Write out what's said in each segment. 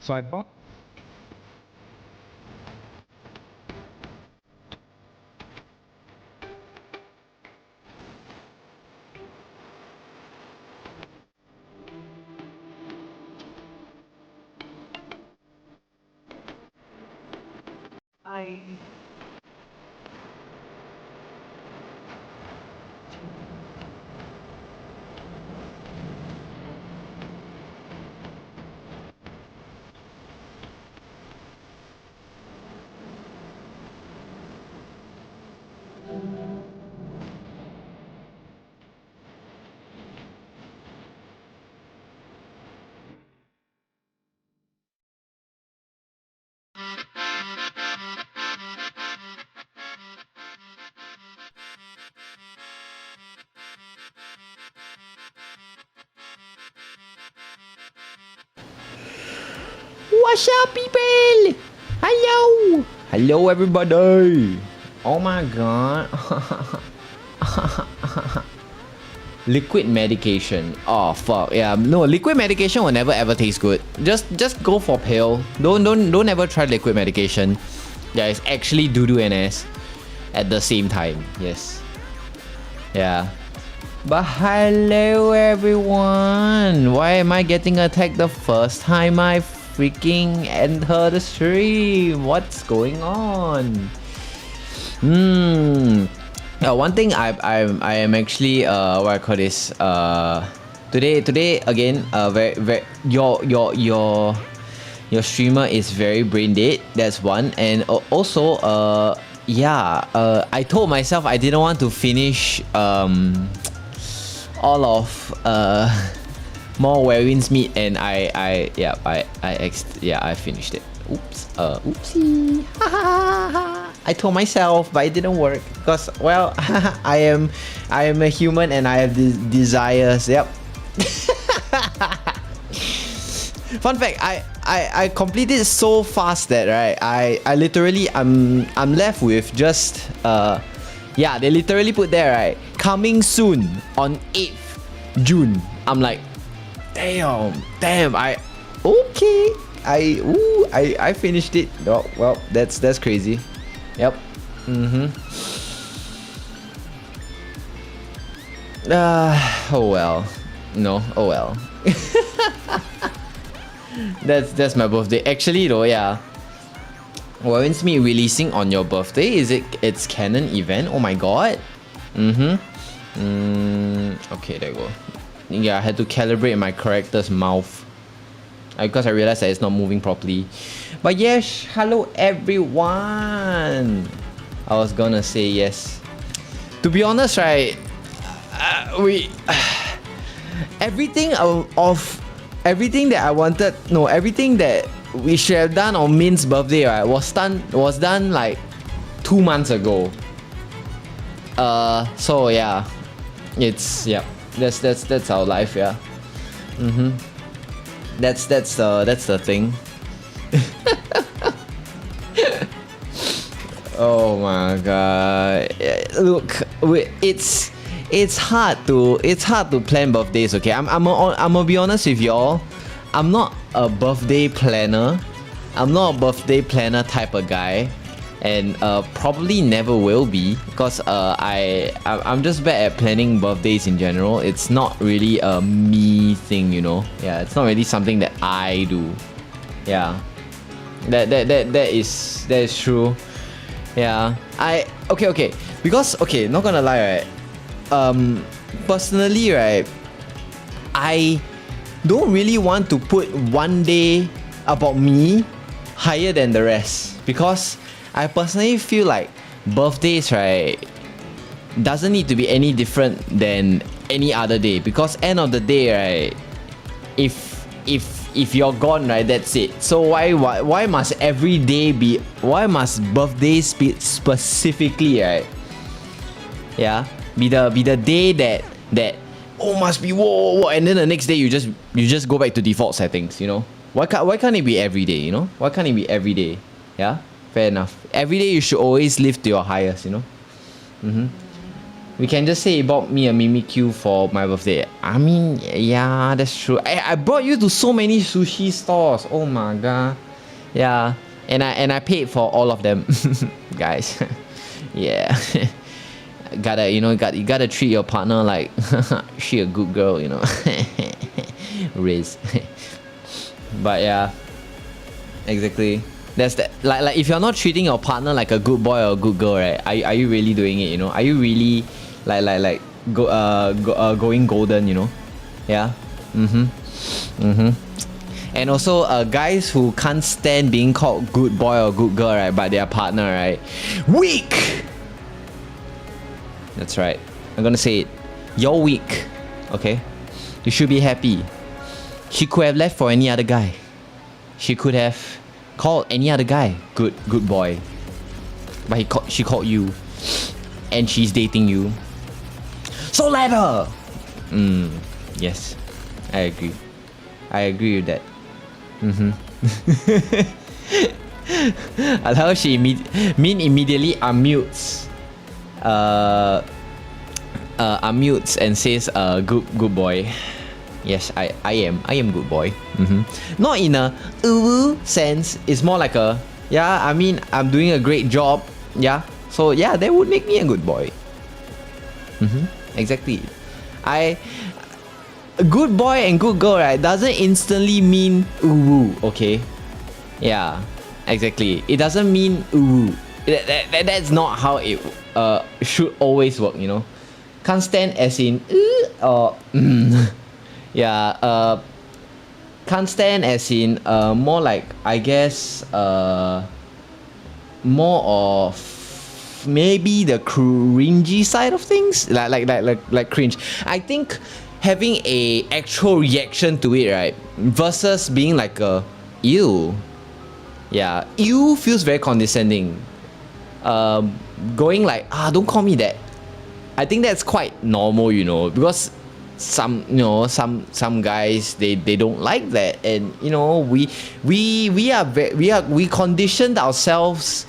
Swipe up. What's up, people? Hello! Hello, everybody! Oh my god. Liquid medication. Oh fuck. Yeah, no, liquid medication will never ever taste good. Just go for pill. Don't ever try liquid medication. Yeah, it's actually doo-doo and ass at the same time. Yes. Yeah. But hello everyone! Why am I getting attacked the first time I freaking enter the stream? What's going on? One thing I am actually what I call this today again very your streamer is very brain dead. That's one, and also yeah, I told myself I didn't want to finish all of more Werewin's meat, and I finished it. Oops. Oopsie. I told myself, but it didn't work because, well, I am a human and I have desires. Yep. Fun fact, I completed so fast that I literally I'm left with just yeah, they literally put there, right, coming soon on 8th June. I'm like, damn, I finished it. Oh, well, that's crazy. Yep. Oh well. No, oh well. That's my birthday. Actually though, yeah. Warren's me releasing on your birthday? It's canon event? Oh my god. Okay, there you go. Yeah, I had to calibrate my character's mouth because I realized that it's not moving properly. But yes, hello everyone. I was gonna say yes. To be honest, right, everything everything that I wanted, no, everything that we should have done on Min's birthday, right, was done like 2 months ago. So yeah, it's, yeah, that's our life, yeah. That's the thing. Oh my god. Look, it's hard to plan birthdays, okay? I'm gonna be honest with y'all. I'm not a birthday planner. I'm not a birthday planner type of guy. And probably never will be, because I'm just bad at planning birthdays in general. It's not really a me thing, you know. Yeah, it's not really something that I do. Yeah, that is true. Yeah, okay, because okay, not gonna lie, right? Personally, right, I don't really want to put one day about me higher than the rest, because I personally feel like birthdays, right, doesn't need to be any different than any other day, because end of the day, right, if you're gone, right, that's it. So why must every day be, why must birthdays be specifically, right? Yeah, be the day that oh, must be whoa, and then the next day you just go back to default settings, you know? Why can't it be every day, you know? Why can't it be every day? Yeah, fair enough. Every day you should always live to your highest, you know? We can just say he bought me a Mimikyu for my birthday. I mean, yeah, that's true. I brought you to so many sushi stores. Oh my god. Yeah, and I paid for all of them, guys. Yeah. You gotta treat your partner like she a good girl, you know. Riz. But yeah, exactly. That's that. Like if you're not treating your partner like a good boy or a good girl, right? Are you really doing it? You know? Are you really going golden? You know? Yeah. And also, guys who can't stand being called good boy or good girl, right, by their partner, right? Weak. That's right. I'm gonna say it. You're weak. Okay? You should be happy. She could have left for any other guy. She could have called any other guy good boy. But she called you. And she's dating you. So let her! Yes. I agree. I agree with that. I love how she immediately unmutes. Unmutes and says good boy. Yes, I am good boy. Not in a sense. It's more like a, yeah, I mean, I'm doing a great job. Yeah, so yeah, that would make me a good boy. Exactly. A good boy and good girl, right, doesn't instantly mean okay? Yeah, exactly. It doesn't mean that's not how it should always work, you know? Can't stand as in or yeah, can't stand as in more like, I guess, more of maybe the cringy side of things, like cringe. I think having a actual reaction to it, right, versus being like a ew. Yeah, ew feels very condescending. Going like, don't call me that. I think that's quite normal, you know, because some guys they don't like that, and you know, we conditioned ourselves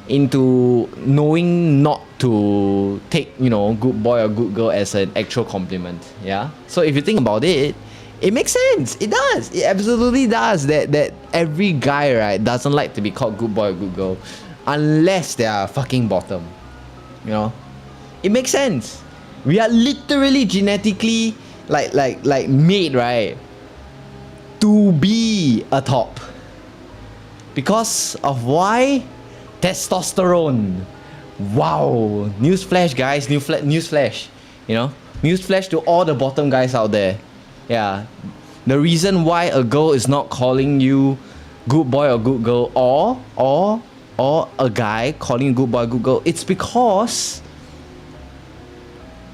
into knowing not to take, you know, good boy or good girl as an actual compliment. Yeah, so if you think about it, it makes sense. It does. It absolutely does. That every guy, right, doesn't like to be called good boy or good girl unless they are fucking bottom. You know, it makes sense. We are literally genetically like made, right, to be a top. Because of why? Testosterone. Wow. Newsflash, guys. Newsflash. You know? Newsflash to all the bottom guys out there. Yeah. The reason why a girl is not calling you good boy or good girl, or a guy calling you good boy or good girl, it's because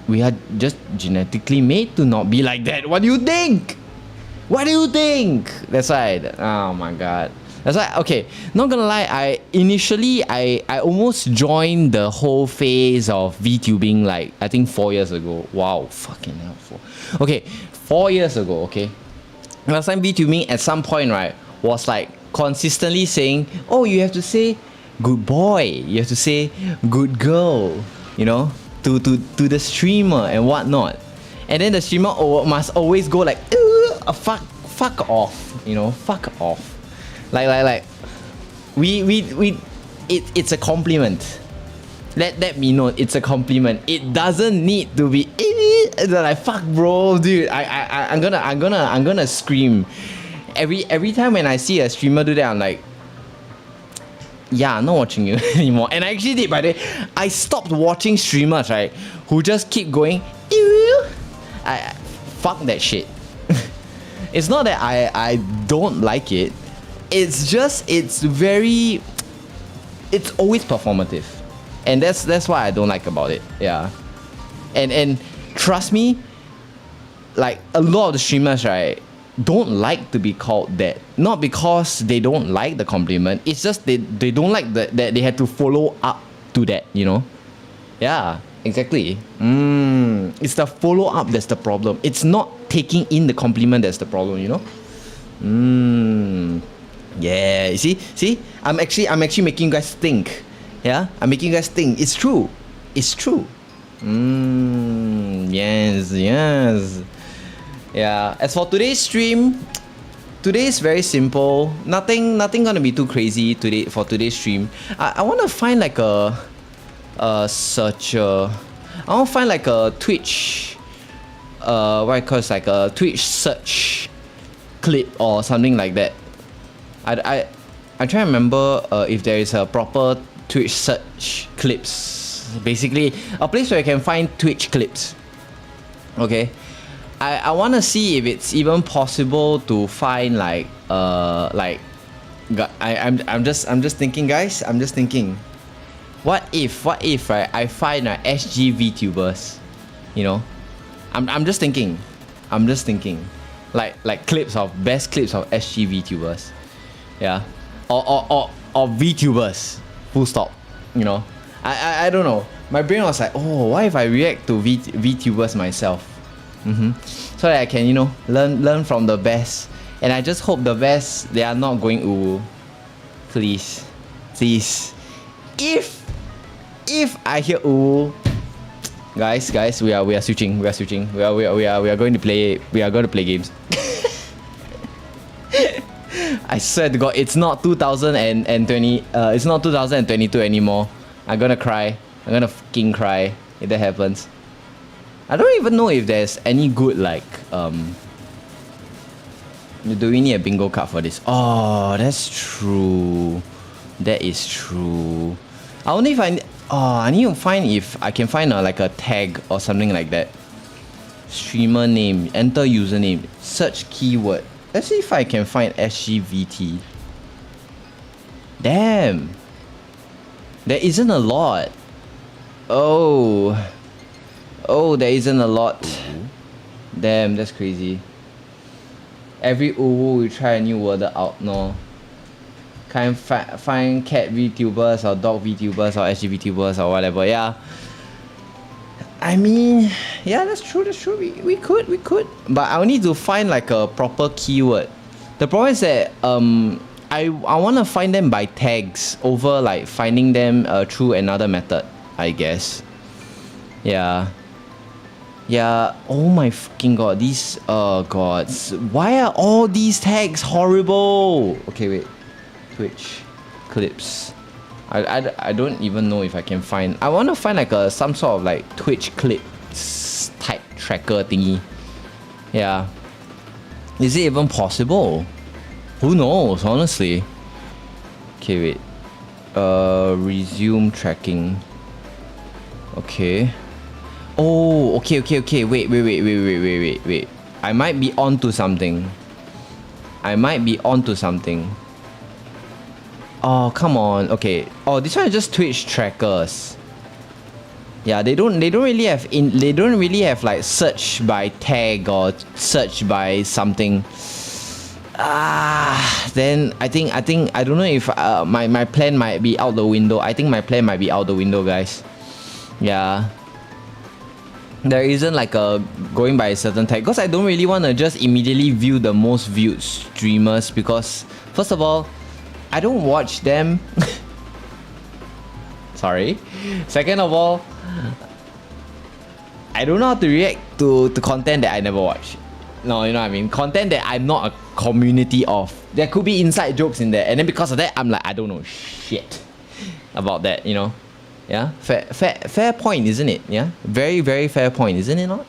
we are just genetically made to not be like that. What do you think? What do you think? That's right. Oh my god. That's why, okay, not gonna lie, I almost joined the whole phase of VTubing, like, I think 4 years ago. Wow, fucking hell. 4 years ago, okay? Last time VTubing at some point, right, was like consistently saying, oh, you have to say good boy. You have to say good girl, you know, to the streamer and whatnot. And then the streamer must always go like, fuck off, you know, fuck off. Like, it's a compliment. Let me know it's a compliment. It doesn't need to be like, fuck bro, dude. I'm gonna scream. Every time when I see a streamer do that, I'm like, yeah, I'm not watching you anymore. And I actually did, by the way. I stopped watching streamers, right, who just keep going, fuck that shit. It's not that I don't like it. It's just, it's always performative. And that's what I don't like about it. Yeah. And trust me, like a lot of the streamers, right, don't like to be called that. Not because they don't like the compliment. It's just they don't like that they had to follow up to that, you know? Yeah, exactly. It's the follow up that's the problem. It's not taking in the compliment that's the problem, you know? Yeah, you see? I'm actually making you guys think. Yeah? I'm making you guys think. It's true. It's true. Yes. Yeah. As for today's stream, today is very simple. Nothing gonna be too crazy today for today's stream. I wanna find like a searcher. I wanna find like a Twitch what I call it, like a Twitch search clip or something like that. I try to remember if there is a proper Twitch search clips. Basically, a place where you can find Twitch clips. Okay, I want to see if it's even possible to find like I'm just thinking, guys. I'm just thinking, what if right, I find SG VTubers, you know? I'm just thinking, like clips of best clips of SG VTubers, yeah, or VTubers, full stop, you know. I don't know. My brain was like, oh, what if I react to VTubers myself? So that I can, you know, learn from the best. And I just hope the best, they are not going ooh. Please. If I hear ooh, guys, we are switching. We are going to play games. I swear to God, it's not 2020. It's not 2022 anymore. I'm gonna cry. I'm gonna fucking cry if that happens. I don't even know if there's any good like do we need a bingo card for this? Oh, that's true. That is true. I only find I need to find if I can find like a tag or something like that. Streamer name, enter username, search keyword. Let's see if I can find SGVT. Damn. There isn't a lot. Oh, there isn't a lot. Damn, that's crazy. Every uwu we try a new word out, no. Can't find cat VTubers or dog VTubers or SG VTubers or whatever, yeah. I mean, yeah, that's true. We could. But I need to find like a proper keyword. The problem is that I want to find them by tags over like finding them through another method, I guess. Yeah. Oh my fucking god, these gods. Why are all these tags horrible? Okay, wait. Twitch clips. I don't even know if I can find. I want to find like some sort of like Twitch clips type tracker thingy. Yeah. Is it even possible? Who knows, honestly. Okay, wait. Resume tracking. Okay. Oh, okay. Wait. I might be onto something. Oh, come on. Okay. Oh, this one is just Twitch trackers. Yeah, they don't really have like search by tag or search by something. Then I don't know if my plan might be out the window. I think my plan might be out the window, guys. Yeah. There isn't like a going by a certain tag, because I don't really want to just immediately view the most viewed streamers, because first of all, I don't watch them. Sorry. Second of all, I don't know how to react to content that I never watch. No, you know what I mean? Content that I'm not a community of. There could be inside jokes in there, and then because of that, I'm like, I don't know shit about that, you know? Yeah? Fair point, isn't it? Yeah? Very, very fair point, isn't it not?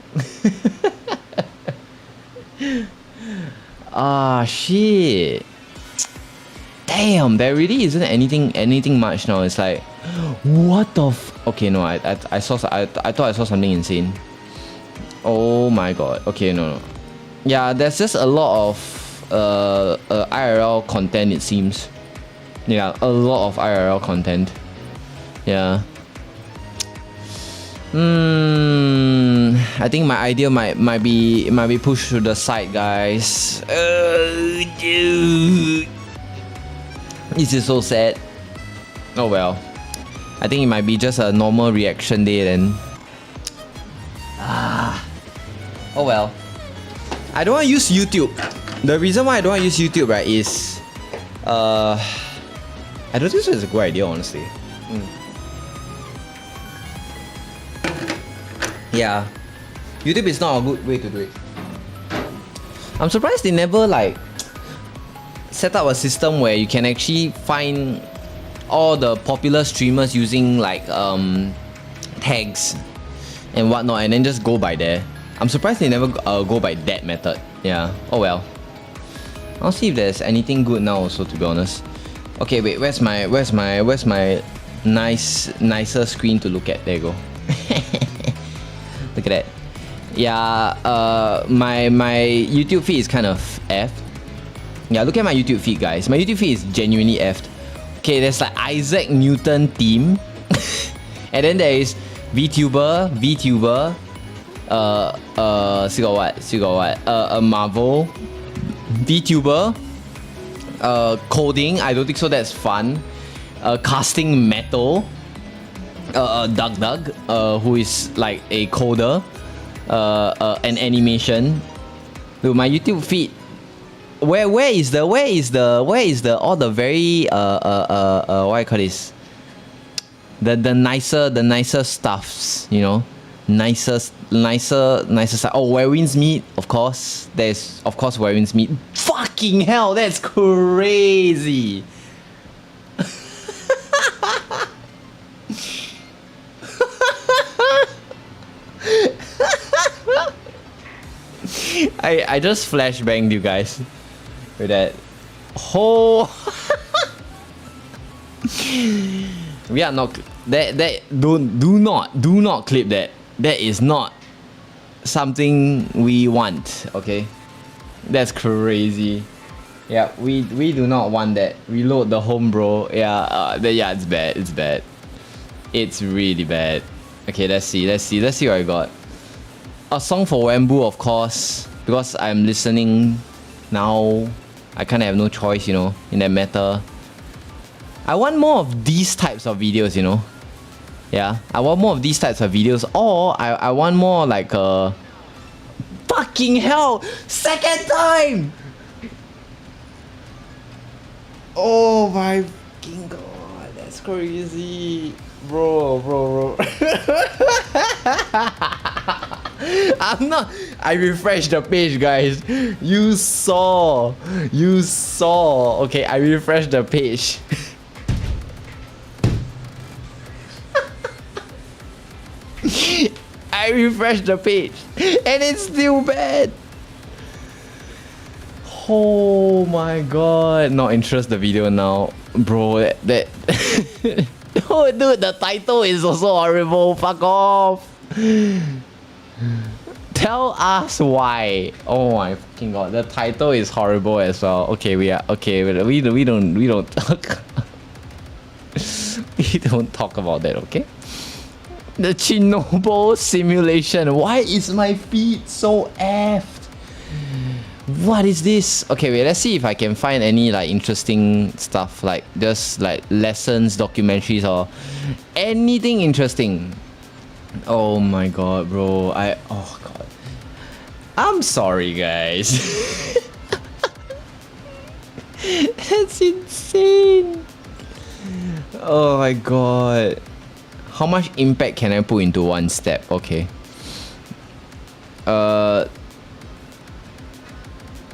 Ah, shit. Damn, there really isn't anything much now. It's like, what the okay, no, I thought I saw something insane. Oh my god. Okay, no. Yeah, there's just a lot of IRL content, it seems. Yeah, a lot of IRL content. Yeah. I think my idea might be pushed to the side, guys. Dude. This is so sad. Oh well. I think it might be just a normal reaction day then. Oh well. I don't want to use YouTube. The reason why I don't want to use YouTube, right, is I don't think it's a good idea, honestly. Yeah. YouTube is not a good way to do it. I'm surprised they never like set up a system where you can actually find all the popular streamers using like tags and whatnot, and then just go by there. I'm surprised they never go by that method. Yeah. Oh well. I'll see if there's anything good now also, to be honest. Okay, wait, where's my nicer screen to look at? There you go. Look at that. Yeah, my YouTube feed is kind of effed. Yeah, look at my YouTube feed, guys. My YouTube feed is genuinely effed. Okay, there's like Isaac Newton theme. And then there is vtuber, still got what? Marvel, vtuber, coding, I don't think so, that's fun. Casting metal, Doug, who is like a coder, an animation. Look, my YouTube feed. Where is the all the very what I call this? The nicer stuffs, you know? Nicer stuff. Oh, Where Winds Meet, of course. There's of course Where Winds Meet. Fucking hell, that's crazy. I just flashbanged you guys with that. Oh. We are not that do not clip that. That is not something we want, okay? That's crazy. Yeah, we do not want that. Reload the home, bro. Yeah, yeah, it's bad. It's bad. It's really bad. Okay, let's see what I got. A song for Wambu, of course, because I'm listening now. I kind of have no choice, you know, in that matter. I want more of these types of videos, you know. Yeah, I want more of these types of videos, or I want more like a... Fucking hell! Second time! Oh my fucking god, that's crazy. Bro. I'm not... I refreshed the page, guys. You saw. Okay, I refreshed the page. I refreshed the page and it's still bad. Oh my god. Not interest the video now. Bro, that oh dude, the title is also horrible. Fuck off. Tell us why. Oh my fucking god. The title is horrible as well. Okay, we don't talk. We don't talk about that, okay? The Chernobyl simulation. Why is my feed so effed? What is this? Okay, wait, let's see if I can find any like interesting stuff, like just like lessons, documentaries, or anything interesting. Oh my god, bro. Oh god. I'm sorry, guys. That's insane. Oh my god. How much impact can I put into one step? Okay.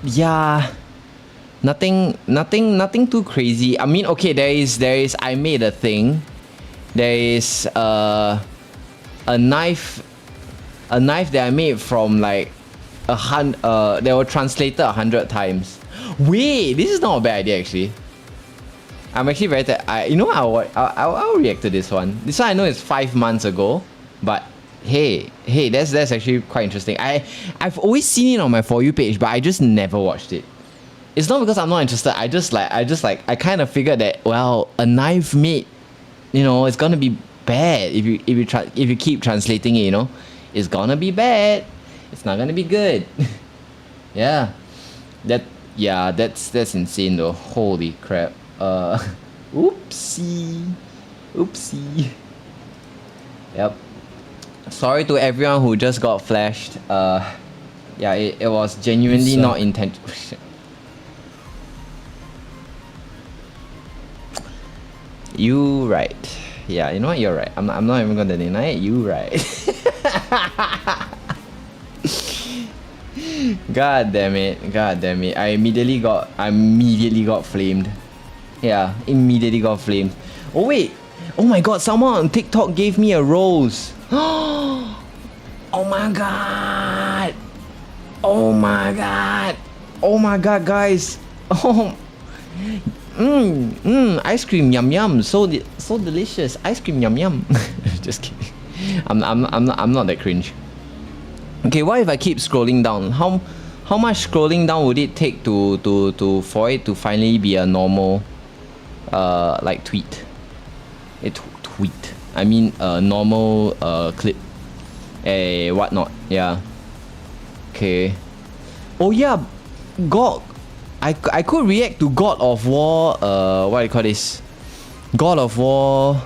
Yeah. Nothing too crazy. I mean, okay, there is I made a thing. There is a knife that I made from like they were translated 100 times. Wait, this is not a bad idea actually. I'm actually very you know, I'll react to this one. This one I know is 5 months ago, but hey, that's actually quite interesting. I've always seen it on my For You page, but I just never watched it. It's not because I'm not interested. I kind of figured that, well, a knife made, you know, it's gonna be bad if you keep translating it, you know, it's gonna be bad. It's not gonna be good. Yeah, that's insane though. Holy crap. Oopsie. Yep. Sorry to everyone who just got flashed. Yeah, it was genuinely not intentional. You right. Yeah, you know what? You're right. I'm not even gonna deny it. You right. God damn it. I immediately got flamed. Yeah, immediately got flamed. Oh wait. Oh my god, someone on TikTok gave me a rose. Oh my god. Oh my god, guys. Oh. Ice cream, yum, so delicious. Ice cream, yum. Just kidding. I'm not that cringe. Okay, what if I keep scrolling down? How much scrolling down would it take for it to finally be a normal like tweet? Tweet. I mean a normal clip. Whatnot. Yeah. Okay. Oh yeah, God. I could react to God of War, what do you call this? God of War,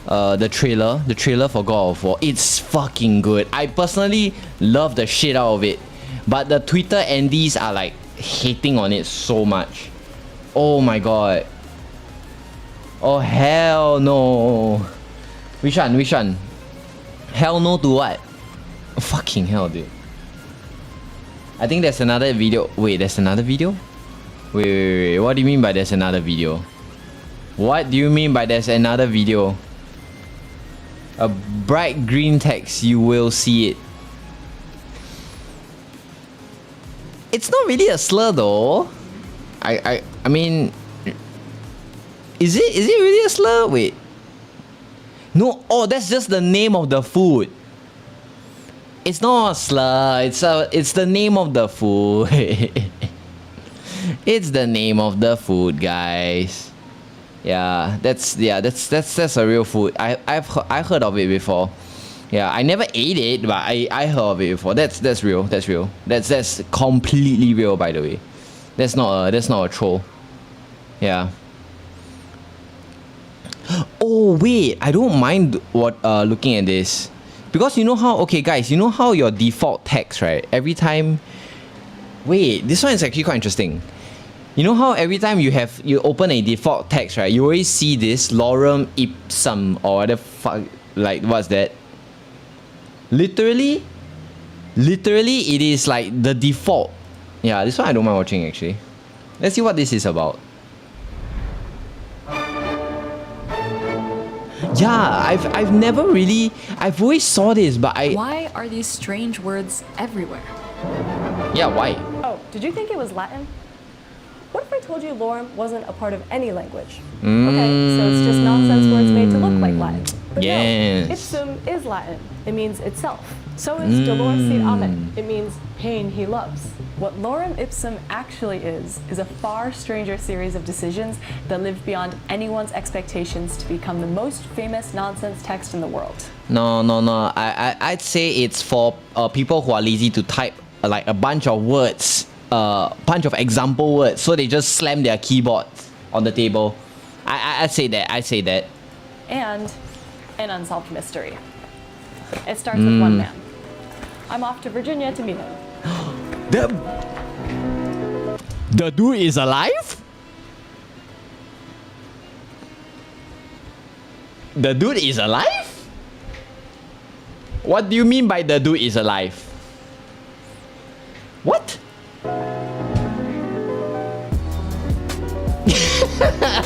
the trailer for God of War. It's fucking good. I personally love the shit out of it. But the Twitter Andies are like hating on it so much. Oh my god. Oh hell no. Which one? Hell no to what? Fucking hell, dude. I think there's another video. Wait, there's another video? Wait, what do you mean by there's another video? What do you mean by there's another video? A bright green text, you will see it. It's not really a slur though. I mean, is it really a slur? Wait. No, oh, that's just the name of the food. It's not a slur, it's the name of the food. It's the name of the food, guys. Yeah, that's a real food. I've heard of it before. Yeah, I never ate it, but I heard of it before. That's real. That's completely real, by the way. That's not a troll. Yeah. Oh wait, I don't mind looking at this. Because you know how, okay guys, you know how your default text, right? Every time, wait, this one is actually quite interesting. You know how every time you open a default text, right? You always see this lorem ipsum or whatever fuck, like what's that? Literally it is like the default. Yeah, this one I don't mind watching actually. Let's see what this is about. Yeah, I've never really, I've always saw this, but Why are these strange words everywhere? Yeah, why? Oh, did you think it was Latin? What if I told you lorem wasn't a part of any language? Okay, so it's just nonsense words made to look like Latin. But yes. No, ipsum is Latin. It means itself. So is dolor sit amen. It means pain he loves. What lorem ipsum actually is a far stranger series of decisions that lived beyond anyone's expectations to become the most famous nonsense text in the world. No. I'd say it's for people who are lazy to type like a bunch of words, bunch of example words, so they just slam their keyboard on the table. I'd say that. And an unsolved mystery. It starts with one man. I'm off to Virginia to meet him. The dude is alive? The dude is alive? What do you mean by the dude is alive? What?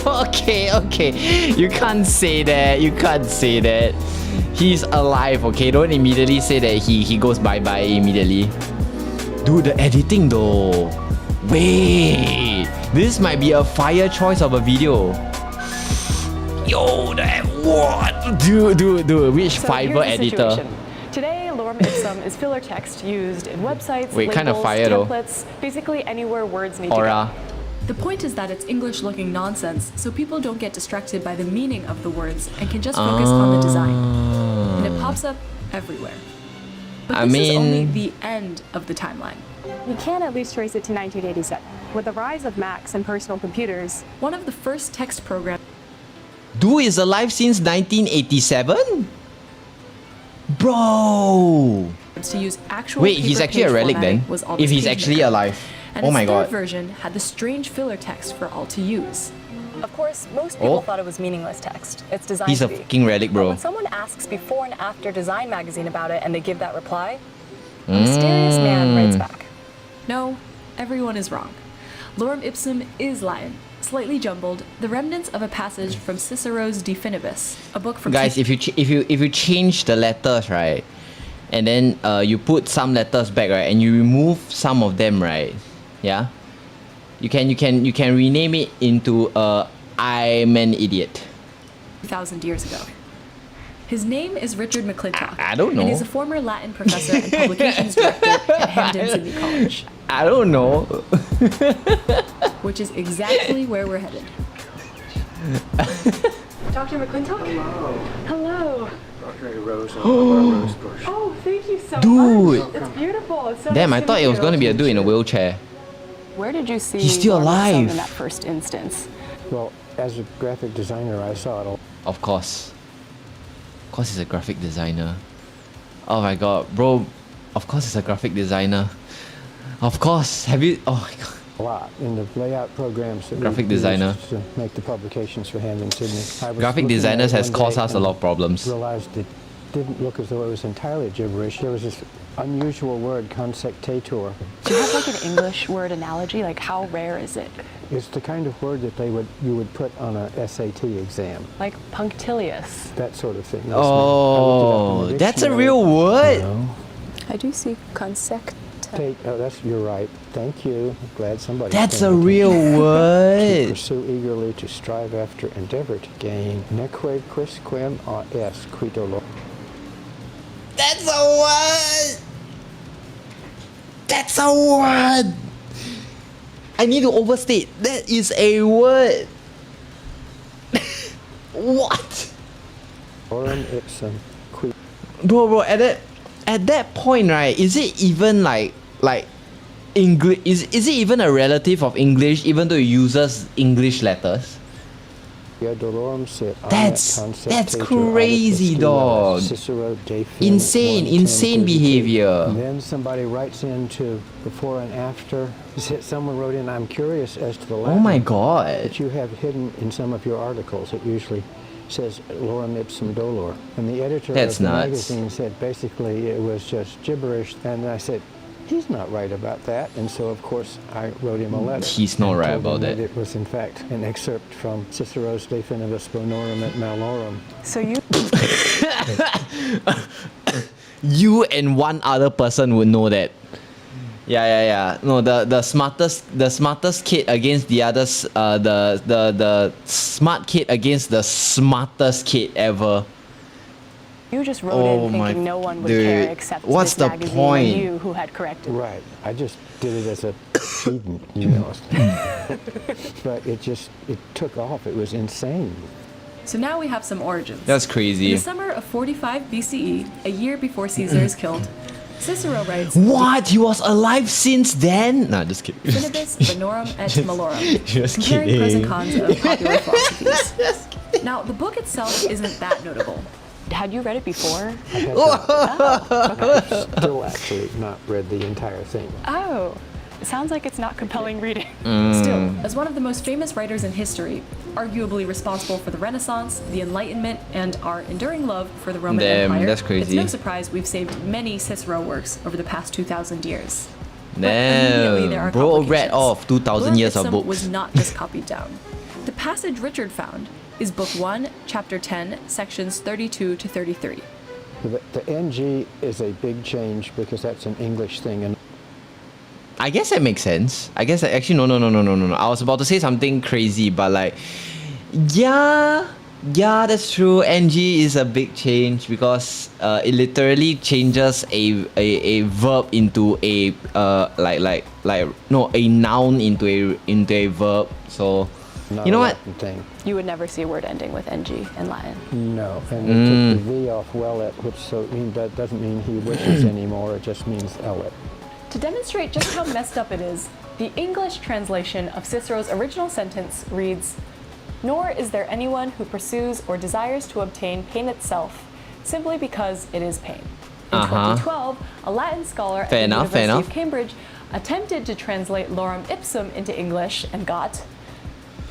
Okay. You can't say that. You can't say that. He's alive, okay? Don't immediately say that he goes bye-bye immediately. Dude, the editing though. Wait. This might be a fire choice of a video. Yo, that what? Dude. Which So Fiverr here's the editor? situation. Today, lorem ipsum is filler text used in websites, Wait, labels, kind of fire though. templates, basically anywhere words need Aura. to The point is that it's English-looking nonsense, so people don't get distracted by the meaning of the words and can just focus on the design. And it pops up everywhere. But I this mean- is only the end of the timeline. We can at least trace it to 1987. With the rise of Macs and personal computers, One of the first text programs Dude is alive since 1987? Bro! to use actual Wait, he's paper actually a page relic then? formatting was all If this he's actually pagemaker. alive. And Oh its my third god. version had the strange filler text for all to use. Of course, most people Oh. thought it was meaningless text. It's designed He's to a be. fucking relic, But bro. when someone asks before and after Design Magazine about it and they give that reply, a mysterious man writes back. No, everyone is wrong. Lorem ipsum is Latin, slightly jumbled, the remnants of a passage from Cicero's De Finibus, a book from Guys, if you change the letters, right, and then you put some letters back, right, and you remove some of them, right, yeah, you can rename it into I'm an idiot. 2,000 years ago. His name is Richard McClintock. I don't know. And he's a former Latin professor and publications director at Hamden Sydney College, I don't know. which is exactly where we're headed. Dr. McClintock? Hello. Dr. Rose Rose Bush. Oh, thank you so Dude. much. It's beautiful. It's so Damn, nice I thought meet it was you. going to be a dude in a wheelchair. Where did you see He's still Lorem ipsum alive. in that first instance? Well, as a graphic designer, I saw it all. Of course. Of course he's a graphic designer. Oh my god, bro. Of course he's a graphic designer. Of course. Have you... Oh my god. A lot in the layout programs that Graphic we used designer. to make the publications for Hamden Sydney. I was Graphic looking at designers it has one caused day us a and lot of problems. Realized it didn't look as though it was entirely gibberish. There was this unusual word, consectator. Do you have like an English word analogy? Like how rare is it? It's the kind of word that you would put on a SAT exam. Like punctilious. That sort of thing. Yes, ma'am. I Oh, looked it up in the that's a dictionary. real word. No. I do see consect. You're right. Thank you. Glad somebody. That's a real To word. pursue eagerly, to strive after, endeavor to gain. Neque quisquam est qui dolor. That's a word. That's a word. I need to overstate. That is a word. What? Lorem ipsum qui. Bro, at that point, right, is it even like English? Is it even a relative of English, even though it uses English letters? Dolorum sit That's conceptator crazy, aut dog. Cicero de fin Insane 11032. behavior. And then somebody writes into before and after. Someone wrote in, I'm curious as to the Latin Oh my god. that you have hidden in some of your articles. It usually says lorem ipsum dolor. And the editor That's of the nuts. magazine said basically it was just gibberish. And I said, he's not right about that. And so, of course, I wrote him a letter. He's not and right told him about that that. it was, in fact, an excerpt from Cicero's De Finibus Bonorum et Malorum. So you You and one other person would know that. Yeah. No, the smartest kid against the others. The smart kid against the smartest kid ever. just wrote Oh in my- thinking no one would dude, care except what's this the magazine point? and you who had corrected. Right. I just did it as a student, you know. But it took off. It was insane. So now we have some origins. That's In crazy. the summer of 45 BCE, a year before Caesar is killed, Cicero writes What? He was alive since then? Nah, just kidding. Finibus, Bonorum, et Malorum, Just comparing pros and kidding. cons of popular philosophies. Now, the book itself isn't that notable. Had you read it before? I had Still actually not read the entire thing. Oh. It sounds like it's not compelling reading. Still, as one of the most famous writers in history, arguably responsible for the Renaissance, the Enlightenment, and our enduring love for the Roman Damn, Empire, that's crazy. it's no surprise we've saved many Cicero works over the past 2,000 years. But immediately there are Damn, bro read complications. off 2,000 Lorem years of ipsum books. was not just copied down. The passage Richard found is Book 1, Chapter 10, Sections 32 to 33. The NG is a big change because that's an English thing, and I guess that makes sense. I guess actually no. I was about to say something crazy, but like, yeah, that's true. NG is a big change because it literally changes a verb into a a noun into a verb. So not you know a what? Latin thing. You would never see a word ending with NG in Latin. No, and they took the V off Wellet, which that doesn't mean he wishes anymore. It just means Ellet. To demonstrate just how messed up it is, the English translation of Cicero's original sentence reads, "Nor is there anyone who pursues or desires to obtain pain itself, simply because it is pain." In 2012, a Latin scholar at the University of Cambridge attempted to translate lorem ipsum into English and got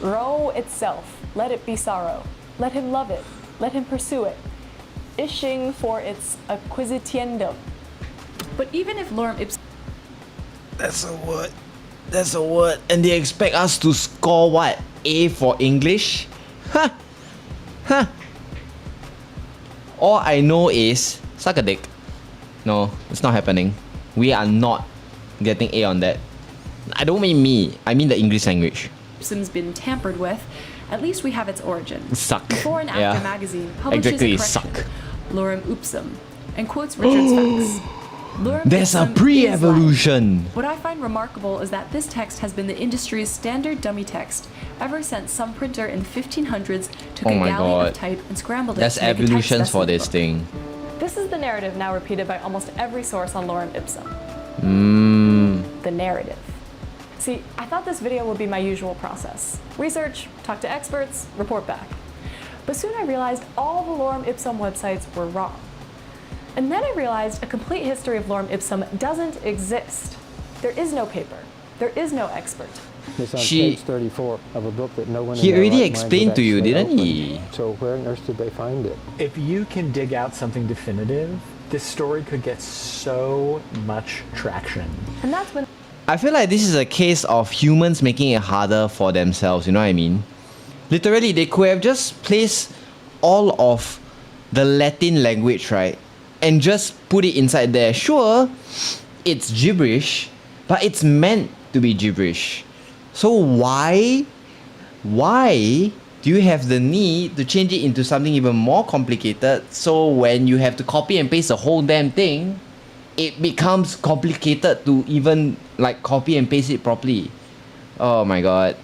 "Ro itself, let it be sorrow, let him love it, let him pursue it, ishing for its acquisitiendum." But even if lorem ipsum That's a word. And they expect us to score what? A for English? Huh. All I know is suck a dick. No, it's not happening. We are not getting A on that. I don't mean me. I mean the English language. ipsum's been tampered with, at least we have its origin. Suck. Before and After Yeah. magazine publishes Exactly, a correction, suck. lorem ipsum, and quotes Richard's facts. Lorem There's a ipsum is pre-evolution. Latin. What I find remarkable is that this text has been the industry's standard dummy text ever since some printer in the 1500s took Oh a my galley God. of type and scrambled it There's to make a type evolutions for specimen this book. thing. This is the narrative now repeated by almost every source on lorem ipsum. The narrative. See, I thought this video would be my usual process. Research, talk to experts, report back. But soon I realized all the lorem ipsum websites were wrong. And then I realized a complete history of lorem ipsum doesn't exist. There is no paper. There is no expert. It's on She- page 34 of a book that no one He in their already right mind explained has to you, actually didn't opened. he? So where on earth did they find it? If you can dig out something definitive, this story could get so much traction. And that's when I feel like this is a case of humans making it harder for themselves, you know what I mean? Literally, they could have just placed all of the Latin language, right? And just put it inside there. Sure, it's gibberish, but it's meant to be gibberish. So why do you have the need to change it into something even more complicated? So when you have to copy and paste the whole damn thing, it becomes complicated to even like copy and paste it properly. Oh my god.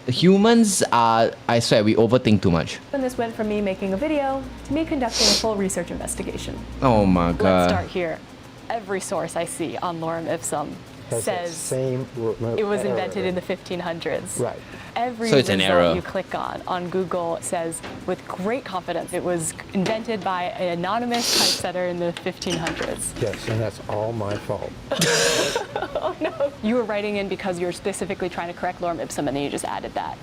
Humans are, I swear, we overthink too much. this went from me making a video to me conducting a full research investigation. Oh my Let's god. start here. Every source I see on lorem ipsum Has that says same it was error. invented in the 1500s. Right. Every So it's an result error. you click on Google says with great confidence it was invented by an anonymous typesetter in the 1500s. Yes, and that's all my fault. Oh no! You were writing in because you were specifically trying to correct lorem ipsum and then you just added that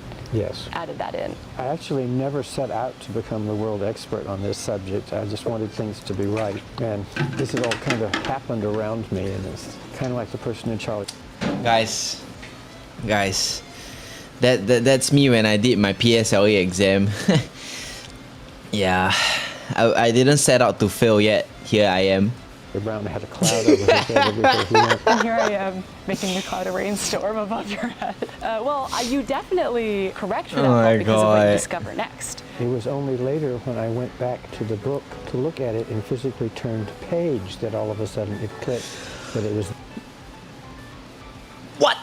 in. I actually never set out to become the world expert on this subject. I just wanted things to be right. And this has all kind of happened around me, and it's kind of like the person in charge. Guys, that's me when I did my PSLE exam. Yeah, I didn't set out to fail yet. Here I am. Brown had a cloud over his head everywhere he went. And here I am making a cloud of rainstorm above your head. You definitely correct for that Oh my part because of what you God. discover next. It was only later when I went back to the book to look at it and physically turned the page that all of a sudden it clicked that it was. What?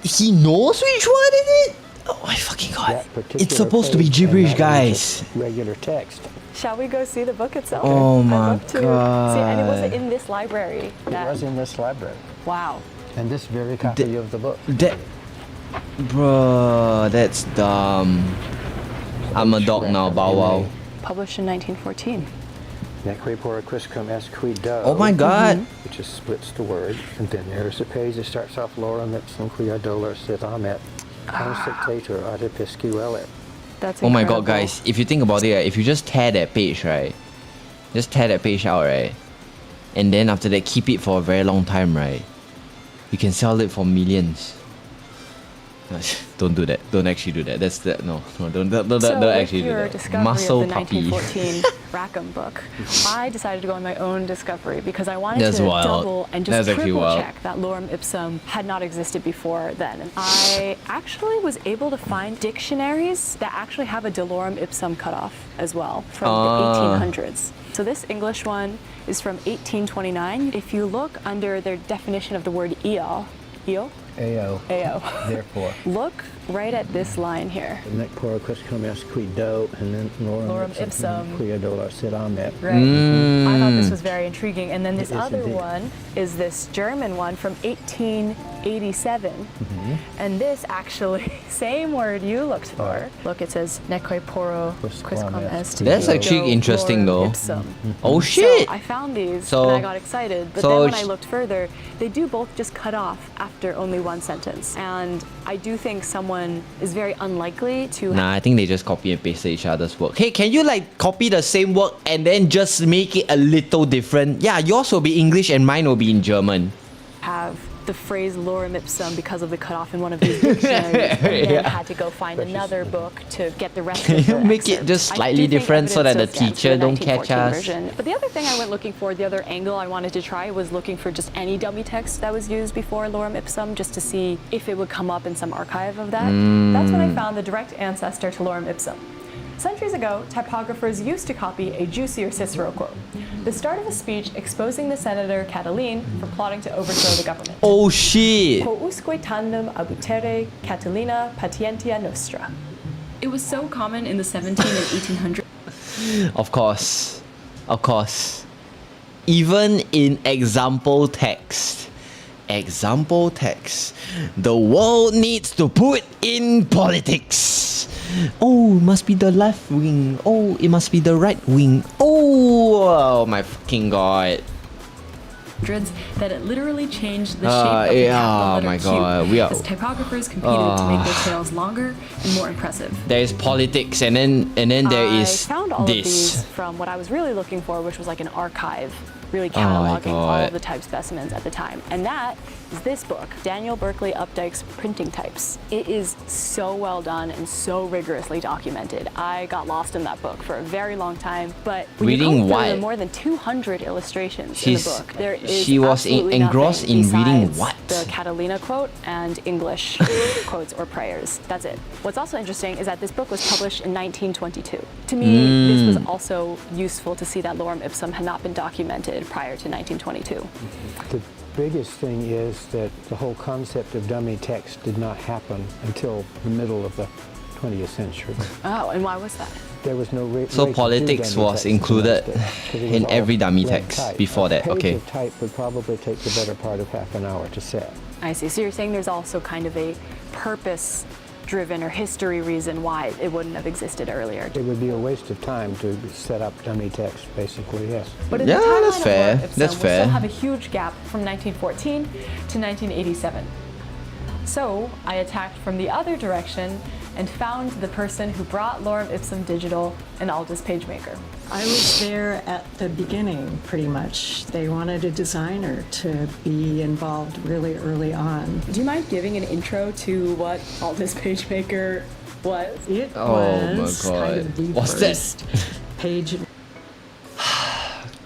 He knows which one is it? Oh my fucking god. That particular It's supposed to be page, and gibberish, that was guys. just regular text. Shall we go see the book itself? Oh I'd my love to. See, and it was God. in this library. It was in this library. Wow. And this very copy of the book. That, bruh, that's dumb. I'm a dog now, Bow Wow. Published in 1914. Neque pora quisquam est qui do. Oh my god. Which just splits the word. And then there's a page that starts off lorem ipsum quia dolor sit amet. Consectator adipiscuelet. That's Oh my incredible. god, guys. If you think about it, right, if you just tear that page, right? Just tear that page out, right? And then after that, keep it for a very long time, right? You can sell it for millions. Don't do that. Don't actually do that. That's that. No, don't actually do your that. discovery Muscle of the puppy. 1914 Rackham book, I decided to go on my own discovery because I wanted That's to wild. double and That's just actually triple wild. check that lorem ipsum had not existed before then. And I actually was able to find dictionaries that actually have a de lorem ipsum cutoff as well from the 1800s. So this English one is from 1829. If you look under their definition of the word eo, Ao. Therefore. look right at this line here. Neque pora quisquam est qui do, and then Lorem lorem ipsum. ipsum quia dolor sit amet. Right. I thought this was very intriguing. And then this It is other indeed. one is this German one from 1887. And this actually, same word you looked for. Look, it says neque poro quisquam est. That's qui actually do interesting, lorem though. ipsum. Oh shit! So I found these So- and I got excited. But so then when I sh- looked further, they do both just cut off after only one sentence. And I do think someone is very unlikely to Nah, I think they just copy and paste each other's work. Hey, can you like copy the same work and then just make it a little different? Yeah, yours will be English and mine will be in German. have the phrase lorem ipsum because of the cutoff in one of these dictionaries, and then had to go find another book to get the rest of the Make it excerpt. just I slightly do think different so that the evidence still stands for teacher the don't catch 1914 us. version. But the other thing I went looking for, the other angle I wanted to try was looking for just any dummy text that was used before lorem ipsum, just to see if it would come up in some archive of that. That's when I found the direct ancestor to lorem ipsum. Centuries ago, typographers used to copy a juicier Cicero quote, the start of a speech exposing the senator Catiline for plotting to overthrow the government. Oh shit! Quousque tandem abutere Catilina patientia nostra. It was so common in the 17 and 1800s. Of course. Of course. Even in example text. Example text. The world needs to put in politics. Oh, it must be the left wing. Oh, it must be the right wing. Oh my fucking god. That it literally changed the shape of the yeah, capital letter oh my Q, God, we are- as typographers competed to make their tales longer and more impressive. There is politics and then there I is found all of this. these from what I was really looking for, which was like an archive, really Oh my cataloging all God. of the type specimens at the time. And that is this book, Daniel Berkeley Updike's Printing Types. It is so well done and so rigorously documented. I got lost in that book for a very long time, but when Reading you go through what? the more than 200 illustrations She's- in the book, there is she was absolutely engrossed nothing in reading besides what? the Catalina quote and English quotes or prayers. That's it. What's also interesting is that this book was published in 1922. To me, this was also useful to see that lorem ipsum had not been documented prior to 1922. The biggest thing is that the whole concept of dummy text did not happen until the middle of the 20th century. Oh, and why was that? There was no So way to do politics dummy was text included against it, 'cause it was in all every dummy lead text type. before that, A page okay. of type would probably take the better part of half an hour to set. I see. So you're saying there's also kind of a purpose-driven or history reason why it wouldn't have existed earlier. It would be a waste of time to set up dummy text, basically, yes. But in Yeah, the timeline that's of fair. lorem ipsum, That's we fair. still have a huge gap from 1914 to 1987. So I attacked from the other direction and found the person who brought lorem ipsum digital and Aldous PageMaker. I was there at the beginning, pretty much. They wanted a designer to be involved really early on. Do you mind giving an intro to what Aldous PageMaker was? It Oh my was God. kind of the What's that? first page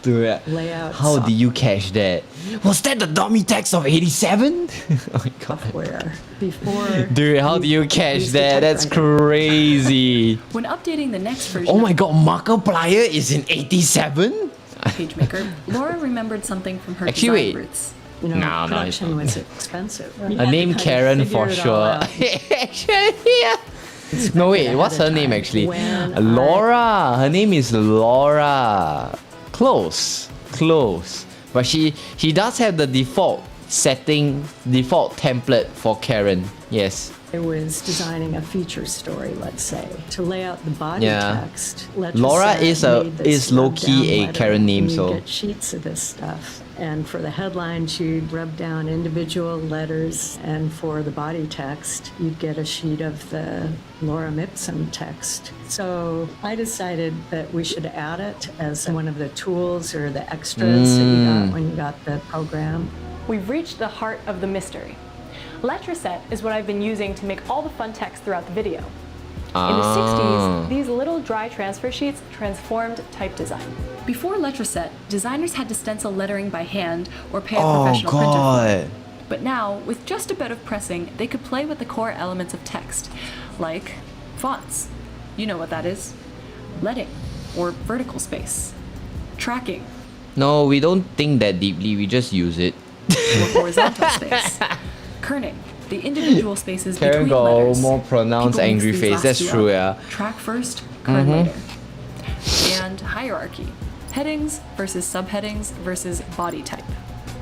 Dude, layout how did you catch that? Was that the dummy text of 87? Oh my god. software before. Dude, how do you catch used the that? That's typewriter. crazy. When updating the next version Oh my god, Markiplier is in 87? of PageMaker, Laura remembered something from her Actually, design wait. roots. You know, No, no, it's production not. was expensive. You Her had to name kind of Karen for figure it all sure. out. Actually, yeah. No wait, ahead what's of her name time. actually? When Laura. Her name is Laura. Close. But she does have the default setting, default template for Karen. Yes. I was designing a feature story, let's say, to lay out the body Yeah. text. Laura Letrozette made this is low-key rub-down a letter, Karen name, and you so- get sheets of this stuff. And for the headlines, you'd rub down individual letters, and for the body text, you'd get a sheet of the lorem ipsum text. So I decided that we should add it as one of the tools or the extras that you got when you got the program. We've reached the heart of the mystery. Letrozette is what I've been using to make all the fun text throughout the video. In the 60s, these little dry transfer sheets transformed type design. Before Letrozette, designers had to stencil lettering by hand or pay a professional printer for it. But now, with just a bit of pressing, they could play with the core elements of text, like fonts. You know what that is. Leading, or vertical space. Tracking, No, we don't think that deeply, we just use it. or horizontal space. Kerning, the individual spaces Karen between got a letters. more pronounced People mix angry these face, last that's two true, up. yeah. Track first, kern later. And hierarchy. Headings versus subheadings versus body type.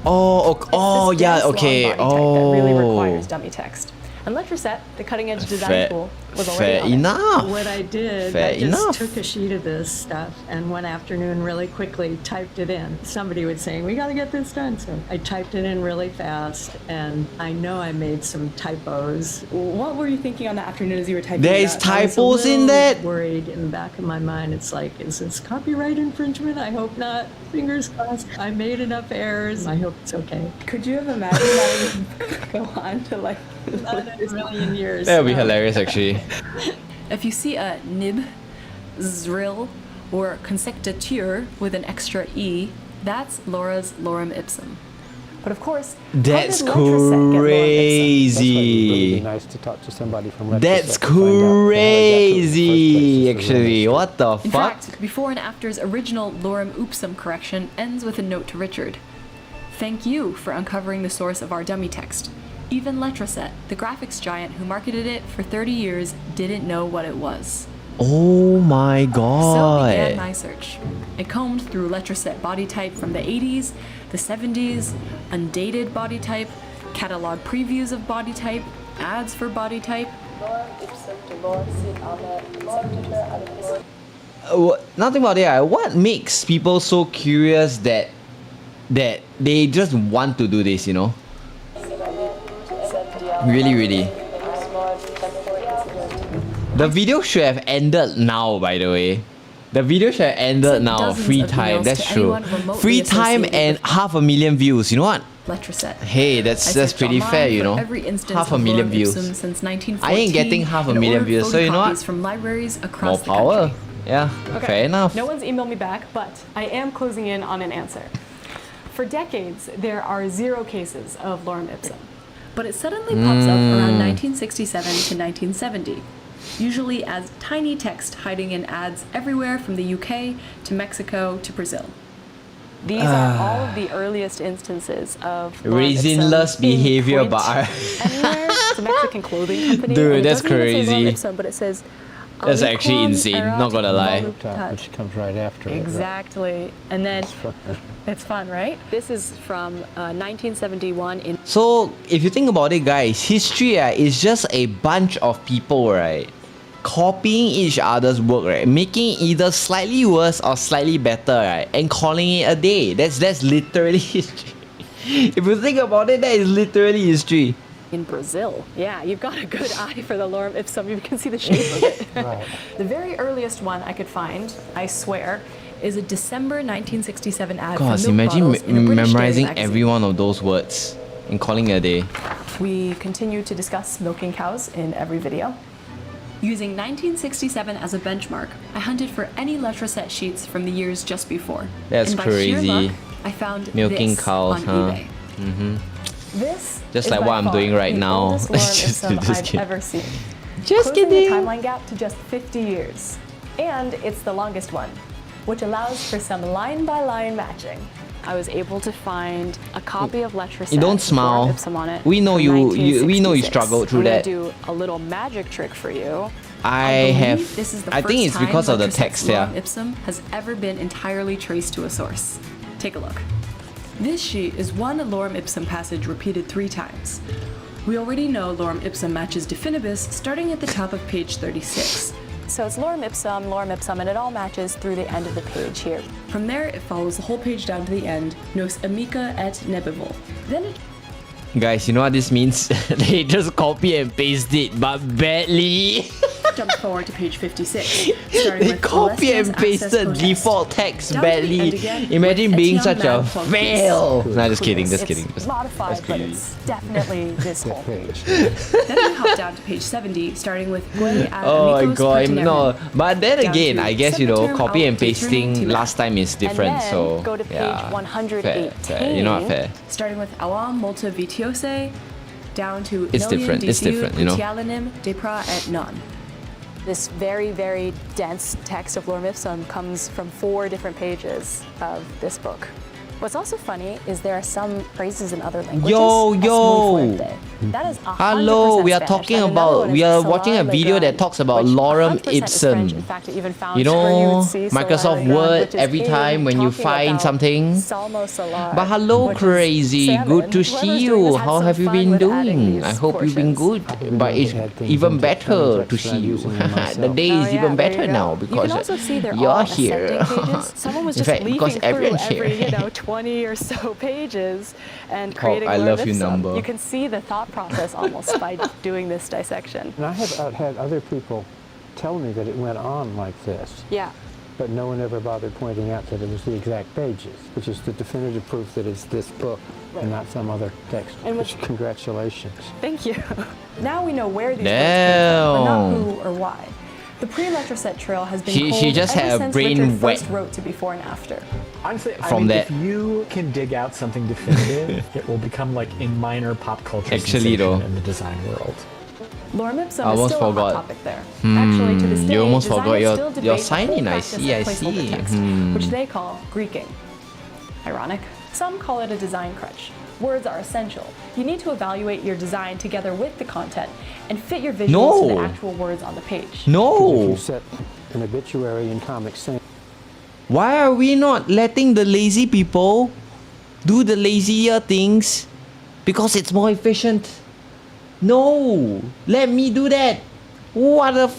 Oh, It's this yeah, dense, long okay. body type that really requires dummy text. And Letrozette, the cutting-edge design Fair, tool, was already fair on it. enough. What I did, Fair I just enough. took a sheet of this stuff and one afternoon really quickly typed it in. Somebody would say, we got to get this done. So I typed it in really fast, and I know I made some typos. What were you thinking on the afternoon as you were typing There it is out? I was a typos in little that? worried in the back of my mind. It's like, is this copyright infringement? I hope not. Fingers crossed. I made enough errors. I hope it's okay. Could you have imagined that it would go on to like... Not in a million years. That would be no. hilarious, actually. If you see a nib, zrill, or consectature with an extra E, that's Laura's lorem ipsum. But of course, That's how did Letrozette get lorem ipsum? That's why it would really crazy. be nice to talk to somebody from Letrozette That's to find out how I got to it in the crazy, first place. This is actually. really What the In fuck? fact, before and after's original lorem ipsum correction ends with a note to Richard. Thank you for uncovering the source of our dummy text. Even Letrozette, the graphics giant who marketed it for 30 years, didn't know what it was. Oh my So god. began my search. I combed through Letrozette body type from the 80s, the 70s, undated body type, catalog previews of body type, ads for body type. Nothing about it. What makes people so curious that they just want to do this, you know? Really, really. The video should have ended now, by the way. The video should have ended now. Dozens Free of time, emails that's to true. anyone remotely Free time associated and with 500,000 views. You know what? Letrozette. Hey, I that's searched pretty online fair, you for know. every instance 500,000 of lorem views. ipsum since 1914, I ain't getting 500,000 and ordered views, so you know what? photocopies from libraries More across the power. country. Yeah, Okay, fair enough. No one's emailed me back, but I am closing in on an answer. For decades, there are 0 cases of lorem ipsum. But it suddenly pops up around 1967 to 1970, usually as tiny text hiding in ads everywhere from the UK to Mexico to Brazil. These are all of the earliest instances of lorem ipsum Reasonless in behavior print by anywhere. It's a Mexican clothing company. Dude, and it that's doesn't even say crazy. lorem ipsum, but it says That's actually Aliquam insane, erat not gonna lie. voluptas. Which comes right after it. right? Exactly. And then it's fun, right? This is from 1971 in So, if you think about it, guys, history is just a bunch of people, right? Copying each other's work, right? Making either slightly worse or slightly better, right? And calling it a day. That's literally history. If you think about it, that is literally history. Brazil. Yeah, you've got a good eye for the lorem ipsum. You can see the shape of it. Right. The very earliest one I could find, I swear, is a December 1967 ad Gosh, for milk imagine bottles in a British dairy memorizing magazine. every one of those words and calling it a day. We continue to discuss milking cows in every video. Using 1967 as a benchmark, I hunted for any Letrozette sheets from the years just before. That's and by sheer crazy. luck, I found Milking this cows, on huh? eBay. This Just is like by what I'm far doing right the now. oldest lorem Just ipsum I've kidding. ever seen. Just Closing kidding. the timeline gap to just 50 years. And it's the longest one, which allows for some line-by-line matching. I was able to find a copy of Letrozette You don't with smile. lorem ipsum on it We know from we know you 1966. struggled through I'm gonna that. do a little magic trick for you. I believe have. This is the I first think it's time because of the Letrozette's text, yeah. lorem ipsum has ever been entirely traced to a source. Take a look. This sheet is one lorem ipsum passage repeated 3 times. We already know lorem ipsum matches definibus starting at the top of page 36. So it's lorem ipsum, and it all matches through the end of the page here. From there, it follows the whole page down to the end, nos amica et nebevol. Then it Guys, you know what this means? They just copy and paste it, but badly. jumps forward to page 56, starting They with copy Celestia's and access pasted protest. default text Down to the badly. end again Imagine with being Etienne such a Man Plug fail. Nah, just kidding, just It's kidding. modified, but it's definitely this whole page. Then we hop down to page 70, starting with Gue ad Oh my amicos god, pertinerim. no. But then Down again, to I guess, you know, Semper copy and Term pasting Alternative last time is different, and then so. go to page yeah. 118. Fair. You know what, fair. Starting with Awam multa vitiose, down to It's different, it's different, you know. Utialanim depra et non. This very, very dense text of lorem ipsum comes from 4 different pages of this book. What's also funny is there are some phrases in other languages. Yo, as yo. muy fuerte. That is 100% Hello, we are Spanish. talking And another about, one we is are Soleil watching a video that Legrand, talks about which lorem 100% is French. ipsum. In fact, it even found You where you know, would see Soleil Microsoft Legrand, Word which is every in time when you talking find about something. Salmo Solar, But hello, which is crazy. salmon. Good to Whoever's see doing you. this had How some have you fun been with adding doing? these I hope you've been portions. good. But it's even better to see you. The day Oh, is yeah, even there you better go. now You because can also see they're all you're ascending here. pages. Someone was In just fact, because leafing through everyone's every, here. 20 or so pages and creating I lorem love you ipsum. number. You can see the thought process almost by doing this dissection. And I have had other people tell me that it went on like this, Yeah. but no one ever bothered pointing out that it was the exact pages, which is the definitive proof that it's this book and not some other text. And Which, congratulations. Thank you. Now we know where these words came from, but not Damn. who or why. The pre-Letraset trail has been She cold just ever had a since brain Richard wet. first wrote to before and after. Honestly, I From mean, that- if you can dig out something definitive, it will become like a minor pop culture Actually, sensation though. in the design world. Lorem ipsum I almost is still forgot. a hot topic there. Actually, to this day, you almost designers forgot your- still debate your the sign-in. whole I practice see, of I placeholder see. text, which they call Greeking. Ironic. Some call it a design crutch. Words are essential. You need to evaluate your design together with the content and fit your visuals to the No. actual words on the page. If No. you set an obituary in Comic Sans, Why are we not letting the lazy people do the lazier things? Because it's more efficient. No. Let me do that. What the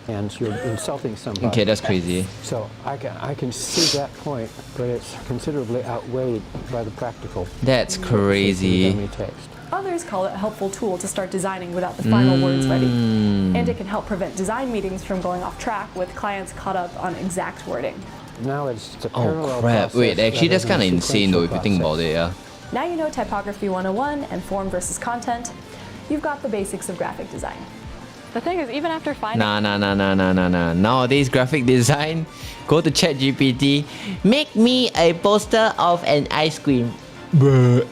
and you're insulting somebody. Okay, that's crazy. So I can see that point, but it's considerably outweighed by the practical. That's crazy. Dummy text. Others call it a helpful tool to start designing without the final words ready. Mm. And it can help prevent design meetings from going off track with clients caught up on exact wording. Now it's a Oh parallel crap. process Wait, actually rather that's than a kind of insane though if you sequential think about process. it, yeah. Now you know Typography 101 and form versus content. You've got the basics of graphic design. The thing is, even after finding Nah. Nowadays graphic design, go to ChatGPT, make me a poster of an ice cream. Bruh.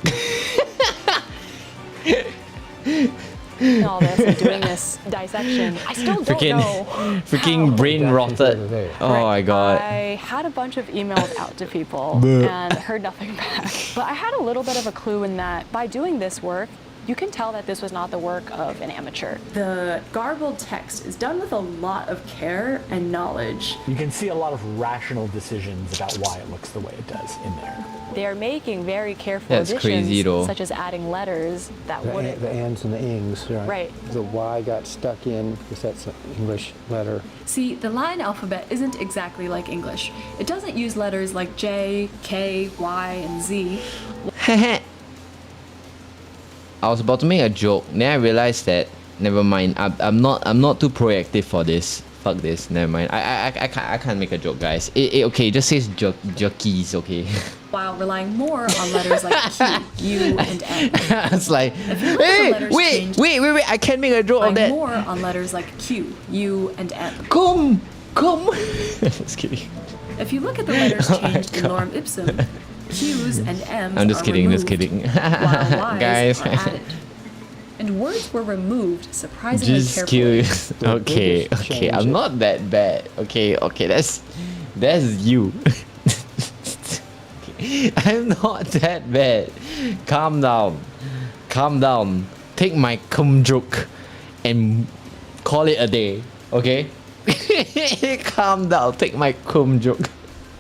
all this and doing this dissection, I still don't know. Freaking how. brain rotted. Oh my god. I had a bunch of emails out to people and heard nothing back. But I had a little bit of a clue in that by doing this work, you can tell that this was not the work of an amateur. The garbled text is done with a lot of care and knowledge. You can see a lot of rational decisions about why it looks the way it does in there. They are making very careful That's additions, crazy, though. such as adding letters that The, wouldn't. the ands and the ings, right? Right. The Y got stuck in because that's an English letter. See, the Latin alphabet isn't exactly like English. It doesn't use letters like J, K, Y, and Z. I was about to make a joke, then I realized that never mind. I'm not too proactive for this. Fuck this. Never mind. I can't make a joke, guys. Okay, it just says jerkies, okay. While relying more on letters like Q, U, and N. It's like, you look at the hey, letters changed- wait, I can't make a joke of Relying that. more on letters like Q, U, and M. Come. Just kidding. If you look at the letters changed in lorem ipsum, Q's and M's I'm just are kidding, removed, just kidding. while Y's Guys. are added. And words were removed surprisingly Just carefully. kidding. Okay, biggest okay, I'm change- not that bad. Okay, that's you. I'm not that bad. Calm down. Take my cum joke and call it a day, okay? Calm down. Take my cum joke.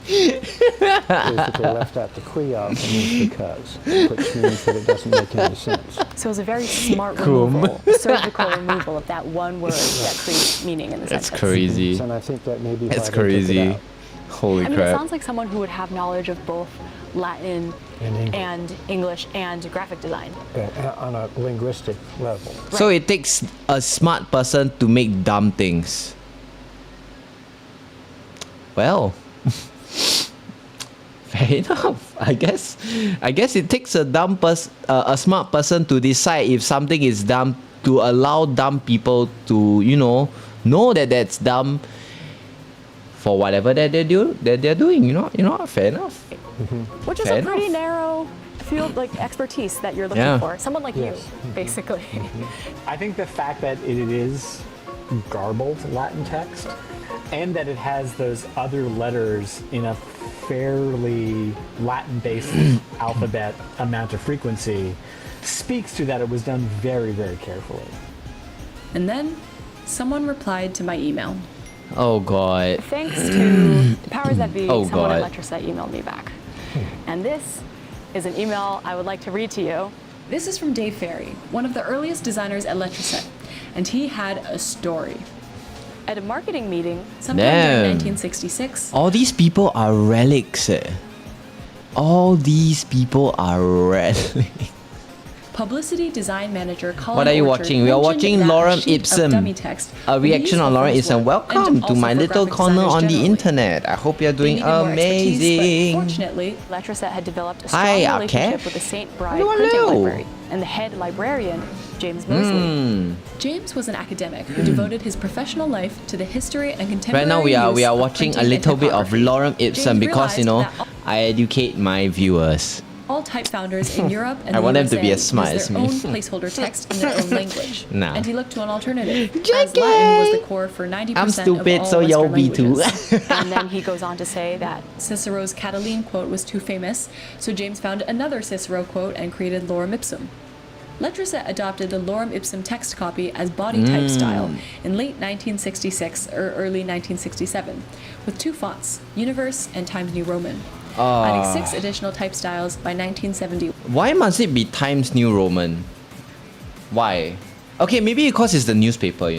basically left out the qui-op and means because, which means that it doesn't make any sense. So it was a very smart Coom. removal, surgical removal of that one word that creates meaning in the That's sentence. crazy. And I think that may be why That's they took it crazy. out. Holy I mean, it crap. sounds like someone who would have knowledge of both Latin And English and graphic design. On a linguistic level. So it takes a smart person to make dumb things. Well, fair enough. I guess it takes a smart person to decide if something is dumb, to allow dumb people to know that that's dumb for whatever that they're doing. You know, fair enough. Which is Fair a pretty enough. narrow field, like expertise that you're looking Yeah. for. Someone like Yes. you, basically. I think the fact that it is garbled Latin text and that it has those other letters in a fairly Latin-based alphabet amount of frequency speaks to that it was done very, very carefully. And then someone replied to my email. Oh god. Thanks to the powers that be, Oh, someone at God. Letraset emailed me back. And this is an email I would like to read to you. This is from Dave Ferry, one of the earliest designers at Letraset, and he had a story. At a marketing meeting, Sometime Damn. during 1966, All these people are relics. All these people are relics. publicity design manager Colin What are you Orchard watching? We are mentioned watching that Lorem sheet of Ipsum. dummy text A would be reaction useful on for Lorem his Ipsum. work, and Welcome to also my for little graphic corner designers on the generally. internet. I hope you're They doing needed more expertise, but amazing. fortunately, Letraset had developed a strong Hi, relationship Akesh. with the St. Bride Hello, printing hello. library and the head librarian, James Mosley. James was an academic who devoted his professional life to the history and contemporary Right now we use are of watching a printing and little bit of typography. Lorem Ipsum James because realized that I educate my viewers. all type founders in Europe and I the want them USA to be as smart use as their me. own placeholder text in their own language. Nah. And he looked to an alternative, as Latin was the core for 90% I'm stupid, of all so you'll Western be too. languages. And then he goes on to say that Cicero's Catiline quote was too famous, so James found another Cicero quote and created Lorem Ipsum. Letraset adopted the Lorem Ipsum text copy as body type style in late 1966 or early 1967, with two fonts, Universe and Times New Roman, adding 6 additional type styles by 1970. Why must it be Times New Roman? Why? Okay, maybe because it's the newspaper,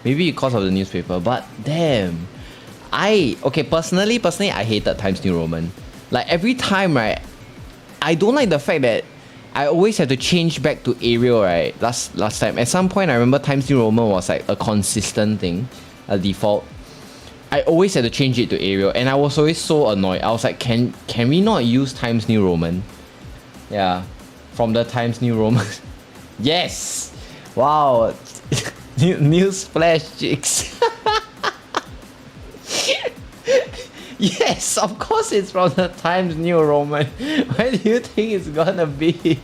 Maybe because of the newspaper, but damn. Personally, I hated Times New Roman. Like every time, right, I don't like the fact that I always have to change back to Arial, right? Last time. At some point, I remember Times New Roman was like a consistent thing, a default. I always had to change it to Arial, and I was always so annoyed. I was like, can we not use Times New Roman? Yeah, from the Times New Roman. Yes! Wow! News flash, chicks. Yes, of course it's from the Times New Roman. Why do you think it's gonna be?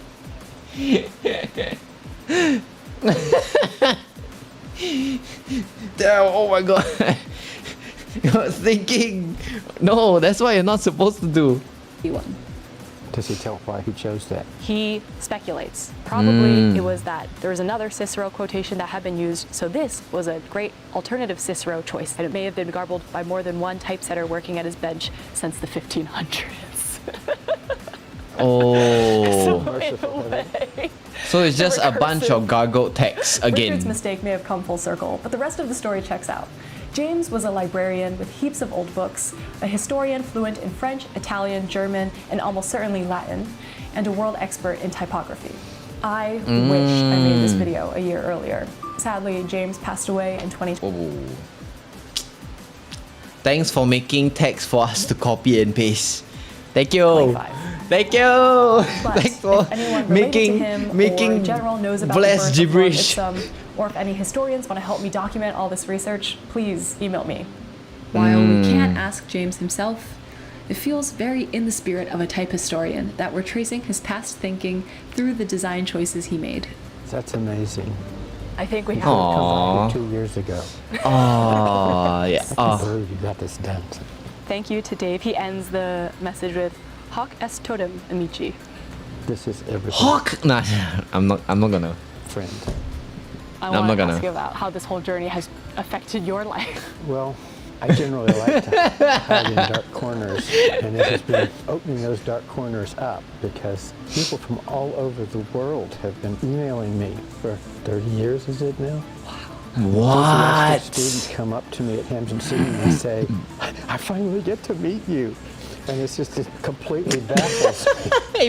Damn, oh my god. I was thinking, no, that's what you're not supposed to do. one. Does he tell why he chose that? He speculates. Probably it was that there was another Cicero quotation that had been used, so this was a great alternative Cicero choice, and it may have been garbled by more than one typesetter working at his bench since the 1500s. Oh. In a way. So it's just a bunch Recursive. of gargled text Richard's again. mistake may have come full circle, but the rest of the story checks out. James was a librarian with heaps of old books, a historian fluent in French, Italian, German, and almost certainly Latin, and a world expert in typography. I wish I made this video a year earlier. Sadly, James passed away in 2020. Oh. Thanks for making text for us to copy and paste. Thank you. 25. Thank you. But Thanks for if anyone related to him or in general knows about the blessed birth gibberish. of Lorem Ipsum, or if any historians want to help me document all this research, please email me. While we can't ask James himself, it feels very in the spirit of a type historian that we're tracing his past thinking through the design choices he made. That's amazing. I think we have Aww. 2 years ago. Oh, yeah. I Oh. believe you got this done. Thank you to Dave. He ends the message with Hoc est totem, amici. This is everything. Hawk. Nah, I'm not gonna. Friend. I I'm want not to gonna. ask you about how this whole journey has affected your life. Well, I generally like to hide in dark corners, and it has been opening those dark corners up because people from all over the world have been emailing me for 30 years, is it now? What? Students come up to me at Hampton City and say, I finally get to meet you. And it's just it completely baffles me.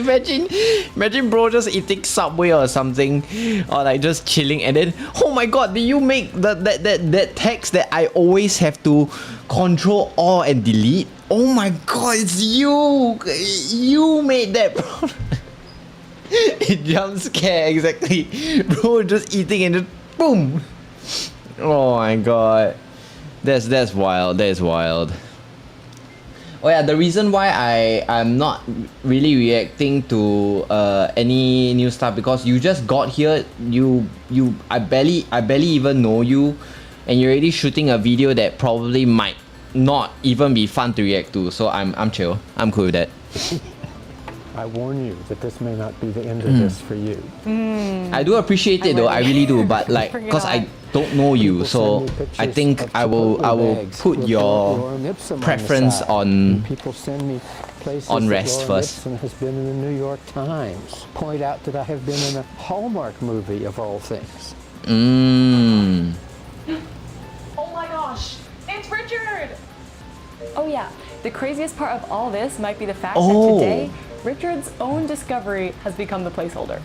Imagine bro just eating Subway or something, or like just chilling, and then, oh my god, did you make that text that I always have to Control Alt and delete? Oh my god, it's you! You made that, bro. It jump scare, exactly. Bro just eating and just boom! Oh my god. That's wild, that is wild. Oh yeah, the reason why I'm not really reacting to any new stuff because you just got here, I barely even know you, and you're already shooting a video that probably might not even be fun to react to. So I'm chill. I'm cool with that. I warn you that this may not be the end of this for you. I do appreciate it though, I really do, but like, cause I don't know you, so I think I will put your preference on people send me places on that rest Lorem first. Ipsum has been in the New York Times. Point out that I have been in a Hallmark movie of all things. Oh my gosh, it's Richard! Oh yeah, the craziest part of all this might be the fact that today, Richard's own discovery has become the placeholder.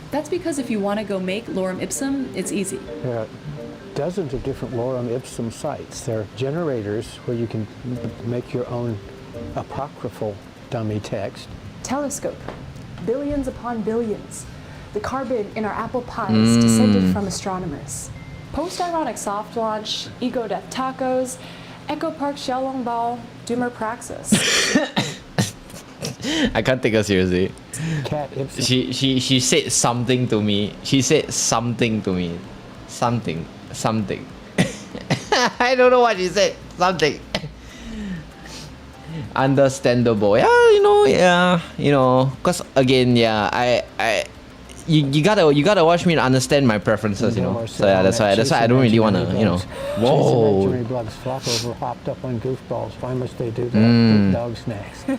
That's because if you want to go make lorem ipsum, it's easy. There are dozens of different Lorem Ipsum sites. There are generators where you can make your own apocryphal dummy text. Telescope, billions upon billions. The carbon in our apple pies descended from astronomers. Post-ironic soft launch, ego death tacos, Echo Park Xiaolongbao, Doomer Praxis. I can't take her seriously. Cat Ipsum. She said something to me. She said something to me. Something. I don't know what she said. Something. Understandable. Yeah, cause again, yeah, you gotta watch me to understand my preferences, So yeah, that's why I don't really wanna, Whoa. Imaginary bugs flop over, hopped up on goofballs. Why must they do that? Eat dog snacks. I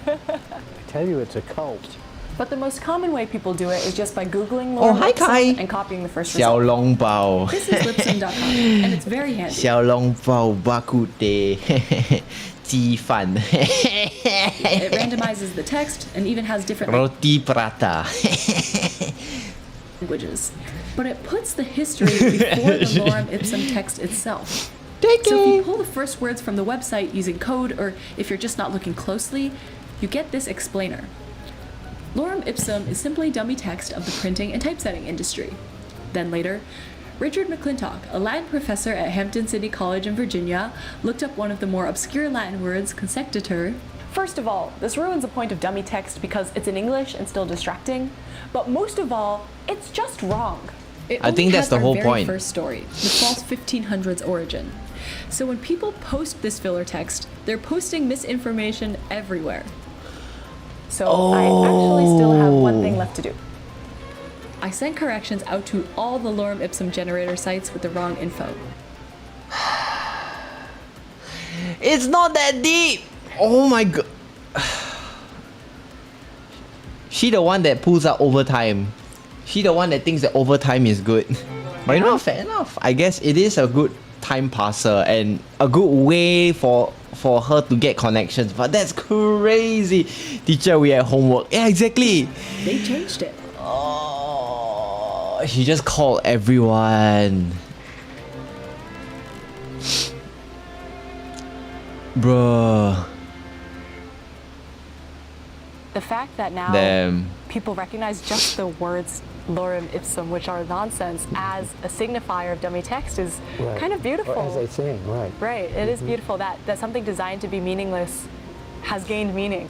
tell you, it's a cult. But the most common way people do it is just by Googling Oh, lorem hi, Kai. ipsum and copying the first result. 小笼包 This is lipsum.com, and it's very handy. 小笼包 bak kut teh 鸡饭 It randomizes the text and even has different roti prata languages. But it puts the history before the lorem ipsum text itself. So if you pull the first words from the website using code, or if you're just not looking closely, you get this explainer. Lorem ipsum is simply dummy text of the printing and typesetting industry. Then later, Richard McClintock, a Latin professor at Hampton City College in Virginia, looked up one of the more obscure Latin words, consecutor. First of all, this ruins the point of dummy text because it's in English and still distracting. But most of all, it's just wrong. I think that's the whole very point. First story, the false 1500s origin. So when people post this filler text, they're posting misinformation everywhere. So I actually still have one thing left to do. I sent corrections out to all the lorem ipsum generator sites with the wrong info. It's not that deep. Oh my god. She the one that pulls out overtime. She the one that thinks that overtime is good. But fair enough. I guess it is a good time passer and a good way for her to get connections. But that's crazy. Teacher, we have homework. Yeah, exactly. They changed it. Oh, she just called everyone. Bruh. The fact that now Damn. people recognize just the words lorem ipsum, which are nonsense, as a signifier of dummy text is kind of beautiful. Or as they sing, right. Right, it is beautiful that something designed to be meaningless has gained meaning.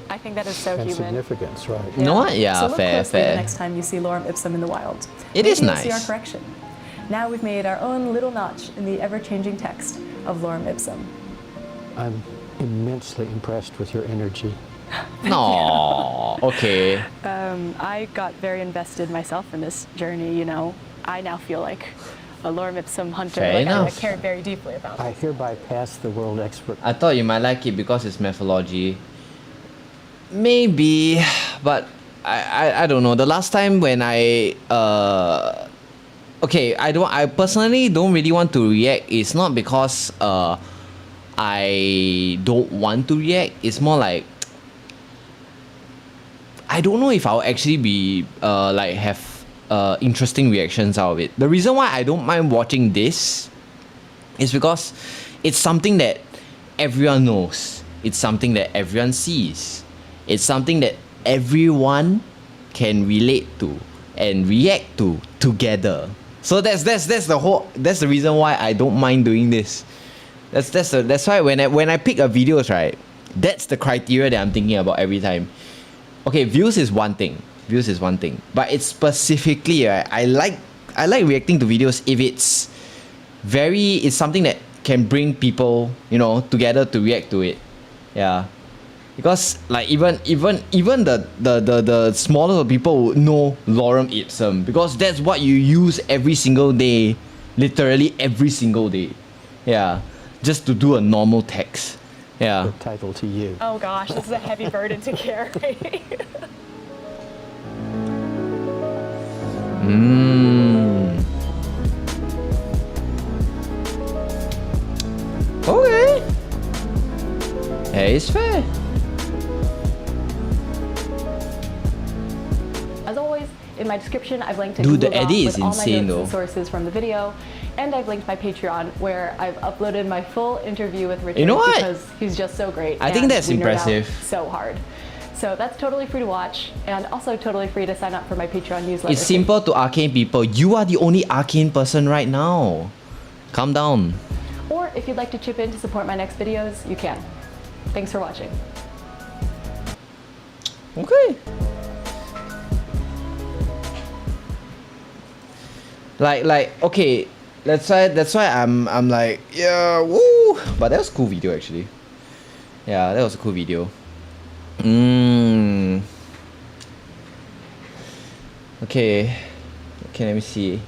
I think that is so And human. significance, right. You know what? Yeah, So look fair, closely the fair. next time you see lorem ipsum in the wild. It Maybe is you'll see nice. our correction. Now we've made our own little notch in the ever-changing text of lorem ipsum. I'm immensely impressed with your energy. No. Okay. I got very invested myself in this journey, I now feel like a lorem ipsum hunter Fair like I enough. care very deeply about. I hereby pass the world expert. I thought you might like it because it's mythology. Maybe, but I don't know. The last time when okay, I personally don't really want to react. It's not because I don't want to react. It's more like I don't know if I'll actually be like have interesting reactions out of it. The reason why I don't mind watching this is because it's something that everyone knows. It's something that everyone sees. It's something that everyone can relate to and react to together. So that's the reason why I don't mind doing this. That's why when I pick a videos, right, that's the criteria that I'm thinking about every time. Okay, views is one thing. But it's specifically, right, I like reacting to videos if it's something that can bring people, you know, together to react to it. Yeah. Because like even the smallest of people would know lorem ipsum because that's what you use every single day, literally every single day. Yeah. Just to do a normal text. Yeah. The title to you. Oh gosh, this is a heavy burden to carry. Okay. Hey, it's fair. As always, in my description, I've linked to Dude, the Google edit Doc is with all my insane, notes and though. sources from the video, and I've linked my Patreon where I've uploaded my full interview with Richard You know what? because he's just so great. I think and that's we nerd out impressive. so hard. So that's totally free to watch, and also totally free to sign up for my Patreon newsletter. It's simple to arcane people. You are the only arcane person right now. Calm down. Or if you'd like to chip in to support my next videos, you can. Thanks for watching. Okay. Like okay, that's why I'm like, yeah, woo. But that was a cool video actually. Yeah, that was a cool video. Okay, let me see.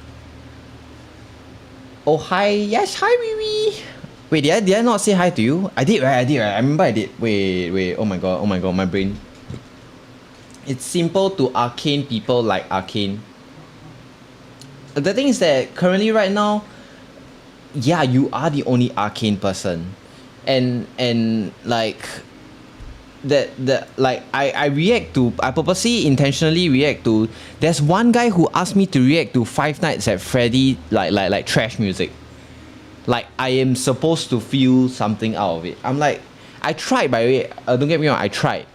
Oh hi, yes, hi Wiwi. Wait, did I not say hi to you? I did, right? I remember I did. Wait. Oh my god, my brain. It's simple to arcane people like arcane. The thing is that currently right now, yeah, you are the only arcane person. And like that like I purposely intentionally react to. There's one guy who asked me to react to Five Nights at Freddy like trash music. Like I am supposed to feel something out of it. I'm like, I tried, by the way, don't get me wrong, I tried.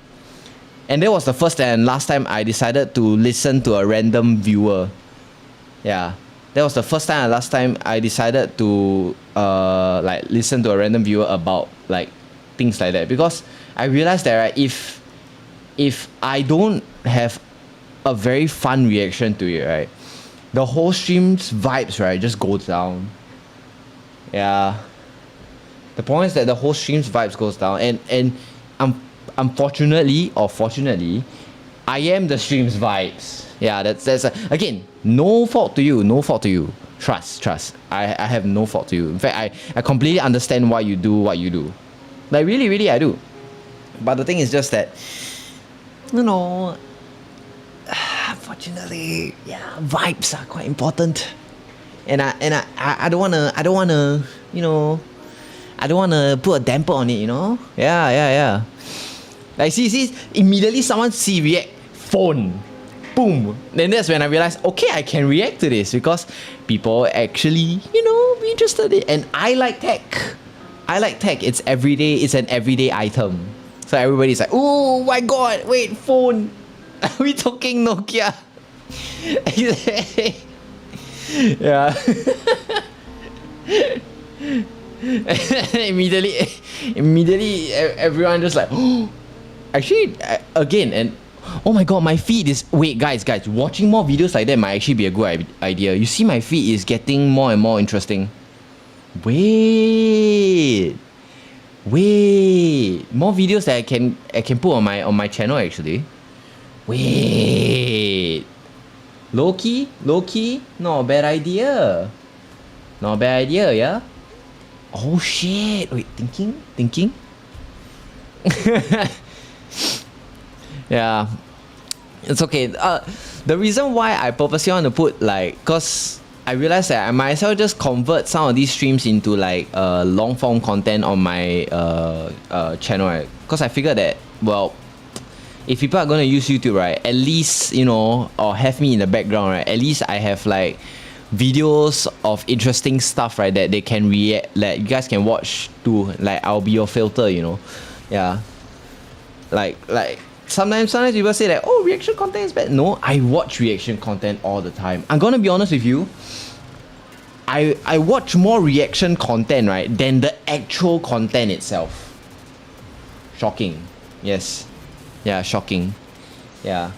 And that was the first and last time I decided to listen to a random viewer. Yeah, that was the first time and last time I decided to like listen to a random viewer about like things like that, because I realized that, right, if I don't have a very fun reaction to it, right, the whole stream's vibes, right, just goes down. Yeah, the point is that the whole stream's vibes goes down, and unfortunately or fortunately, I am the stream's vibes. Yeah, that's again, no fault to you. Trust. I have no fault to you. In fact, I completely understand why you do what you do. Like really I do. But the thing is just that, you know, unfortunately, yeah, vibes are quite important. And I don't wanna, you know, I don't wanna put a damper on it, you know? Yeah. Like see, immediately someone see react, phone, boom. Then that's when I realized, okay, I can react to this because people actually, you know, be interested in it. And I like tech. It's everyday, it's an everyday item. So everybody's like, oh my god, wait, phone. Are we talking Nokia? Yeah. immediately everyone just like, oh, actually, again, and oh my god, my feed is, wait, guys, watching more videos like that might actually be a good idea. You see, my feed is getting more and more interesting. Wait, more videos that I can put on my channel actually. Wait, low key, not a bad idea. Not a bad idea, yeah? Oh shit! Wait, thinking? Yeah. It's okay. The reason why I purposely want to put like, cause I realized that I might as well just convert some of these streams into like long form content on my channel, right? Cause I figured that, well, if people are gonna use YouTube, right, at least, you know, or have me in the background, right, at least I have like videos of interesting stuff, right, that they can react, that you guys can watch too. Like, I'll be your filter, you know. Yeah. Like sometimes people say that, oh, reaction content is bad. No, I watch reaction content all the time. I'm gonna be honest with you. I watch more reaction content, right, than the actual content itself. Shocking. Yes. Yeah, shocking. Yeah.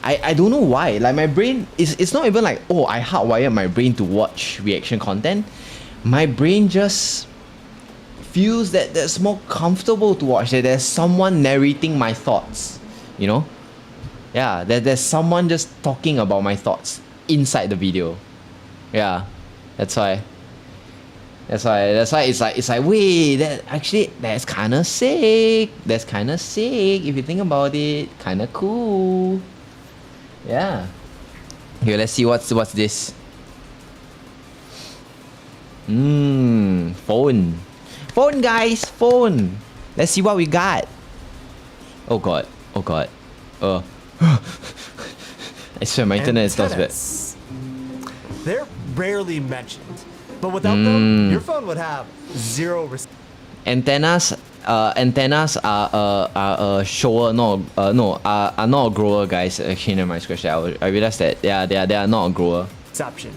I don't know why. Like, my brain it's not even like, oh, I hardwired my brain to watch reaction content. My brain just feels that that's more comfortable to watch, that there's someone narrating my thoughts, you know? Yeah, that there's someone just talking about my thoughts inside the video. Yeah, that's why it's like, wait, that's kind of sick. That's kind of sick if you think about it. Kind of cool. Yeah. Here, let's see what's this. Phone. Phone, guys, phone. Let's see what we got. Oh god. I swear my internet is not bad. They're rarely mentioned, but without them, your phone would have zero. Antennas are a shower, are not a grower, guys. Actually, never mind, scratch that. I realized that they are not a grower. Exception.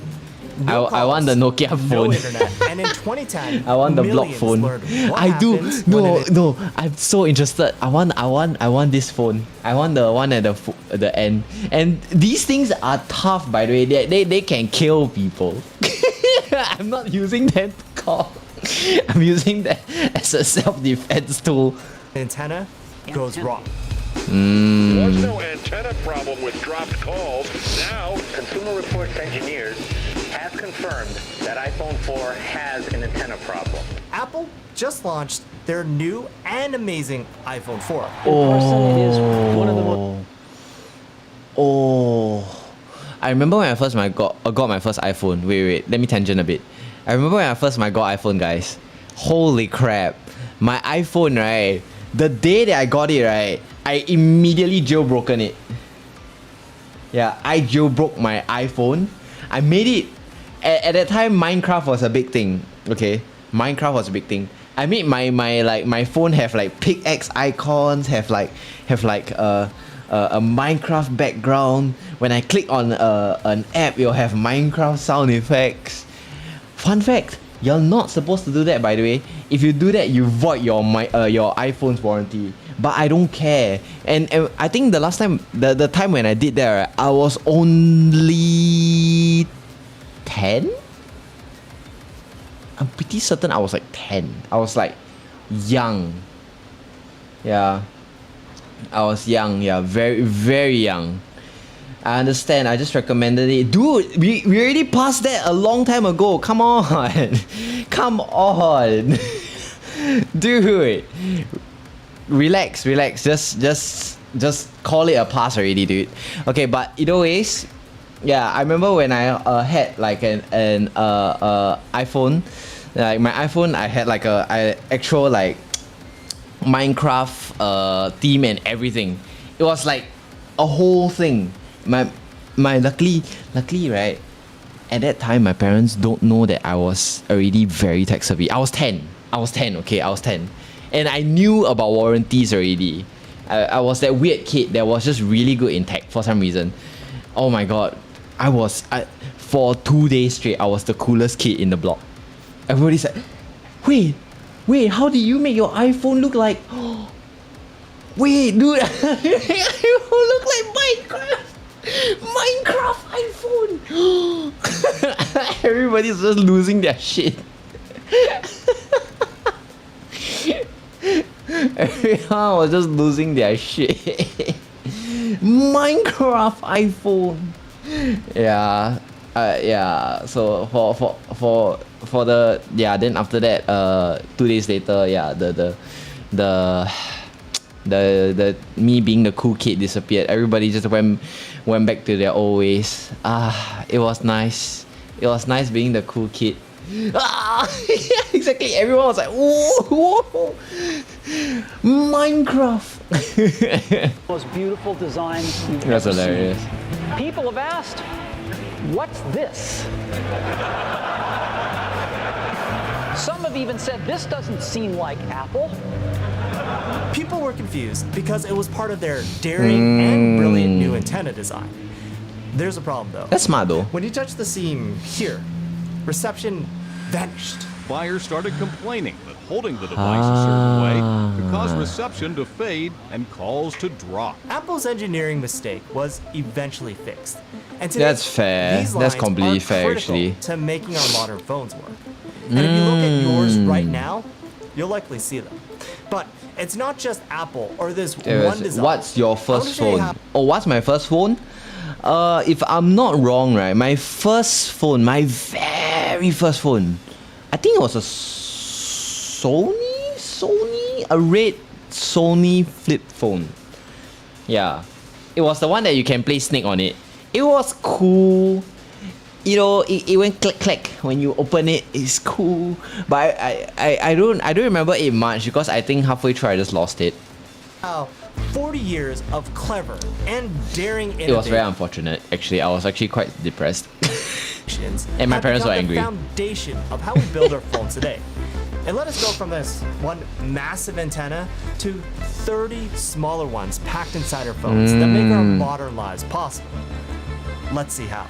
I want the Nokia phone. No internet. And in 2010, I want the block phone. No. I'm so interested. I want this phone. I want the one at the end. And these things are tough, by the way. They can kill people. I'm not using that to call. I'm using that as a self-defense tool. Antenna goes wrong. There's no antenna problem with dropped calls. Now, Consumer Reports engineers has confirmed that iPhone 4 has an antenna problem. Apple just launched their new and amazing iPhone 4. I remember when I first got my first iPhone. Wait, let me tangent a bit. I remember when I first got iPhone, guys. Holy crap. My iPhone, right? The day that I got it, right, I immediately jailbroken it. Yeah, I jailbroke my iPhone. I made it. At that time, Minecraft was a big thing. Okay, Minecraft was a big thing. I made my phone have like pickaxe icons, have like a Minecraft background. When I click on an app, it'll have Minecraft sound effects. Fun fact: you're not supposed to do that, by the way. If you do that, you void your iPhone's warranty. But I don't care. And I think the last time, the time when I did that, right, I was only 10? I'm pretty certain I was like 10. I was like young. Yeah. I was young, yeah, very, very young. I understand, I just recommended it. Dude, we already passed that a long time ago. Come on. Come on. Dude. Relax. Just call it a pass already, dude. Okay, but either ways, yeah, I remember when I had like an iPhone. Like my iPhone, I had like a actual like Minecraft theme and everything. It was like a whole thing. My luckily right, at that time my parents don't know that I was already very tech savvy. I was 10, okay, I was 10. And I knew about warranties already. I was that weird kid that was just really good in tech for some reason. Oh my god. For 2 days straight, I was the coolest kid in the block. Everybody said, wait, how did you make your iPhone look like? Wait, dude, you look like Minecraft iPhone. Everybody's just losing their shit. Everyone was just losing their shit. Minecraft iPhone. Yeah. Yeah. So for the then after that 2 days later, the me being the cool kid disappeared. Everybody just went back to their old ways. It was nice. It was nice being the cool kid. Exactly. Everyone was like, whoa. Minecraft. Most beautiful design you've That's ever hilarious. seen. People have asked, what's this? Some have even said this doesn't seem like Apple. People were confused because it was part of their daring and brilliant new antenna design. There's a problem though. That's smart though. When you touch the seam here, reception vanished. Buyers started complaining that holding the device a certain way could cause reception to fade and calls to drop. Apple's engineering mistake was eventually fixed. And today, That's fair. these That's lines completely are fair, critical actually. to making our modern phones work. And if you look at yours right now, you'll likely see them. But it's not just Apple or this one design. What's your I wanna first show you phone? how- Oh, what's my first phone? If I'm not wrong, right, my first phone, my very first phone, I think it was a a red Sony flip phone. Yeah, it was the one that you can play Snake on it. It was cool. You know, it went click click when you open it. It's cool, but I don't remember it much because I think halfway through I just lost it. 40 years of clever and daring innovation. It was very unfortunate. Actually, I was actually quite depressed, and my parents were angry. The foundation of how we build our phones today. And let us go from this one massive antenna to 30 smaller ones packed inside our phones that make our modern lives possible. Let's see how.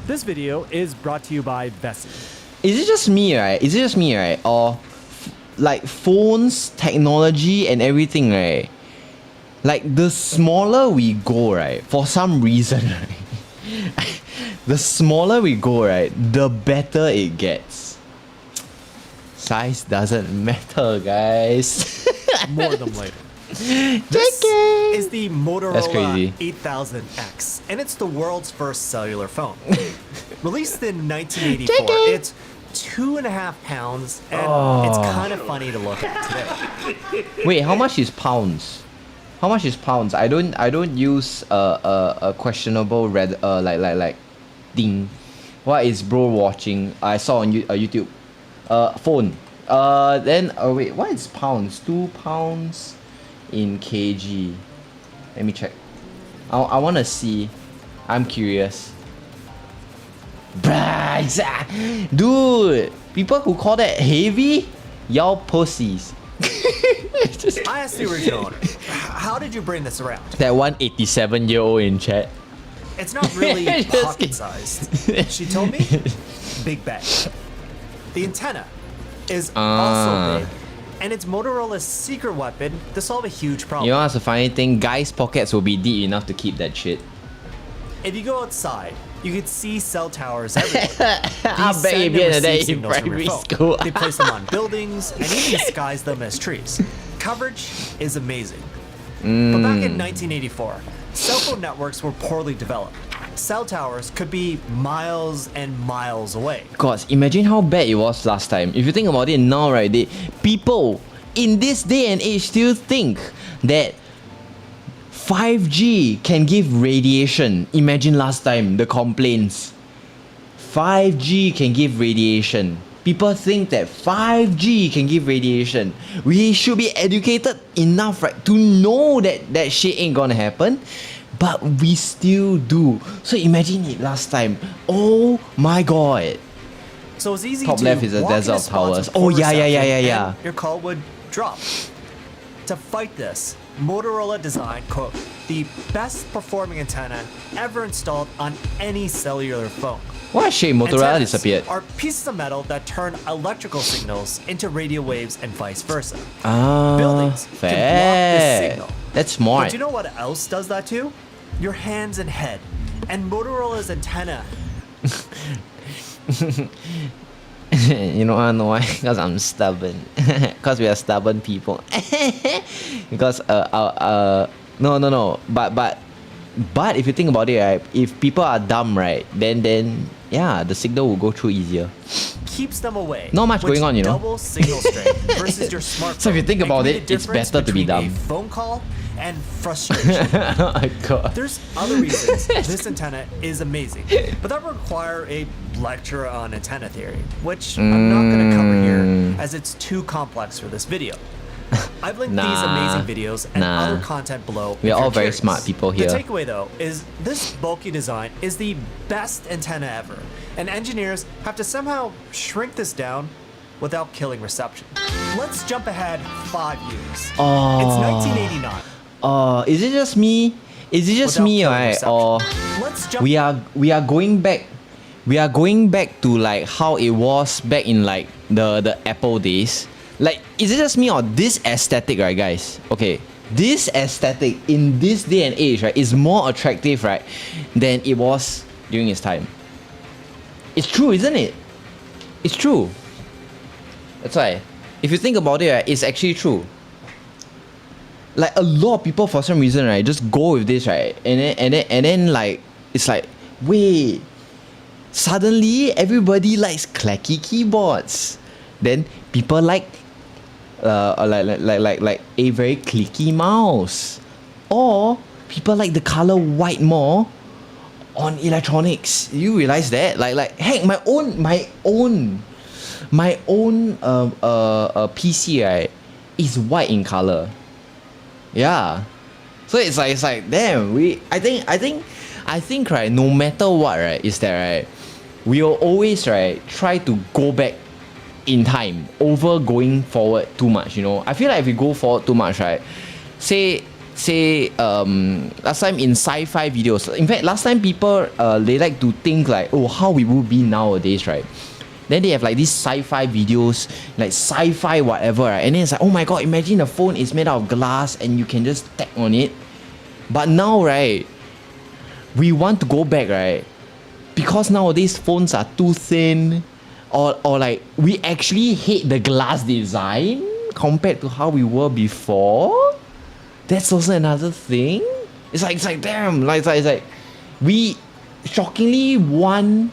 This video is brought to you by Vessi. Is it just me, right? Or like phones, technology, and everything, right? Like the smaller we go, right? For some reason, right? The smaller we go, right? The better it gets. Size doesn't matter, guys. More of them later. This is the Motorola 8000X, and it's the world's first cellular phone. Released in 1984, it's 2.5 pounds, and it's kind of funny to look at today. Wait, how much is pounds? How much is pounds? I don't use a questionable like thing. What is bro watching? I saw on YouTube. Phone. Then wait, what is pounds? 2 pounds in kg. Let me check. I wanna see. I'm curious. Bruh, dude, people who call that heavy, y'all pussies. I asked the original owner, how did you bring this around? That 187-year-old in chat. It's not really pocket-sized. She told me, big bag. The antenna is also big, and it's Motorola's secret weapon to solve a huge problem. You know what's the funny thing? Guys' pockets will be deep enough to keep that shit. If you go outside, you could see cell towers everywhere. I bet you be in in primary school. They place them on buildings and even disguise them as trees. Coverage is amazing. But back in 1984, cell phone networks were poorly developed. Cell towers could be miles and miles away. God, imagine how bad it was last time. If you think about it now, right, people in this day and age still think that 5G can give radiation. Imagine last time, the complaints. 5G can give radiation. People think that 5G can give radiation. We should be educated enough, right, to know that that shit ain't gonna happen. But we still do. So imagine it last time. Oh my god. So it's easy Top to left is a walk in desert of spot with towers. poor Oh, yeah. reception and your call would drop. To fight this, Motorola designed, quote, the best performing antenna ever installed on any cellular phone. What a shame Motorola Antennas disappeared. are pieces of metal that turn electrical signals into radio waves and vice versa. Ah, Buildings fair. can block this signal. That's smart. But do you know what else does that too? Your hands and head. And Motorola's antenna. You know why? Because I'm stubborn. Because we are stubborn people. Because no. But But if you think about it, right, if people are dumb, right, then yeah, the signal will go through easier. Keeps them away. Not much which going on, you know. Double signal strength versus your smartphone. So if you think and about can be it, the it's difference better to be between dumb. A phone call and frustration. Oh my god. There's other reasons this antenna is amazing, but that require a lecture on antenna theory, which I'm not going to cover here as it's too complex for this video. I've linked these amazing videos and other content below. We are all very curious. smart people here. The takeaway though is this bulky design is the best antenna ever, and engineers have to somehow shrink this down without killing reception. Let's jump ahead 5 years. It's 1989. Is it just me? Is it just Without me, killing right? reception. Or Let's jump we are going back. We are going back to like how it was back in like the Apple days. Like, is it just me or this aesthetic, right, guys? Okay, this aesthetic in this day and age, right, is more attractive, right, than it was during its time. It's true, isn't it? It's true. That's why, if you think about it, right, it's actually true. Like a lot of people, for some reason, right, just go with this, right, and then like it's like, wait, suddenly everybody likes clacky keyboards. Then people like a very clicky mouse, or people like the color white more on electronics. You realize that? Like heck, my own PC, right, is white in color. Yeah, so it's like damn. I think right, no matter what, right, is that right, we'll always right try to go back in time over going forward too much, you know. I feel like if we go forward too much, right, say last time in sci-fi videos, in fact last time people they like to think like, oh, how we would be nowadays, right? Then they have like these sci-fi videos, like sci-fi whatever, right? And then it's like, oh my god, imagine the phone is made out of glass and you can just tap on it. But now, right, we want to go back, right, because nowadays phones are too thin, or like we actually hate the glass design compared to how we were before. That's also another thing. It's like damn, like it's like we shockingly want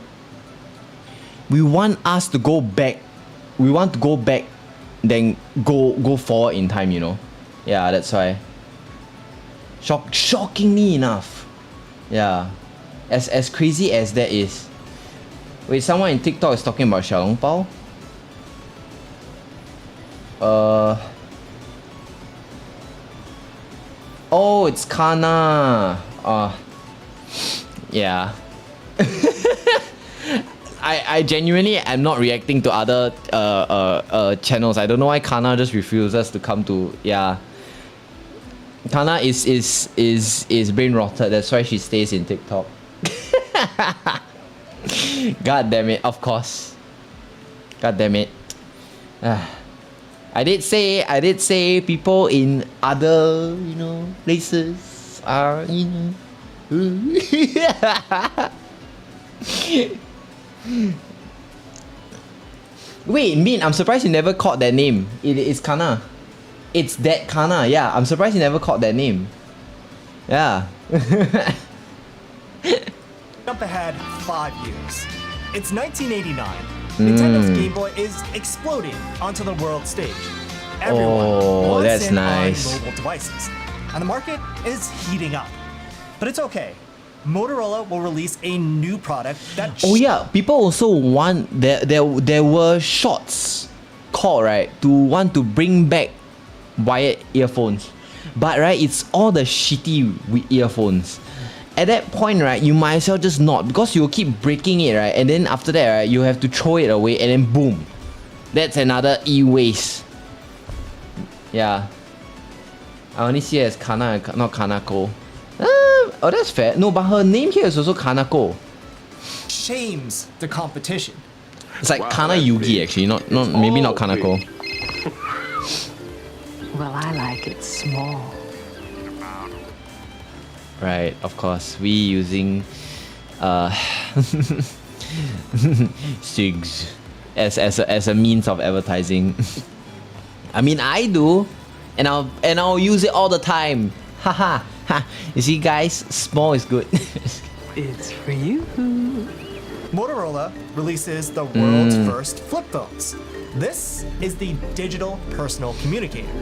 us to go back. We want to go back, then go forward in time, you know. Yeah, that's why. Shockingly enough, yeah. As crazy as that is. Wait, someone in TikTok is talking about Xiaolong Bao? Oh, it's Kana. Yeah. I genuinely am not reacting to other channels. I don't know why Kana just refuses to come to, yeah. Kana is brain rotted. That's why she stays in TikTok. God damn it! Of course. God damn it. I did say people in other, you know, places are, you know. Wait, Min, I'm surprised you never caught that name. It's Kana. It's that Kana. Yeah, I'm surprised you never caught that name. Yeah. Jump ahead 5 years. It's 1989. Nintendo's Game Boy is exploding onto the world stage. Everyone wants that's in nice. on mobile devices, and the market is heating up. But it's okay. Motorola will release a new product that. Oh yeah, people also want there were shots called, right, to want to bring back wired earphones, but right, it's all the shitty earphones. At that point, right, you might as well just not, because you'll keep breaking it, right, and then after that, right, you have to throw it away, and then boom, that's another e-waste. Yeah, I only see it as Kana, not Kanako. Oh, that's fair. No, but her name here is also Kanako. Shames the competition. It's like Kana Yugi, actually, not maybe not Kanako. Well, I like it small. Right, of course. We using SIGs as a means of advertising. I mean, I do, and I'll use it all the time. Haha, You see, guys, small is good. It's for you. Motorola releases the world's first flip phones. This is the digital personal communicator.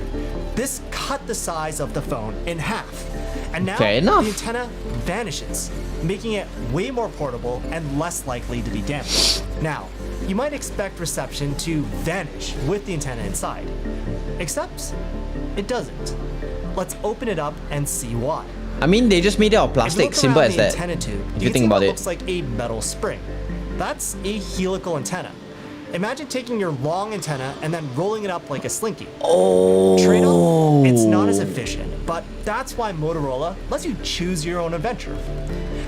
This cut the size of the phone in half. And now Fair enough. the antenna vanishes, making it way more portable and less likely to be damaged. Now, you might expect reception to vanish with the antenna inside, except it doesn't. Let's open it up and see why. I mean, they just made it out of If you plastic. look Simple around as the that. antenna tube, If you you can think see about what it. looks like a metal spring. That's a helical antenna. Imagine taking your long antenna and then rolling it up like a slinky. Trade-off, it's not as efficient, but that's why Motorola lets you choose your own adventure.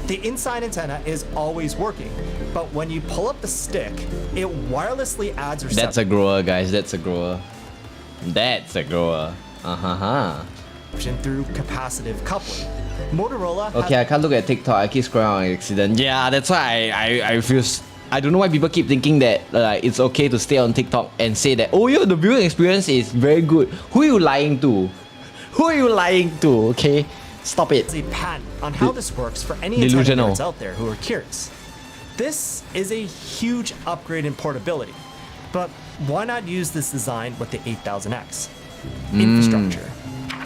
The inside antenna is always working, but when you pull up the stick, it wirelessly adds reception. That's a grower, guys. That's a grower. That's a grower. Through capacitive coupling. Motorola Okay, I has can't look at TikTok. I keep scrolling on accident. Yeah, that's why I feel. I don't know why people keep thinking that it's okay to stay on TikTok and say that, oh yeah, the viewing experience is very good. Who are you lying to? Who are you lying to? Okay, stop it. a patent on how this works for any Delusional. antenna nerds out there who are curious. This is a huge upgrade in portability, but why not use this design with the 8000X? Infrastructure.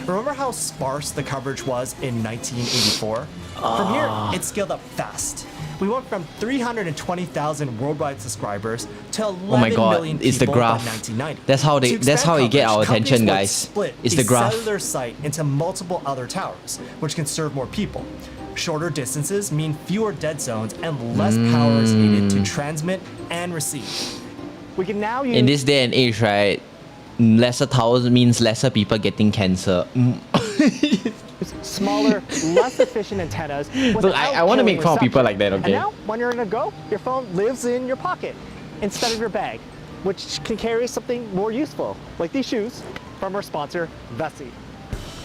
Remember how sparse the coverage was in 1984? From here, it scaled up fast. We went from 320,000 worldwide subscribers to 11 Oh my god, million it's the people by graph. 1990. That's how they. To That's how expand you get our coverage, attention, companies would guys. split It's a the graph. cellular site into multiple other towers, which can serve more people. Shorter distances mean fewer dead zones and less power is needed to transmit and receive. We can now use In this day and age, right, lesser towers means lesser people getting cancer. smaller, less efficient antennas. Look, I want to make fun of people like that, okay? And now, when you're in a go, your phone lives in your pocket instead of your bag, which can carry something more useful, like these shoes from our sponsor, Vessi.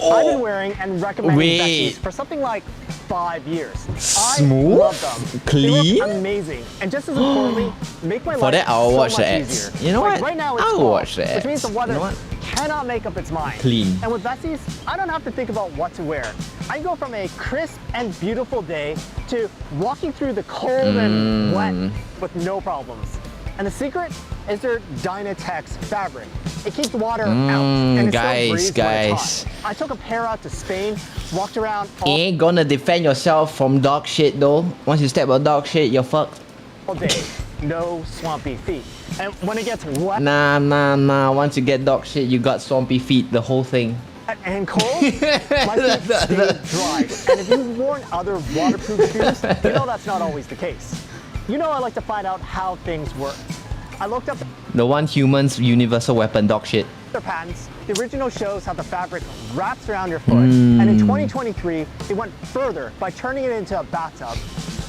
I've been wearing and recommending Wait. Vessis for something like 5 years. Smooth? I love them. Clean? They look amazing, and just as importantly, make my For life that, I'll so watch much the ads. easier. You know Like what? Right now it's I'll fall, watch the which means the ads. weather You know what? cannot make up its mind. Clean. And with Vessis, I don't have to think about what to wear. I can go from a crisp and beautiful day to walking through the cold and wet with no problems. And the secret is their Dynatex fabric. It keeps water out and it still breathes when it's hot. I took a pair out to Spain, walked around You ain't gonna defend yourself from dog shit though. Once you step on dog shit, you're fucked. all day, no swampy feet. And when it gets wet Nah. Once you get dog shit, you got swampy feet, the whole thing. and cold, my feet stay dry. And if you've worn other waterproof shoes, you know that's not always the case. You know I like to find out how things work. I looked up The one human's universal weapon, dog shit. their patents. The original shows how the fabric wraps around your foot. And in 2023, they went further by turning it into a bathtub.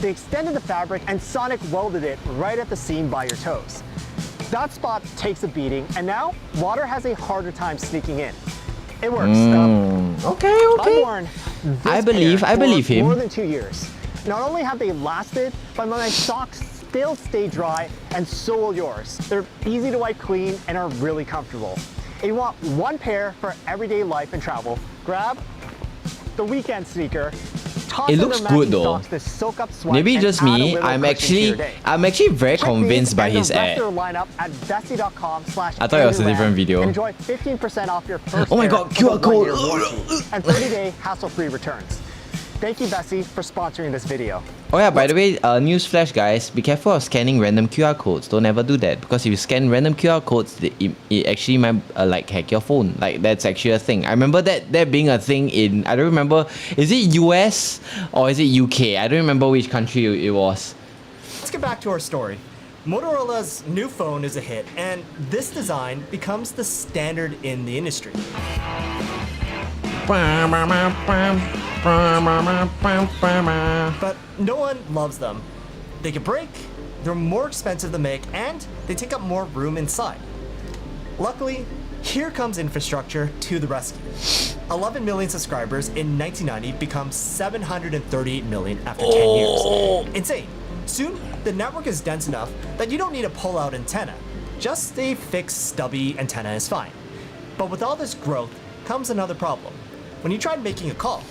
They extended the fabric and sonic welded it right at the seam by your toes. That spot takes a beating, and now water has a harder time sneaking in. It works. Okay. I've worn this I believe pair for him. more than 2 years. Not only have they lasted, but my socks still stay dry, and so will yours. They're easy to wipe clean and are really comfortable. If you want one pair for everyday life and travel, grab the weekend sneaker. Toss It in looks their matching good though. socks to soak up sweat Maybe and just add a me. little I'm cushion to your actually day. very Check convinced these by and his the rest ad. of their lineup at vessi.com/. I thought it was a different video. Enjoy 15% off your first Oh my pair god, with QR a code. 1-year warranty and 30-day hassle-free returns. Thank you, Vessi, for sponsoring this video. Oh yeah, by the way, news flash guys, be careful of scanning random QR codes. Don't ever do that, because if you scan random QR codes, it actually might like hack your phone. Like that's actually a thing. I remember that being a thing in, I don't remember, is it US or is it UK? I don't remember which country it was. Let's get back to our story. Motorola's new phone is a hit, and this design becomes the standard in the industry. But no one loves them. They can break, they're more expensive to make, and they take up more room inside. Luckily, here comes infrastructure to the rescue. 11 million subscribers in 1990 becomes 738 million after 10 years. Insane. Soon, the network is dense enough that you don't need a pull-out antenna. Just a fixed stubby antenna is fine. But with all this growth comes another problem. When you tried making a call,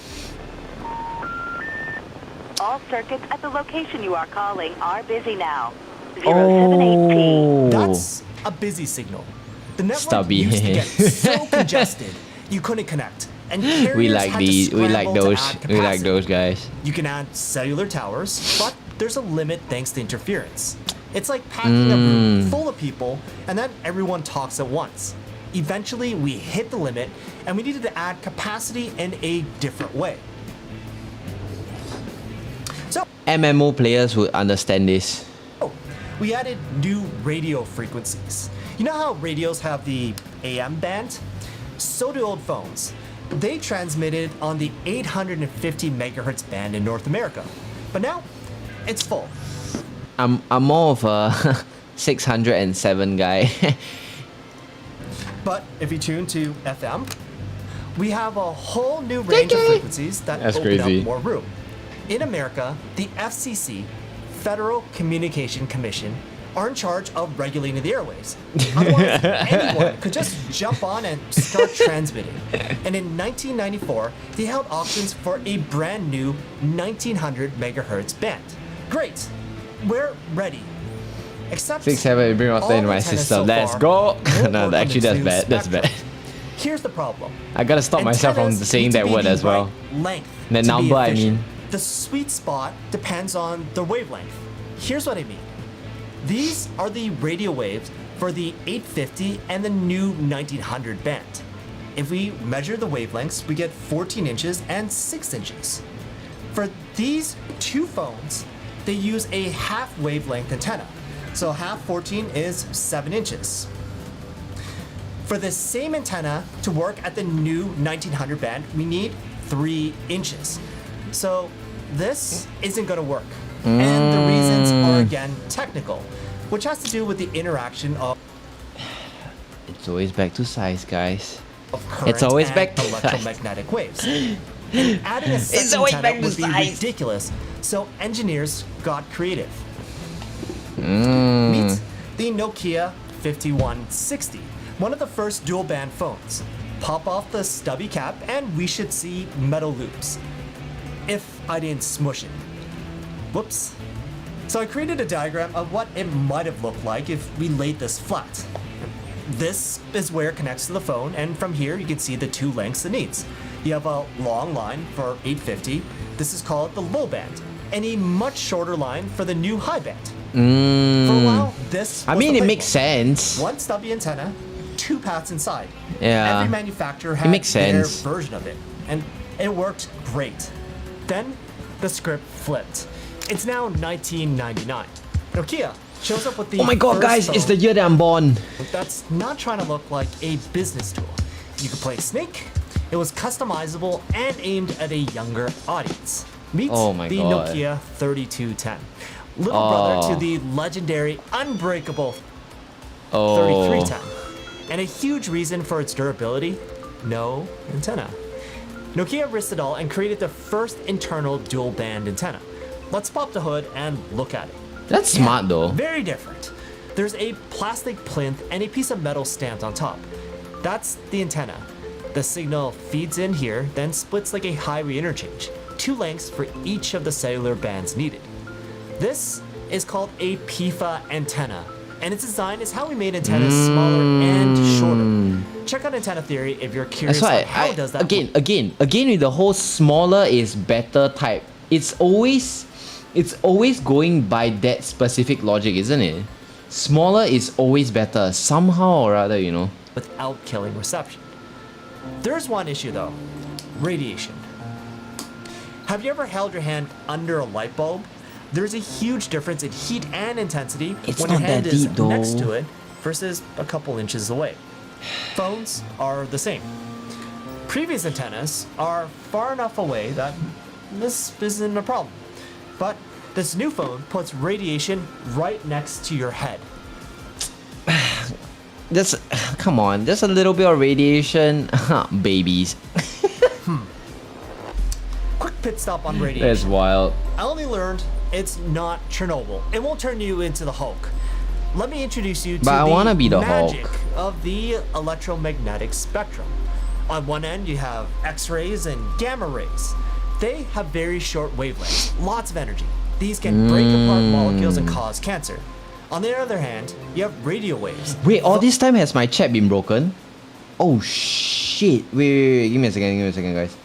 All circuits at the location you are calling are busy now. Oh. That's a busy signal. The network Stubby. used to get so congested you couldn't connect. And carriers We like had to these. We like scramble to those. add We like capacity. those guys. You can add cellular towers, but there's a limit thanks to interference. It's like packing a room full of people and then everyone talks at once. Eventually, we hit the limit and we needed to add capacity in a different way. So, MMO players would understand this. we added new radio frequencies. You know how radios have the AM band? So do old phones. They transmitted on the 850 megahertz band in North America. But now, it's full. I'm more of a 607 guy. But if you tune to FM, we have a whole new range of frequencies that That's open crazy. up more room. In America, the FCC, Federal Communication Commission, are in charge of regulating the airwaves. Otherwise, anyone could just jump on and start transmitting. And in 1994, they held auctions for a brand new 1900 megahertz band. Great, we're ready. Except 6-7, bring us all into my antennas system. so Let's far go. won't No, work on actually, the that's new bad. That's spectrum. bad. Here's the problem. I gotta stop myself from Antennas saying need to that be word the as well. right length The to be number, I efficient. mean. The sweet spot depends on the wavelength. Here's what I mean. These are the radio waves for the 850 and the new 1900 band. If we measure the wavelengths, we get 14 inches and 6 inches. For these two phones, they use a half wavelength antenna. So half 14 is 7 inches. For the same antenna to work at the new 1900 band, we need 3 inches. So this isn't going to work. And the reasons are again technical, which has to do with the interaction of It's always back to size, guys. current It's always and back to size. electromagnetic waves. And adding a second It's always antenna back to would be size. ridiculous, so engineers got creative. Mm. Meet the Nokia 5160, one of the first dual band phones. Pop off the stubby cap and we should see metal loops. If I didn't smush it. Whoops. So I created a diagram of what it might have looked like if we laid this flat. This is where it connects to the phone, and from here you can see the two lengths it needs. You have a long line for 850, this is called the low band, and a much shorter line for the new high band. For a while, this I was mean, the it makes playbook. sense. One stubby antenna, two paths inside. Yeah. Every manufacturer It had makes their sense. version of it, and it worked great. Then the script flipped. It's now 1999. Nokia shows up with the Oh my god, first guys, it's the phone year that I'm born. that's not trying to look like a business tool. You could play Snake. It was customizable and aimed at a younger audience. Meet Oh my the God. Nokia 3210. Little Oh. brother to the legendary unbreakable Oh. 3310. And a huge reason for its durability, no antenna. Nokia risked it all and created the first internal dual band antenna. Let's pop the hood and look at it. That's smart though. Very different. There's a plastic plinth and a piece of metal stamped on top. That's the antenna. The signal feeds in here, then splits like a highway interchange. 2 lengths for each of the cellular bands needed. This is called a PIFA antenna, and its design is how we made antennas smaller and shorter. Check out antenna theory if you're curious That's why on how does that again, work. again with the whole smaller is better type. It's always going by that specific logic, isn't it? Smaller is always better somehow or other, you know. Without killing reception. There's one issue though, radiation. Have you ever held your hand under a light bulb? There's a huge difference in heat and intensity It's when your not hand that is deep, though. next to it versus a couple inches away. Phones are the same. Previous antennas are far enough away that this isn't a problem. But this new phone puts radiation right next to your head. Just come on, just a little bit of radiation, babies. Quick pit stop on radiation. That's wild. I only learned it's not Chernobyl. It won't turn you into the Hulk. Let me introduce you to But I the wanna be the magic Hulk. of the electromagnetic spectrum. On one end, you have X-rays and gamma rays. They have very short wavelengths, lots of energy. These can break apart molecules and cause cancer. On the other hand, you have radio waves. Wait, all this time has my chat been broken? Oh shit. Wait. Give me a second, guys.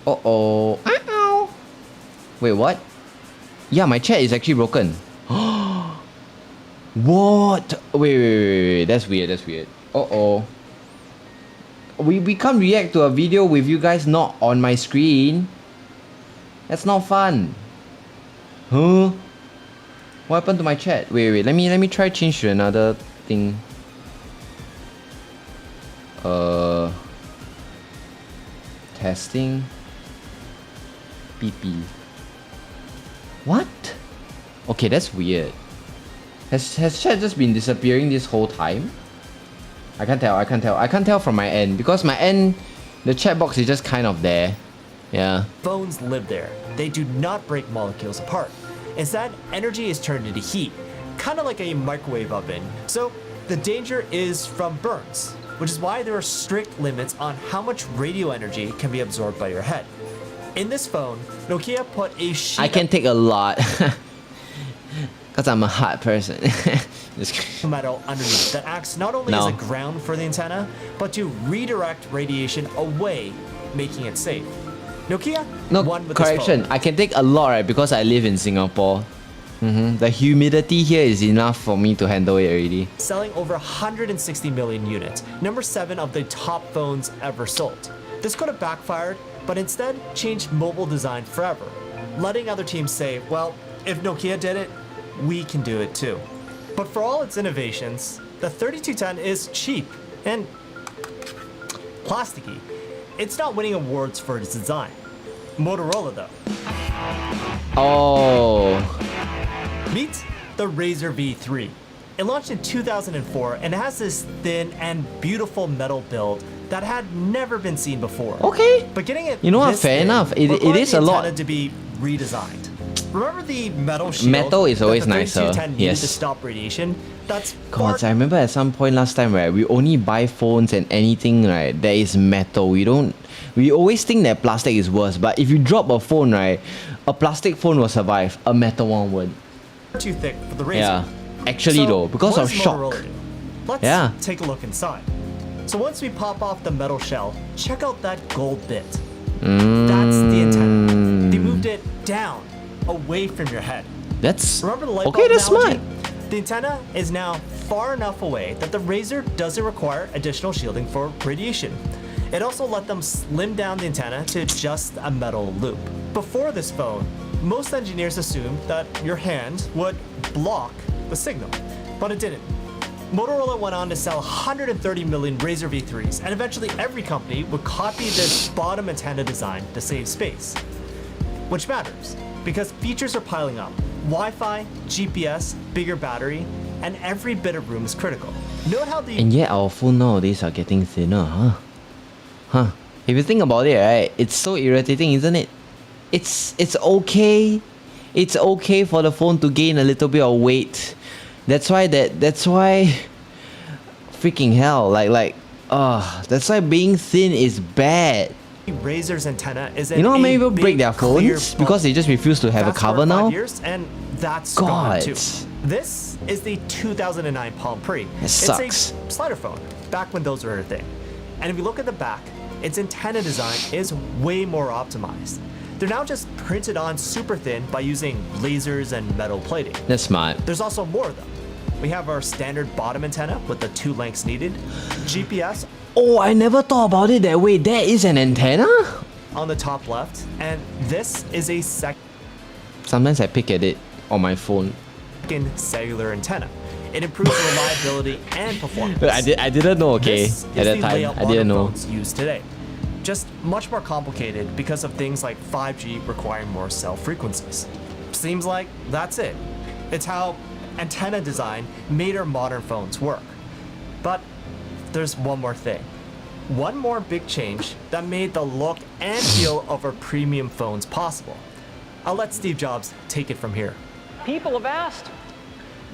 Uh-oh. Ow. Wait, what? Yeah, my chat is actually broken. What? Wait. That's weird. Uh-oh. We can't react to a video with you guys not on my screen. That's not fun. Huh? What happened to my chat? Wait. Let me try change to another thing. Testing. PP. What? Okay, that's weird. Has chat just been disappearing this whole time? I can't tell from my end because my end, the chat box is just kind of there. Yeah. Phones live there. They do not break molecules apart. Instead, energy is turned into heat, kind of like a microwave oven. So the danger is from burns, which is why there are strict limits on how much radio energy can be absorbed by your head. In this phone, Nokia put a sheet I can take a lot. Because I'm a hot person. metal underneath that acts not only as a ground for the antenna, but to redirect radiation away, making it safe. Nokia won with correction. this phone. I can take a lot, right? Because I live in Singapore. The humidity here is enough for me to handle it already. Selling over 160 million units, number 7 of the top phones ever sold. This could have backfired, but instead changed mobile design forever, letting other teams say, well, if Nokia did it, we can do it too. But for all its innovations, the 3210 is cheap and plasticky. It's not winning awards for its design. Motorola though. Oh. Meet the Razr V3. It launched in 2004 and has this thin and beautiful metal build that had never been seen before. Okay. But getting it, You know what? this Fair thin enough. It required is the a lot. antenna to be redesigned. Remember the metal shield? Metal is always that the nicer. 3210 needed Yes. to stop radiation. That's God, I remember at some point last time, right? We only buy phones and anything, right? That is metal. We always think that plastic is worse. But if you drop a phone, right? A plastic phone will survive. A metal one would. too thick for the Razr. Yeah. Actually, though, because what of does shock. Motorola do? Let's take a look inside. So once we pop off the metal shell, check out that gold bit. That's the antenna. They moved it down, away from your head. That's Remember the light bulb okay. That's analogy? smart. The antenna is now far enough away that the Razr doesn't require additional shielding for radiation. It also let them slim down the antenna to just a metal loop. Before this phone, most engineers assumed that your hand would block the signal, but it didn't. Motorola went on to sell 130 million Razr V3s, and eventually every company would copy this bottom antenna design to save space. Which matters, because features are piling up. Wi-Fi, GPS, bigger battery, and every bit of room is critical. Note how the And yet our phone nowadays are getting thinner, huh? If you think about it, right, it's so irritating, isn't it? It's okay. It's okay for the phone to gain a little bit of weight. That's why freaking hell, that's why being thin is bad. Razr's antenna is You know how many people break their phones because they just refuse to have a Fast cover forward 5 now? years, and that's God. gone too. This is the 2009 Palm Pre. sucks. It's a slider phone, back when those were a thing. And if you look at the back, its antenna design is way more optimized. They're now just printed on super thin by using lasers and metal plating. That's smart. There's also more of them. We have our standard bottom antenna with the 2 lengths needed, GPS Oh, I never thought about it that way. There is an antenna? on the top left, and this is a Sometimes I pick at it on my phone. second cellular antenna. It improves reliability and performance. I didn't know, okay, This at is that the time. layout I didn't know. modern phones use today. Just much more complicated because of things like 5G requiring more cell frequencies. Seems like that's it. It's how antenna design made our modern phones work. But there's one more thing. One more big change that made the look and feel of our premium phones possible. I'll let Steve Jobs take it from here. People have asked,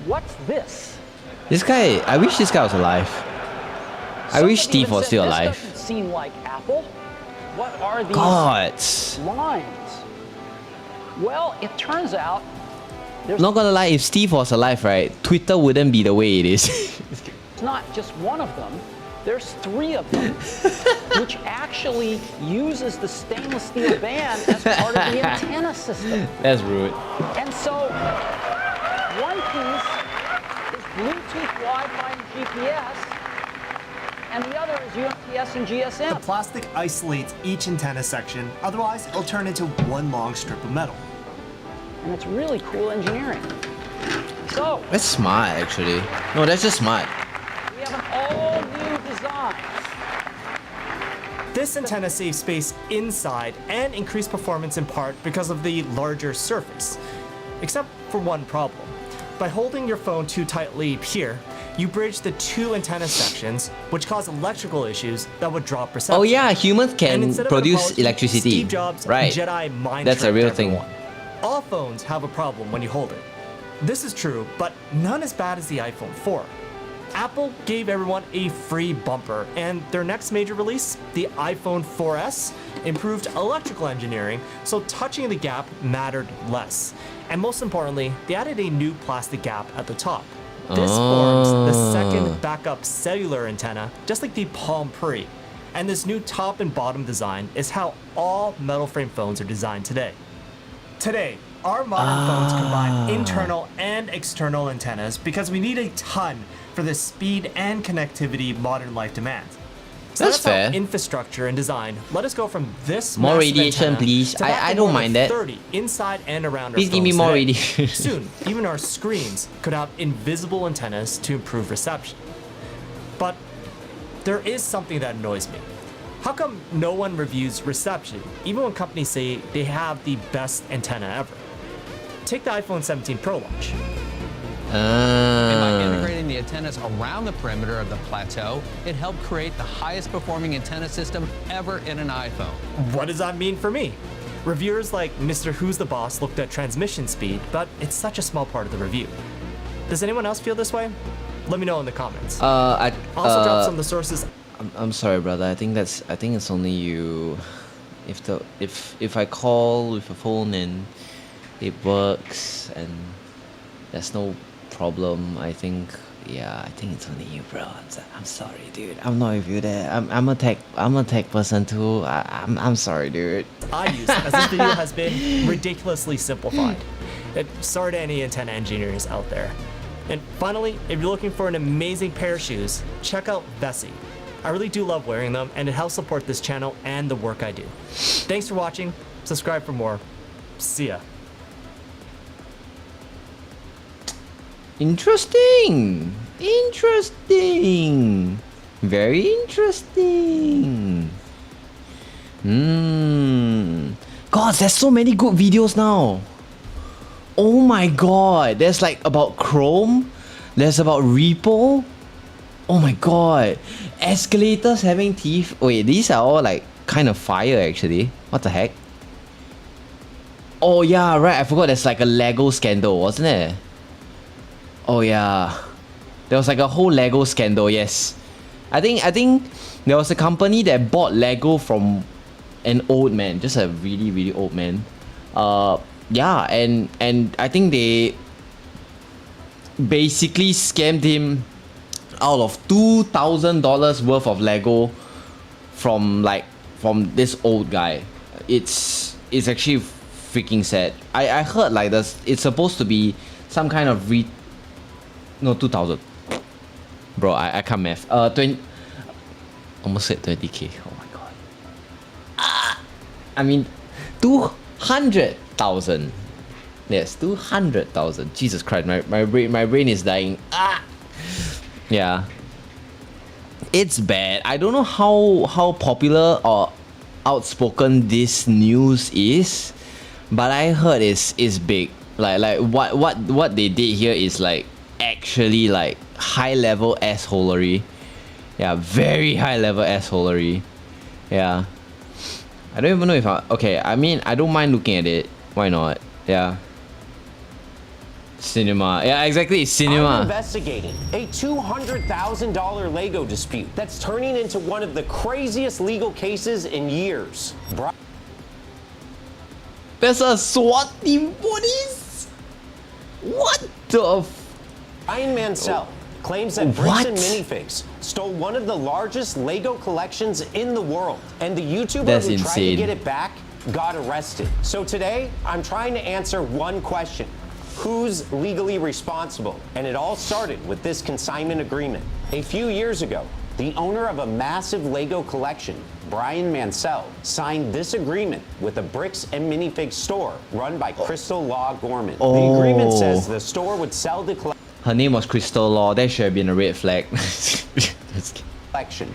what's this? This guy, I wish this guy was alive. I wish Some have Steve even was said still this alive. doesn't seem like Apple. What are these Gods. lines? Well, it turns out there's Not gonna lie, if Steve was alive, right, Twitter wouldn't be the way it is. not just one of them, there's 3 of them, which actually uses the stainless steel band as part of the antenna system. That's rude. And so, one piece is Bluetooth, Wi-Fi, and GPS, and the other is UMTS and GSM. The plastic isolates each antenna section, otherwise it'll turn into one long strip of metal. And it's really cool engineering. So, That's smart, actually. No, that's just smart. we have an all-new design. This antenna saves space inside and increased performance in part because of the larger surface. Except for one problem. By holding your phone too tightly here, you bridge the 2 antenna sections, which cause electrical issues that would drop reception. Oh yeah, humans And can instead of produce apology, electricity. Steve Jobs Right. Jedi mind That's a tricked real thing. everyone. All phones have a problem when you hold it. This is true, but none as bad as the iPhone 4. Apple gave everyone a free bumper, and their next major release, the iPhone 4S, improved electrical engineering, so touching the gap mattered less. And most importantly, they added a new plastic gap at the top. This forms the second backup cellular antenna, just like the Palm Pre. And this new top and bottom design is how all metal frame phones are designed today. Today, our modern phones combine internal and external antennas because we need a ton for the speed and connectivity modern life demands. So That's fair. How infrastructure and design let us go from this More massive radiation, antenna please. to that I to don't more mind than that. 30 inside and around Please our give me phones more today. radiation. Soon, even our screens could have invisible antennas to improve reception. But there is something that annoys me. How come no one reviews reception, even when companies say they have the best antenna ever? Take the iPhone 17 Pro launch. And by integrating the antennas around the perimeter of the plateau, it helped create the highest performing antenna system ever in an iPhone. What does that mean for me? Reviewers like Mr. Who's the Boss looked at transmission speed, but it's such a small part of the review. Does anyone else feel this way? Let me know in the comments. Also drop some of the sources. I'm sorry, brother. I think it's only you. If I call with a phone and it works and there's no problem, I think it's only you, bro. I'm sorry, dude. I'm not with you there. I'm a tech person too. I'm sorry, dude. I use as this video has been ridiculously simplified. Sorry to any antenna engineers out there. And finally, if you're looking for an amazing pair of shoes, check out Vessi. I really do love wearing them, and it helps support this channel and the work I do. Thanks for watching. Subscribe for more. See ya. Interesting. Very interesting. God, there's so many good videos now. Oh my god, there's like about Chrome, there's about repo. Oh my god, escalators having teeth. Wait, these are all like kind of fire actually. What the heck? Oh yeah, right, I forgot there's like a Lego scandal, wasn't it? Oh yeah, there was like a whole Lego scandal, yes. I think there was a company that bought Lego from an old man, just a really, really old man. Yeah, and I think they basically scammed him out of $2,000 worth of Lego from this old guy. It's actually freaking sad. I heard like this. It's supposed to be some kind of 2,000. Bro, I can't math. 20. Almost said 20k. Oh my god. I mean, 200,000. Yes, 200,000. Jesus Christ, my brain is dying. Yeah. It's bad. I don't know how popular or outspoken this news is, but I heard it's big. Like what they did here is like actually like high level assholery. Yeah, very high level assholery. Yeah. I don't even know if I mean I don't mind looking at it. Why not? Yeah. Cinema. Yeah, exactly. I'm Cinema. investigating a $200,000 Lego dispute that's turning into one of the craziest legal cases in years. There's a SWAT team for this? What the Brian Mansell claims that Bricks and Minifigs stole one of the largest Lego collections in the world, and the YouTuber That's who tried to insane. get it back got arrested. So today, I'm trying to answer one question. Who's legally responsible? And it all started with this consignment agreement. A few years ago, the owner of a massive Lego collection, Brian Mansell, signed this agreement with a Bricks and Minifigs store run by Crystal Law Gorman. The agreement says the store would sell the collection. Her name was Crystal Law. That should have been a red flag.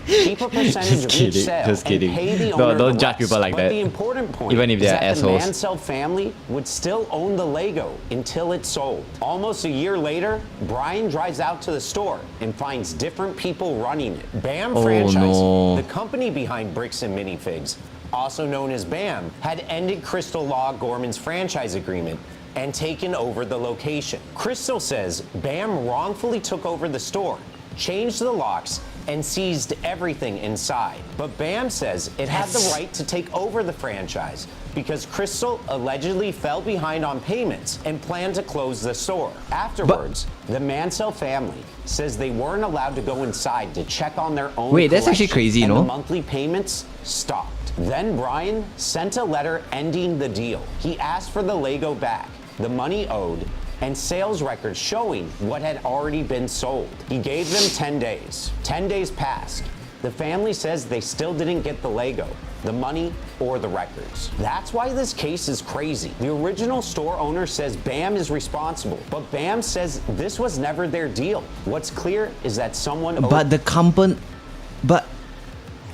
Keep a percentage of each sale Just kidding. and pay the No, owner don't the judge rest. people like but that. the important point Even if is they're that assholes. the Mansell family would still own the Lego until it's sold. Almost a year later, Brian drives out to the store and finds different people running it. BAM Franchise, no. the company behind Bricks and Minifigs, also known as BAM, had ended Crystal Law Gorman's franchise agreement and taken over the location. Crystal says BAM wrongfully took over the store, changed the locks, and seized everything inside. But BAM says it had the right to take over the franchise because Crystal allegedly fell behind on payments and planned to close the store. Afterwards, the Mansell family says they weren't allowed to go inside to check on their own Wait, that's actually collection, crazy, and no? the monthly payments stopped. Then Brian sent a letter ending the deal. He asked for the Lego back, the money owed, and sales records showing what had already been sold. He gave them 10 days. 10 days passed. The family says they still didn't get the Lego, the money, or the records. That's why this case is crazy. The original store owner says BAM is responsible, but BAM says this was never their deal. What's clear is that someone But the company...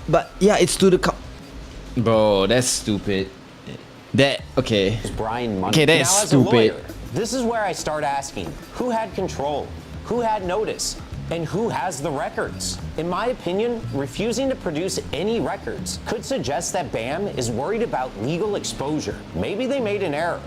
But yeah, it's to the Bro, that's stupid. That... Okay. Brian money. Okay, that is Now, as a stupid. lawyer, this is where I start asking, who had control? Who had notice? And who has the records? In my opinion, refusing to produce any records could suggest that BAM is worried about legal exposure. Maybe they made an error.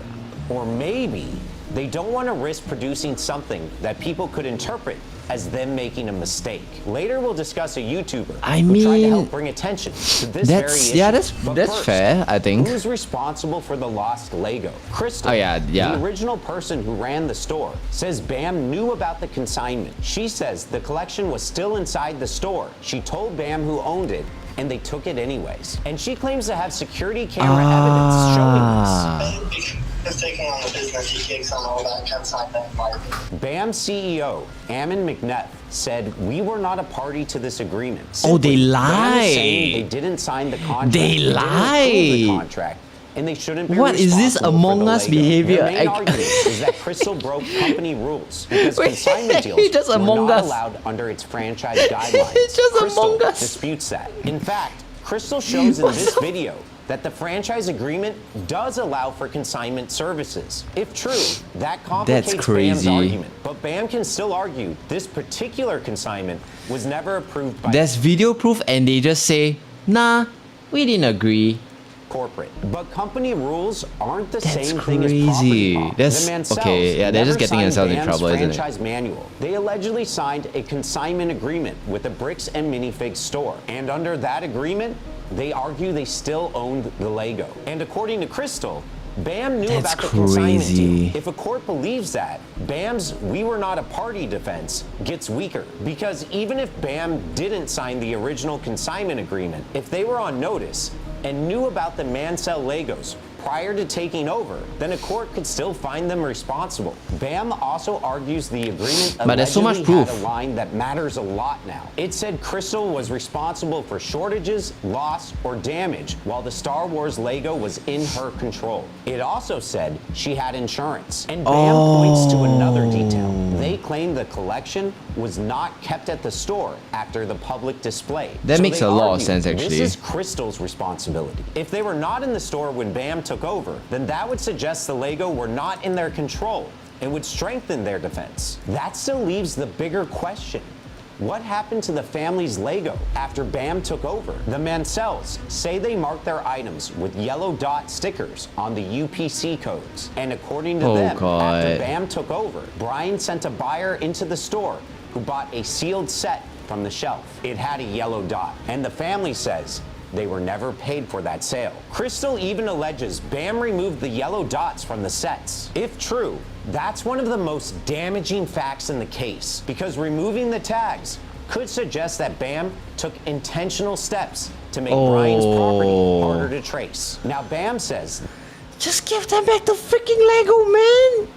Or maybe they don't want to risk producing something that people could interpret as them making a mistake. Later, we'll discuss a YouTuber who tried to help bring attention to this very issue. Yeah, But that's first, fair, I think. Who's responsible for the lost Lego? Crystal, Oh, yeah. the original person who ran the store, says BAM knew about the consignment. She says the collection was still inside the store. She told BAM who owned it, and they took it anyways. And she claims to have security camera evidence showing this. Taking on the business, he takes on all that consignment environment. BAM CEO Ammon McNeff said we were not a party to this agreement. Oh, they BAM is lie. saying they didn't sign the contract. They didn't approve lie. the contract, and they shouldn't be What is this responsible Among for the Us Lego. behavior? Their main argument is that Crystal broke company rules because Wait, consignment deals just were Among not Us. allowed under its franchise guidelines. It's just Crystal Among Us. disputes that. In fact, Crystal shows in this video that the franchise agreement does allow for consignment services. If true, that complicates BAM's crazy. argument. But BAM can still argue this particular consignment was never approved by There's video proof and they just say, nah, we didn't agree. corporate. But company rules aren't the That's same thing as crazy. property law. That's- the Mansells okay, yeah, they're just never getting signed themselves in BAM's trouble, isn't it? franchise manual. They allegedly signed a consignment agreement with the Bricks and Minifigs store. And under that agreement, they argue they still owned the Lego. And according to Crystal, BAM knew That's about the consignment crazy. deal. If a court believes that, BAM's "we were not a party" defense gets weaker. Because even if BAM didn't sign the original consignment agreement, if they were on notice and knew about the Mansell Legos prior to taking over, then a court could still find them responsible. BAM also argues the agreement But there's so much allegedly had proof. a line that matters a lot now. It said Crystal was responsible for shortages, loss, or damage while the Star Wars Lego was in her control. It also said she had insurance. And BAM points to another detail. They claim the collection was not kept at the store after the public display. That makes they a lot of argue sense, actually. This is Crystal's responsibility. If they were not in the store when BAM took over, then that would suggest the Lego were not in their control and would strengthen their defense. That still leaves the bigger question. What happened to the family's Lego after BAM took over? The Mansells say they marked their items with yellow dot stickers on the UPC codes. And according to them, after BAM took over, Brian sent a buyer into the store who bought a sealed set from the shelf. It had a yellow dot, and the family says they were never paid for that sale. Crystal even alleges BAM removed the yellow dots from the sets. If true, that's one of the most damaging facts in the case, because removing the tags could suggest that BAM took intentional steps to make Brian's property harder to trace. Now BAM says, just give them back the freaking Lego, man!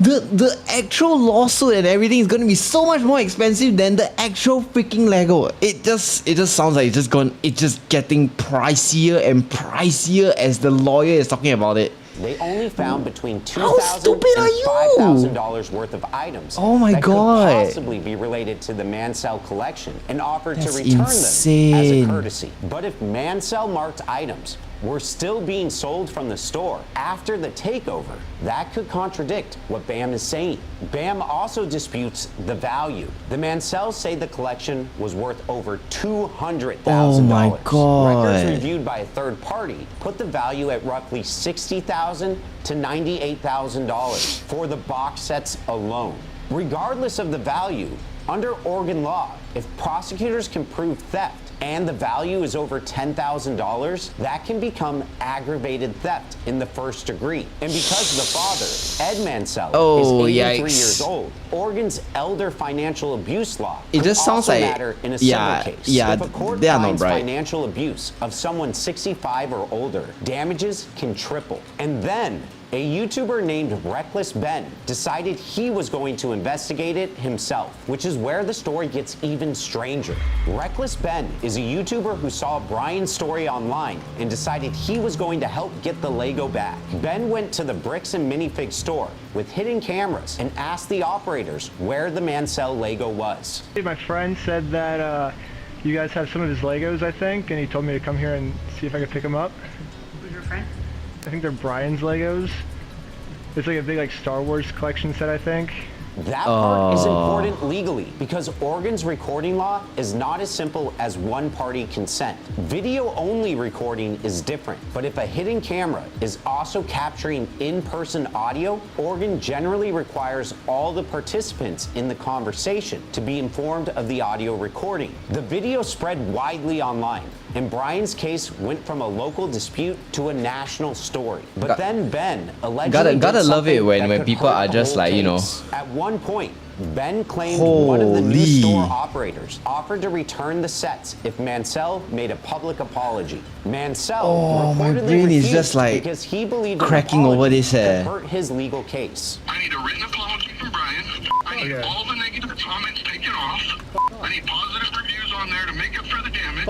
The actual lawsuit and everything is gonna be so much more expensive than the actual freaking Lego. It just sounds like it's just getting pricier and pricier as the lawyer is talking about it. they only found between $2,000 and $5,000 worth of items that could possibly be related to the Mansell collection and offered to return them as a courtesy. But if Mansell marked items were still being sold from the store after the takeover, that could contradict what BAM is saying. BAM also disputes the value. The Mansells say the collection was worth over $200,000. Oh my God. Records reviewed by a third party put the value at roughly $60,000 to $98,000 for the box sets alone. Regardless of the value, under Oregon law, if prosecutors can prove theft and the value is over $10,000, that can become aggravated theft in the first degree. And because the father, Ed Mansell, is 83 years old, Oregon's elder financial abuse law it just sounds like matter in a similar case. If a court finds financial abuse of someone 65 or older, damages can triple. And then a YouTuber named Reckless Ben decided he was going to investigate it himself, which is where the story gets even stranger. Reckless Ben is a YouTuber who saw Brian's story online and decided he was going to help get the Lego back. Ben went to the Bricks and Minifig store with hidden cameras and asked the operators where the Mansell Lego was. My friend said that you guys have some of his Legos, I think, and he told me to come here and see if I could pick them up. Who's your friend? I think they're Brian's Legos. It's like a big Star Wars collection set, I think. That part is important legally because Oregon's recording law is not as simple as one-party consent. Video-only recording is different, but if a hidden camera is also capturing in-person audio, Oregon generally requires all the participants in the conversation to be informed of the audio recording. The video spread widely online, and Brian's case went from a local dispute to a national story. But then Ben allegedly gotta love it when people are just like, you know. At one point, Ben claimed one of the new store operators offered to return the sets if Mansell made a public apology. Mansell reportedly refused because he believed cracking over this could hurt his legal case. I need a written apology from Brian. I need all the negative comments taken off. I need positive reviews on there to make up for the damage.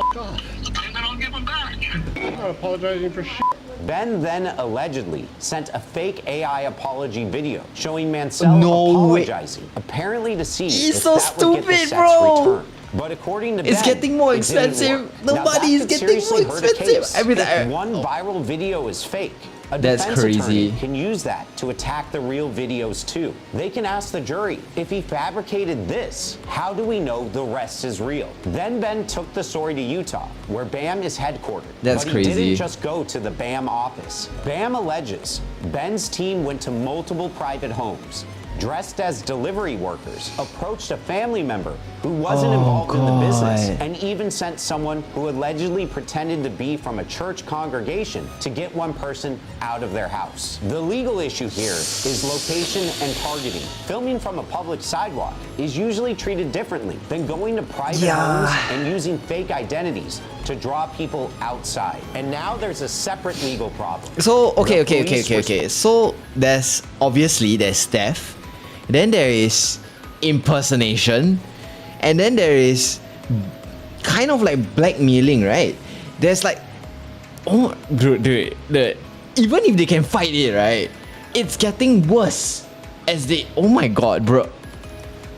And then I'll give them back. I'm not apologizing for shit. Ben then allegedly sent a fake AI apology video showing Mansell apologizing, apparently to see if that would get the sets returned. But according to Ben, it's getting more expensive. The money is getting more expensive. If one viral video is fake, a defense attorney can use that to attack the real videos too. They can ask the jury, if he fabricated this, how do we know the rest is real? Then Ben took the story to Utah, where BAM is headquartered. That's but crazy. He didn't just go to the BAM office. BAM alleges Ben's team went to multiple private homes, dressed as delivery workers, approached a family member who wasn't involved in the business, and even sent someone who allegedly pretended to be from a church congregation to get one person out of their house. The legal issue here is location and targeting. Filming from a public sidewalk is usually treated differently than going to private homes and using fake identities to draw people outside. And now there's a separate legal problem. So, okay. So there's theft. Then there is impersonation, and then there is kind of like blackmailing, right? There's like, dude, even if they can fight it, right, it's getting worse as they, oh my God, bro,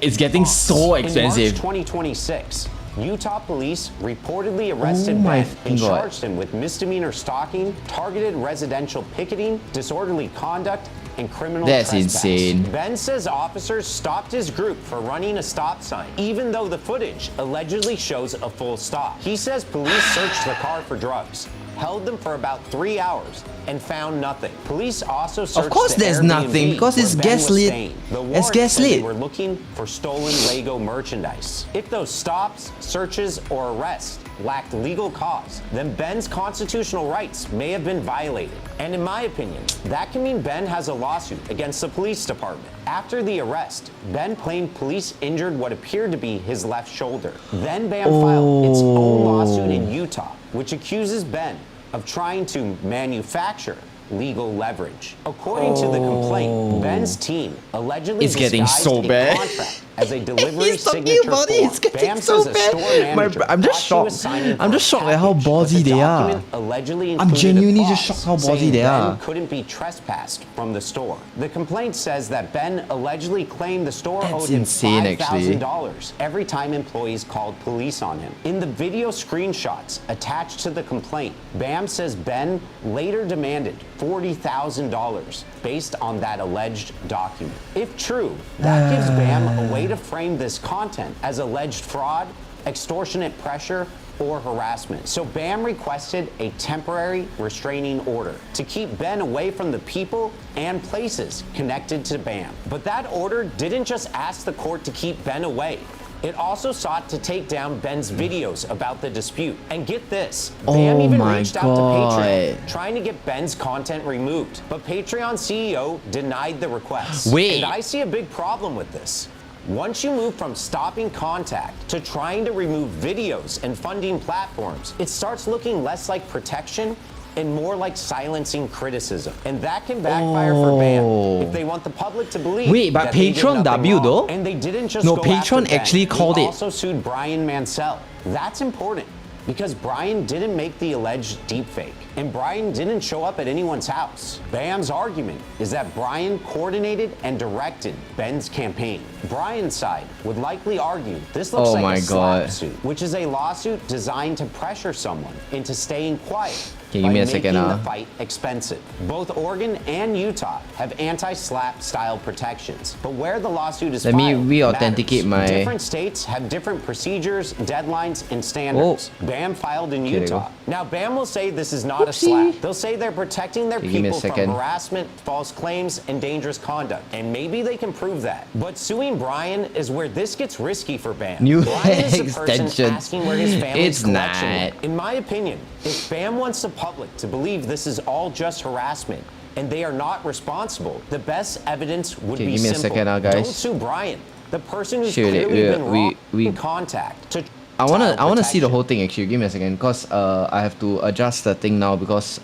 it's getting so expensive. In March 2026, Utah police reportedly arrested Ben and charged him with misdemeanor stalking, targeted residential picketing, disorderly conduct, and criminal That's trespass. insane. Ben says officers stopped his group for running a stop sign, even though the footage allegedly shows a full stop. He says police searched the car for drugs, held them for about 3 hours, and found nothing. Police also searched Of course the there's Airbnb nothing, because it's where Ben was gaslit. staying. The It's warrant said gaslit. they were looking for stolen Lego merchandise. If those stops, searches, or arrests lacked legal cause, then Ben's constitutional rights may have been violated. And in my opinion, that can mean Ben has a lawsuit against the police department. After the arrest, Ben claimed police injured what appeared to be his left shoulder. Then BAM filed its own lawsuit in Utah, which accuses Ben of trying to manufacture legal leverage. According to the complaint, Ben's team allegedly It's getting disguised so a bad. contract as a delivery He's talking signature about it, form. it's getting BAM so says a store bad. manager I'm just thought she was shocked. signing I'm for just a shocked at how package, but ballsy the they are. document allegedly I'm included a genuinely clause just shocked how ballsy saying they are. Ben couldn't be trespassed from the store. The complaint says that Ben allegedly claimed the store That's owed him insane, actually. $5,000 every time employees called police on him. In the video screenshots attached to the complaint, BAM says Ben later demanded $40,000 based on that alleged document. If true, that gives BAM a way to frame this content as alleged fraud, extortionate pressure, or harassment. So BAM requested a temporary restraining order to keep Ben away from the people and places connected to BAM. But that order didn't just ask the court to keep Ben away. It also sought to take down Ben's videos about the dispute. And get this, BAM even reached out to Patreon, trying to get Ben's content removed. But Patreon CEO denied the request. Wait. And I see a big problem with this. Once you move from stopping contact to trying to remove videos and funding platforms, it starts looking less like protection and more like silencing criticism. And that can backfire for BAM if they want the public to believe. Wait, but that they did Patreon nothing W wrong. though? And they didn't just No, go after Patreon Ben. actually called He it. also sued Brian Mansell. That's important because Brian didn't make the alleged deepfake, and Brian didn't show up at anyone's house. BAM's argument is that Brian coordinated and directed Ben's campaign. Brian's side would likely argue this looks like a slap suit, which is a lawsuit designed to pressure someone into staying quiet. Can you give me a second, Making the fight expensive. Both Oregon and Utah have anti-slap style protections, but where the lawsuit is Let me filed re-authenticate matters. my- Different states have different procedures, deadlines, and standards. BAM filed in Okay, there you Utah. go. Now, BAM will say this is not a slap. They'll say they're protecting their Okay, give me a people from second. harassment, false claims, and dangerous conduct. And maybe they can prove that. But suing Brian is where this gets risky for BAM. New Brian is the person extension. asking where his family's It's collection not. went. In my opinion, if BAM wants the public to believe this is all just harassment and they are not responsible, the best evidence would Okay, be give me a simple. second now, guys. Don't sue Brian, the person who's Shoot, clearly been wrong we in contact. To I wanna child see the protection. whole thing actually. Give me a second, cause I have to adjust the thing now because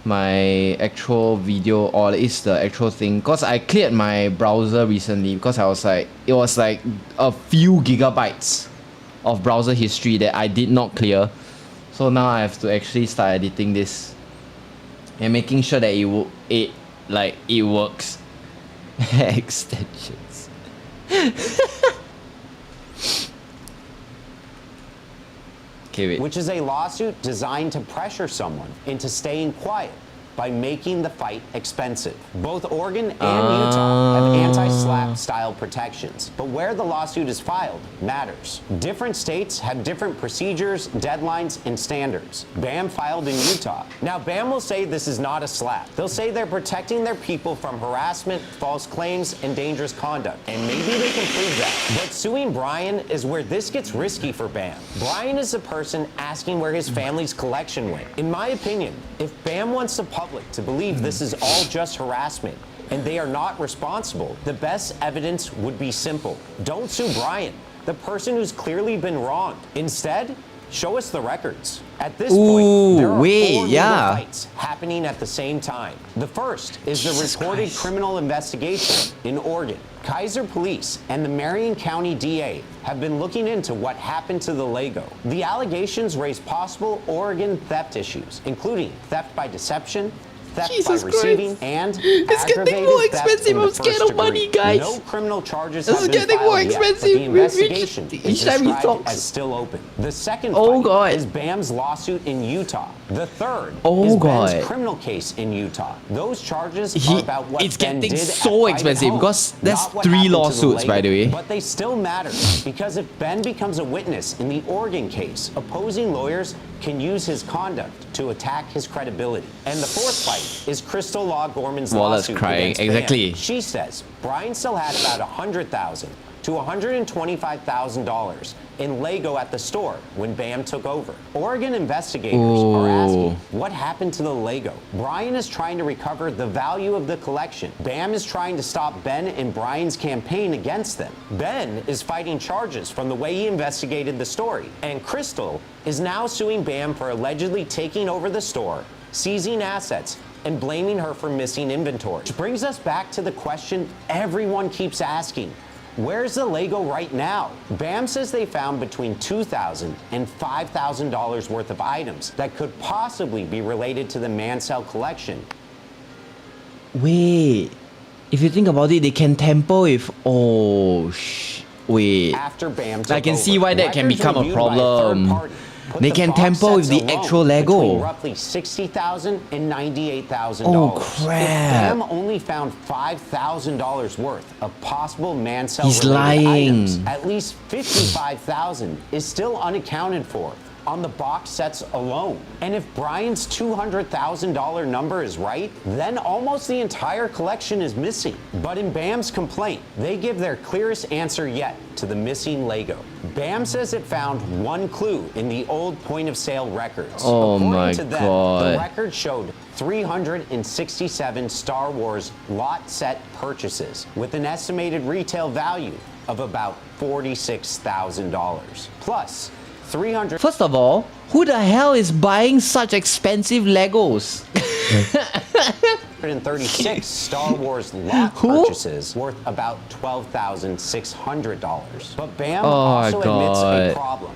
my actual video or is the actual thing. Cause I cleared my browser recently because I was like it was like a few gigabytes of browser history that I did not clear. So now I have to actually start editing this and making sure that it works. Extensions. Okay, wait. Which is a lawsuit designed to pressure someone into staying quiet by making the fight expensive. Both Oregon and Utah have anti-slap style protections, but where the lawsuit is filed matters. Different states have different procedures, deadlines, and standards. BAM filed in Utah. Now, BAM will say this is not a slap. They'll say they're protecting their people from harassment, false claims, and dangerous conduct, and maybe they can prove that. But suing Brian is where this gets risky for BAM. Brian is the person asking where his family's collection went. In my opinion, if BAM wants the public to believe this is all just harassment and they are not responsible, the best evidence would be simple. Don't sue Brian, the person who's clearly been wronged. Instead, show us the records. At this point, there are 4 legal fights happening at the same time. The first is the reported criminal investigation in Oregon. Kaiser Police and the Marion County DA have been looking into what happened to the Lego. The allegations raise possible Oregon theft issues, including theft by deception, theft Jesus by receiving, Christ. and It's getting aggravated more theft expensive. in the I'm scared first of money, degree. guys. No criminal charges This have is been getting more filed yet, but expensive the with investigation is each time he described talks. as still open. The second Oh, fight God. is Bam's lawsuit in Utah. The third Oh, is God. Ben's criminal case in Utah. Those charges He- are about what it's Ben getting did so at private expensive homes, because there's not what 3 happened to the lawsuits, by the Lego. way. But they still matter because if Ben becomes a witness in the Oregon case, opposing lawyers can use his conduct to attack his credibility. And the fourth fight is Crystal Law Gorman's Wallace lawsuit crying, against Bam. exactly. She says Brian still had about $100,000 to $125,000 in Lego at the store when Bam took over. Oregon investigators are asking, what happened to the Lego? Brian is trying to recover the value of the collection. Bam is trying to stop Ben and Brian's campaign against them. Ben is fighting charges from the way he investigated the story. And Crystal is now suing Bam for allegedly taking over the store, seizing assets, and blaming her for missing inventory. Which brings us back to the question everyone keeps asking. Where's the Lego right now? Bam says they found between $2,000 and $5,000 worth of items that could possibly be related to the Mansell collection. Wait, if you think about it, they can tamper with. Wait. After Bam I can took see over, why that can records become a reviewed by third problem. party put They the can box tamper with sets the alone actual between Lego. roughly $60,000 and $98,000. Oh, crap. If Bam only found $5,000 worth of possible Mansell He's related lying. items, at least $55,000 is still unaccounted for on the box sets alone. And if Brian's $200,000 number is right, then almost the entire collection is missing. But in Bam's complaint, they give their clearest answer yet to the missing Lego. Bam says it found one clue in the old point of sale records. Oh According my to them, God. the record showed 367 Star Wars lot set purchases with an estimated retail value of about $46,000. Plus, 300. First of all, who the hell is buying such expensive Legos? 136 Star Wars lot purchases worth about $12,600. But Bam Oh, also admits God. a problem.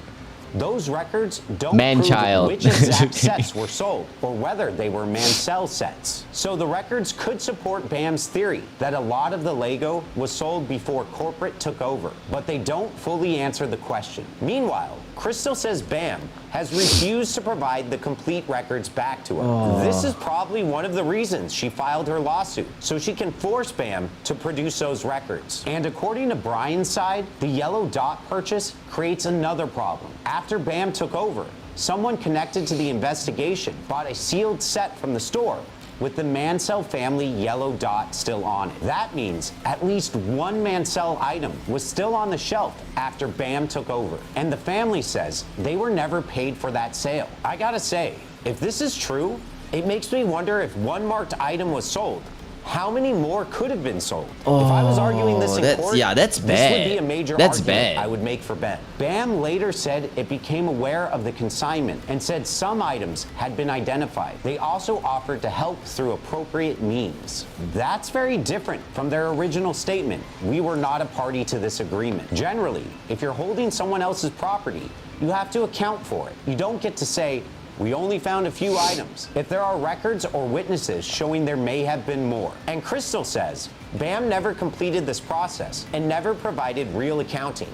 Those records don't Man-child. prove which exact sets were sold or whether they were Mansell sets. So the records could support Bam's theory that a lot of the Lego was sold before corporate took over, but they don't fully answer the question. Meanwhile, Crystal says Bam has refused to provide the complete records back to her. Oh. This is probably one of the reasons she filed her lawsuit, so she can force Bam to produce those records. And according to Brian's side, the yellow dot purchase creates another problem. After Bam took over, someone connected to the investigation bought a sealed set from the store with the Mansell family yellow dot still on it. That means at least one Mansell item was still on the shelf after Bam took over. And the family says they were never paid for that sale. I gotta say, if this is true, it makes me wonder if one marked item was sold, how many more could have been sold? If I was arguing this in court, that's this bad. would be a major That's argument bad. I would make for Ben. Bam later said it became aware of the consignment and said some items had been identified. They also offered to help through appropriate means. That's very different from their original statement. We were not a party to this agreement. Generally, if you're holding someone else's property, you have to account for it. You don't get to say, we only found a few items if there are records or witnesses showing there may have been more. And Crystal says Bam never completed this process and never provided real accounting.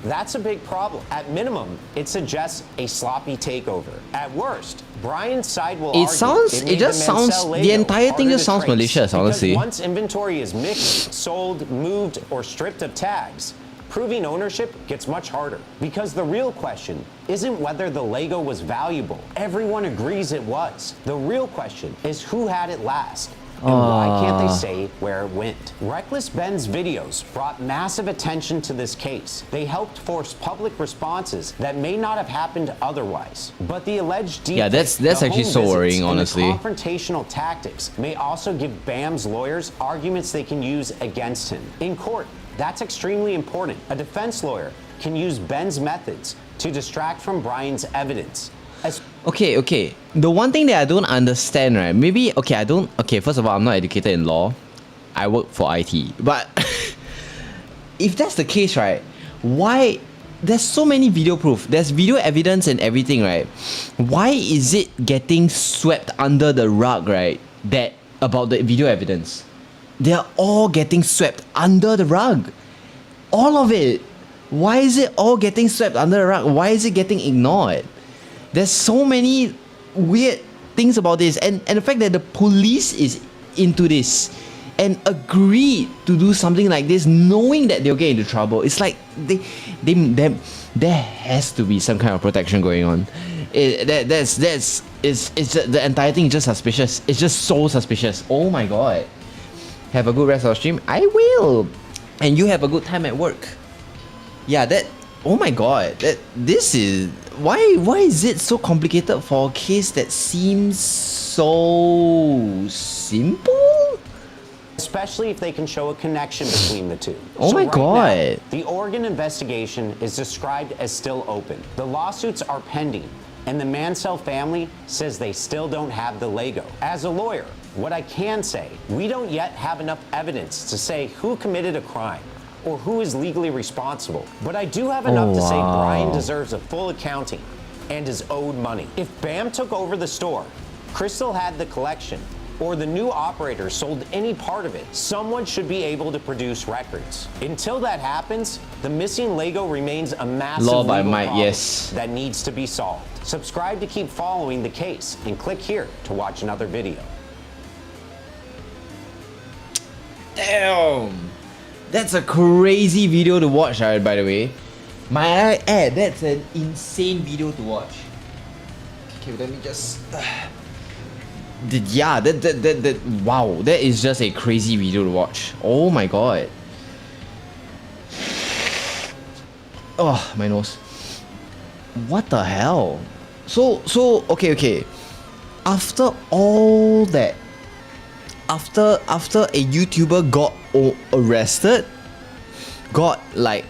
That's a big problem. At minimum, it suggests a sloppy takeover. At worst, Brian's side will argue It just sounds, the entire thing just sounds malicious, honestly. Because once inventory is mixed, sold, moved, or stripped of tags, proving ownership gets much harder. Because the real question isn't whether the Lego was valuable. Everyone agrees it was. The real question is who had it last. And why can't they say where it went? Reckless Ben's videos brought massive attention to this case. They helped force public responses that may not have happened otherwise. But the alleged deepfake, that's the actually home so visits, worrying, and honestly. the confrontational tactics may also give Bam's lawyers arguments they can use against him. In court, that's extremely important. A defense lawyer can use Ben's methods to distract from Brian's evidence. Okay. The one thing that I don't understand, right? First of all, I'm not educated in law. I work for IT. But if that's the case, right? Why? There's so many video proof. There's video evidence and everything, right? Why is it getting swept under the rug, right? that about the video evidence. They are all getting swept under the rug. All of it. Why is it all getting swept under the rug? Why is it getting ignored? There's so many weird things about this, and the fact that the police is into this and agreed to do something like this knowing that they'll get into trouble. It's like there has to be some kind of protection going on. It's the entire thing is just suspicious. It's just so suspicious. Oh my god. Have a good rest of the stream. I will. And you have a good time at work. Yeah, oh my god. This is why is it so complicated for a case that seems so simple? Especially if they can show a connection between the two. Oh my god. Now, the Oregon investigation is described as still open. The lawsuits are pending, and the Mansell family says they still don't have the Lego. As a lawyer, what I can say, we don't yet have enough evidence to say who committed a crime or who is legally responsible. But I do have enough to say Brian deserves a full accounting and is owed money. If BAM took over the store, Crystal had the collection, or the new operator sold any part of it, someone should be able to produce records. Until that happens, the missing Lego remains a massive legal problem that needs to be solved. Subscribe to keep following the case and click here to watch another video. Damn! That's a crazy video to watch, by the way. My ad, that's an insane video to watch. Okay, let me just... yeah, wow, that is just a crazy video to watch. Oh my god. Oh, my nose. What the hell? So, okay. After all that, after a YouTuber got arrested, got like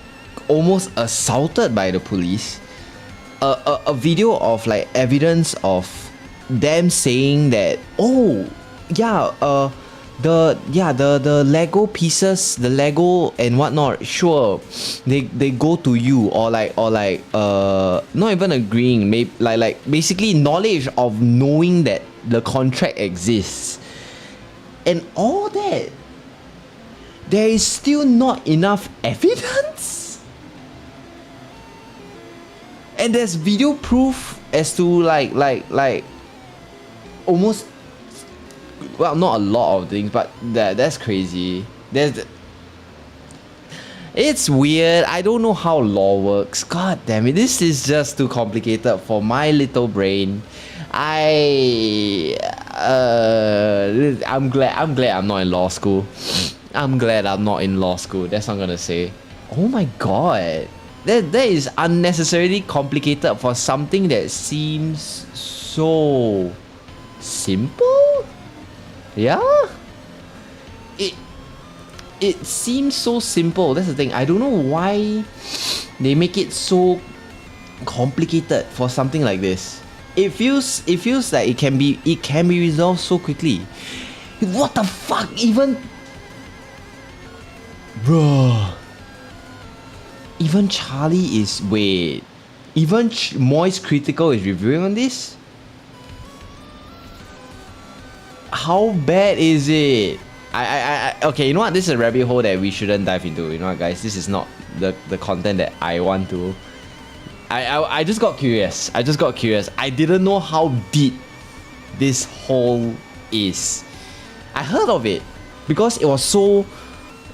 almost assaulted by the police, a video of like evidence of them saying that, oh yeah, the Lego pieces, the Lego and whatnot, sure, they go to you, or not even agreeing, maybe like basically knowledge of knowing that the contract exists, and all that, there is still not enough evidence, and there's video proof as to like almost, well, not a lot of things, but that's crazy. It's weird. I don't know how law works. God damn it, this is just too complicated for my little brain. I'm glad I'm not in law school. I'm glad I'm not in law school. That's what I'm gonna say. Oh my god, that is unnecessarily complicated for something that seems so simple. Yeah, it seems so simple. That's the thing. I don't know why they make it so complicated for something like this. It feels like it can be resolved so quickly. What the fuck, even, bruh. Even Charlie is even Moist Critical is reviewing on this. How bad is it? Okay, you know what? This is a rabbit hole that we shouldn't dive into. You know what, guys? This is not the content that I want to. I just got curious. I didn't know how deep this hole is. I heard of it because it was so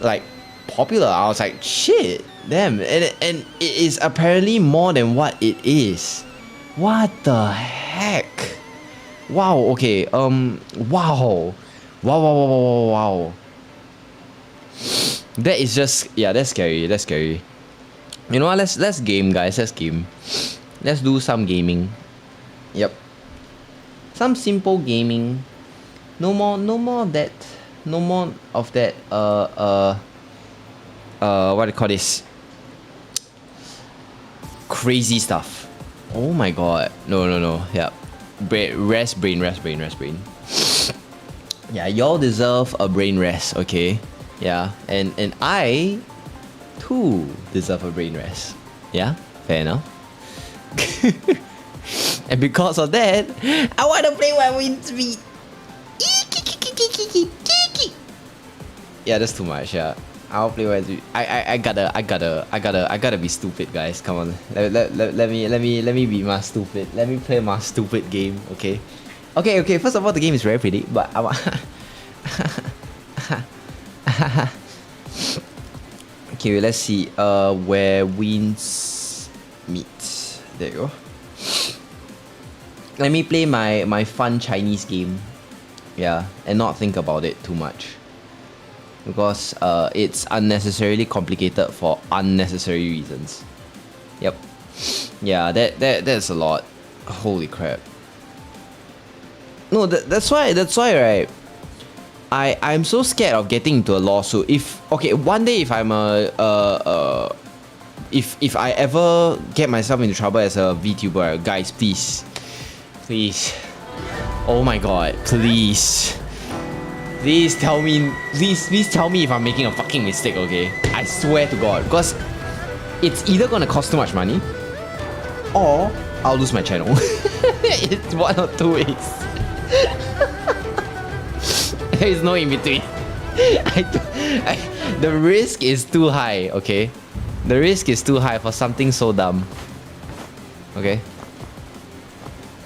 like popular. I was like, shit, damn, and it is apparently more than what it is. What the heck? Wow. Okay. Wow. That is just, yeah, that's scary. You know what? Let's game, guys. Let's game. Let's do some gaming. Yep. Some simple gaming. No more of that. No more of that. What do you call this? Crazy stuff. Oh my god. No. Yeah. Rest brain. Yeah, y'all deserve a brain rest, okay? Yeah, and I too deserve a brain rest. Yeah, fair enough. And because of that, I want to play What Wins Me. Yeah, that's too much. Yeah, I'll play with you. I gotta be stupid, guys. Come on, let me be my stupid. Let me play my stupid game. Okay. First of all, the game is very pretty, but I want. Okay, let's see. Where winds meet. There you go. Let me play my fun Chinese game. Yeah, and not think about it too much. Because it's unnecessarily complicated for unnecessary reasons. Yep. Yeah, that's a lot. Holy crap. No, that's why, right? I'm so scared of getting into a lawsuit. One day if I'm if I ever get myself into trouble as a VTuber, guys, please. Oh my god, please tell me if I'm making a fucking mistake, okay? I swear to god, because it's either gonna cost too much money or I'll lose my channel. It's one or two ways. There is no in between. The risk is too high, okay? The risk is too high for something so dumb. Okay?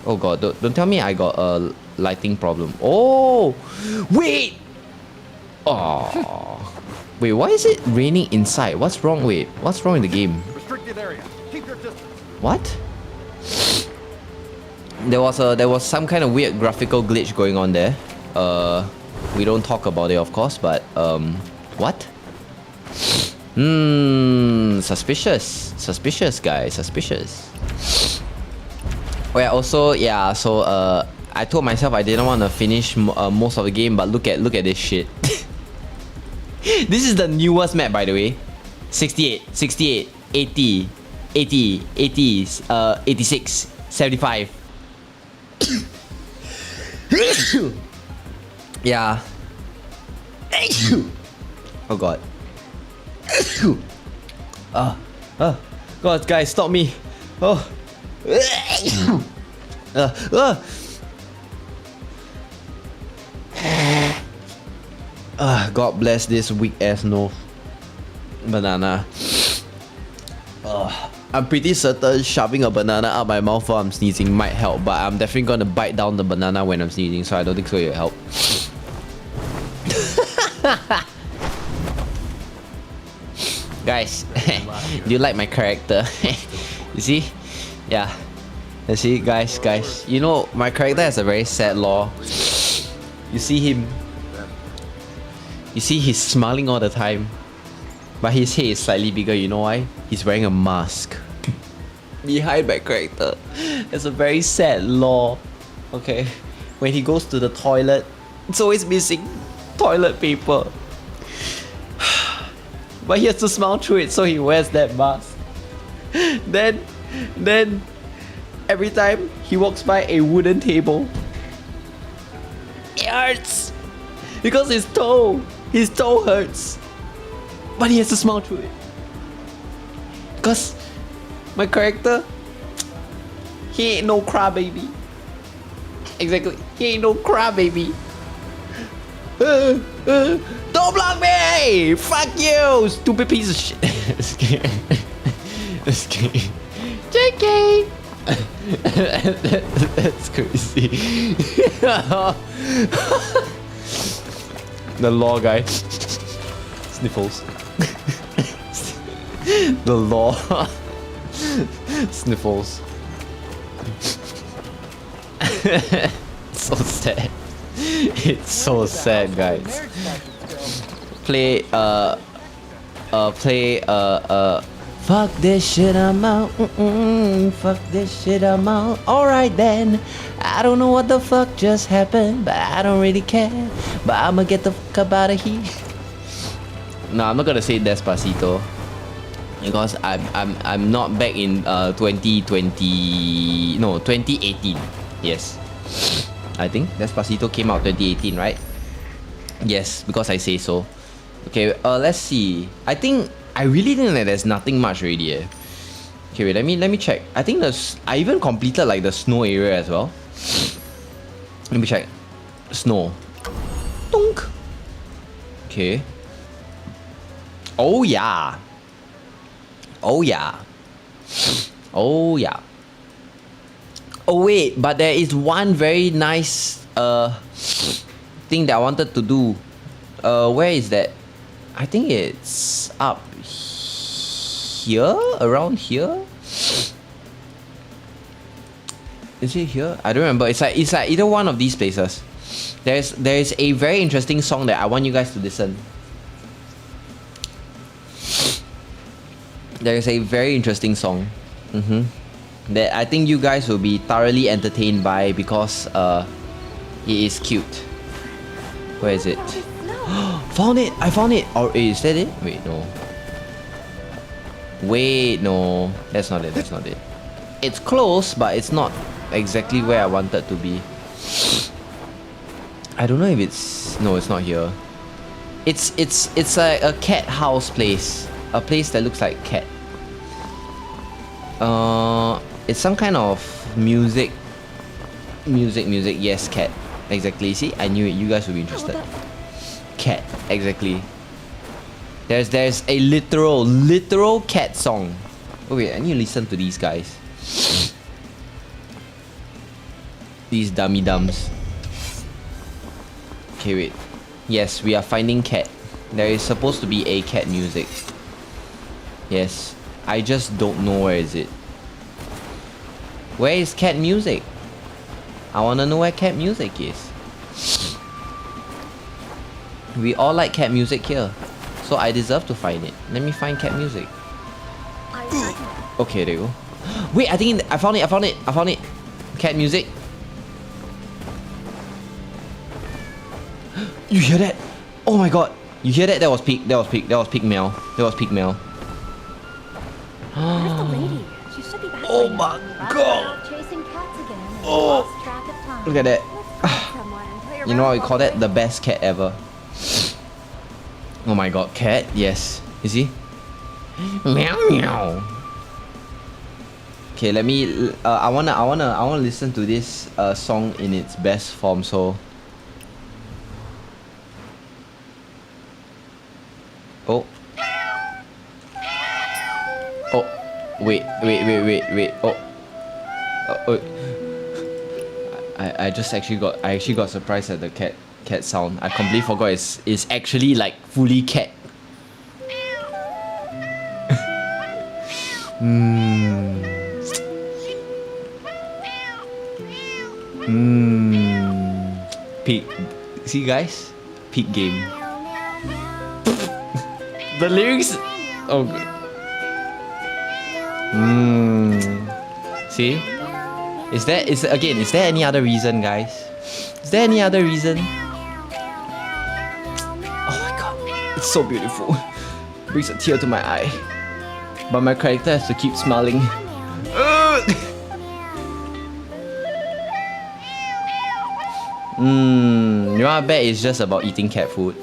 Oh god, don't tell me I got a lighting problem. Oh! Wait! Oh. Wait, why is it raining inside? What's wrong? Wait, what's wrong in the game? Restricted area. Keep your distance. What? There was some kind of weird graphical glitch going on there. We don't talk about it, of course, but what? Suspicious, guys, suspicious. Oh yeah, also, yeah, so I told myself I didn't want to finish most of the game, but look at this shit. This is the newest map, by the way. 68, 80, 86, 75. Yeah. Oh god. God, guys, stop me. Oh. God bless this weak ass nose. Banana. I'm pretty certain shoving a banana up my mouth while I'm sneezing might help, but I'm definitely gonna bite down the banana when I'm sneezing, so I don't think so it'll help. Guys, do you like my character? You see? Yeah. You see, guys, you know, my character has a very sad law. You see him. You see, he's smiling all the time. But his head is slightly bigger, you know why? He's wearing a mask. Behind my character, there's a very sad law. Okay? When he goes to the toilet, it's always missing toilet paper. But he has to smile through it, so he wears that mask. Then, every time he walks by a wooden table, it hurts. Because his toe hurts. But he has to smile through it. Because my character, he ain't no crybaby. Exactly, he ain't no crybaby. Don't block me! Fuck you, stupid piece of shit. Just kidding. JK! That's crazy. The law guy. Sniffles. The law. Sniffles. So sad. It's so sad, guys. Play fuck this shit, I'm out. Fuck this shit, I'm out. Alright then. I don't know what the fuck just happened, but I don't really care. But I'ma get the fuck up out of here. No, I'm not gonna say Despacito. Because I'm not back in 2018. Yes. I think Despacito came out 2018, right? Yes, because I say so. Okay, let's see. I really think that there's nothing much already. Okay, wait, let me check. I think I even completed like the snow area as well. Let me check. Snow. Dunk. Okay. Oh yeah. Oh yeah. Oh yeah. Oh wait, but there is one very nice thing that I wanted to do. Where is that? I think it's up here, around here. Is it here? I don't remember. It's like either one of these places. There's a very interesting song that I want you guys to listen. There is a very interesting song. That I think you guys will be thoroughly entertained by because it is cute. Where is it? Found it! I found it! Or is that it? Wait, no. Wait, no. That's not it, that's not it. It's close, but it's not exactly where I wanted to be. I don't know if it's... No, it's not here. It's like a cat house place. A place that looks like cat. It's some kind of music. Yes, cat. Exactly. See, I knew it. You guys will be interested. Cat. Exactly. There's a literal cat song. Oh wait, I need to listen to these guys. These dummy dums. Okay, wait. Yes, we are finding cat. There is supposed to be a cat music. Yes. I just don't know where is it. Where is cat music? I wanna know where cat music is. We all like cat music here. So I deserve to find it. Let me find cat music. Okay, there you go. Wait, I think I found it. Cat music. You hear that? Oh my god. You hear that? That was pig mail. Where's the lady? She should be back. Oh my god. Chasing cats again and Oh. lost track of time. Look at that. Someone and play You know what we around call while that? The best cat ever. Oh my god, cat? Yes. You see? Meow meow. Okay, let me I wanna listen to this song in its best form, so oh. Oh. Wait. Oh. I actually got surprised at the cat sound. I completely forgot it's actually like fully cat. Peak. See guys? Peak game. The lyrics. Oh. See? Is there any other reason, guys? Is there any other reason? Oh my god. It's so beautiful. Brings a tear to my eye. But my character has to keep smiling. You know, I bet it's just about eating cat food.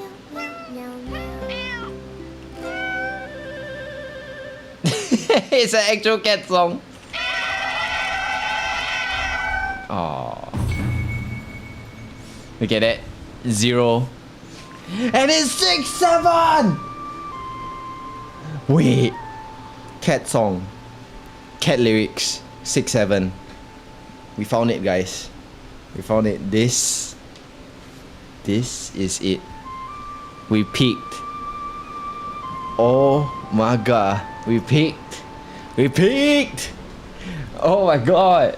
It's an actual cat song. Oh. Look at that. 0. And it's 6, 7! Wait. Cat song. Cat lyrics. 6, 7. We found it, guys. We found it. This is it. We peaked. Oh my god. We peaked. Oh my god.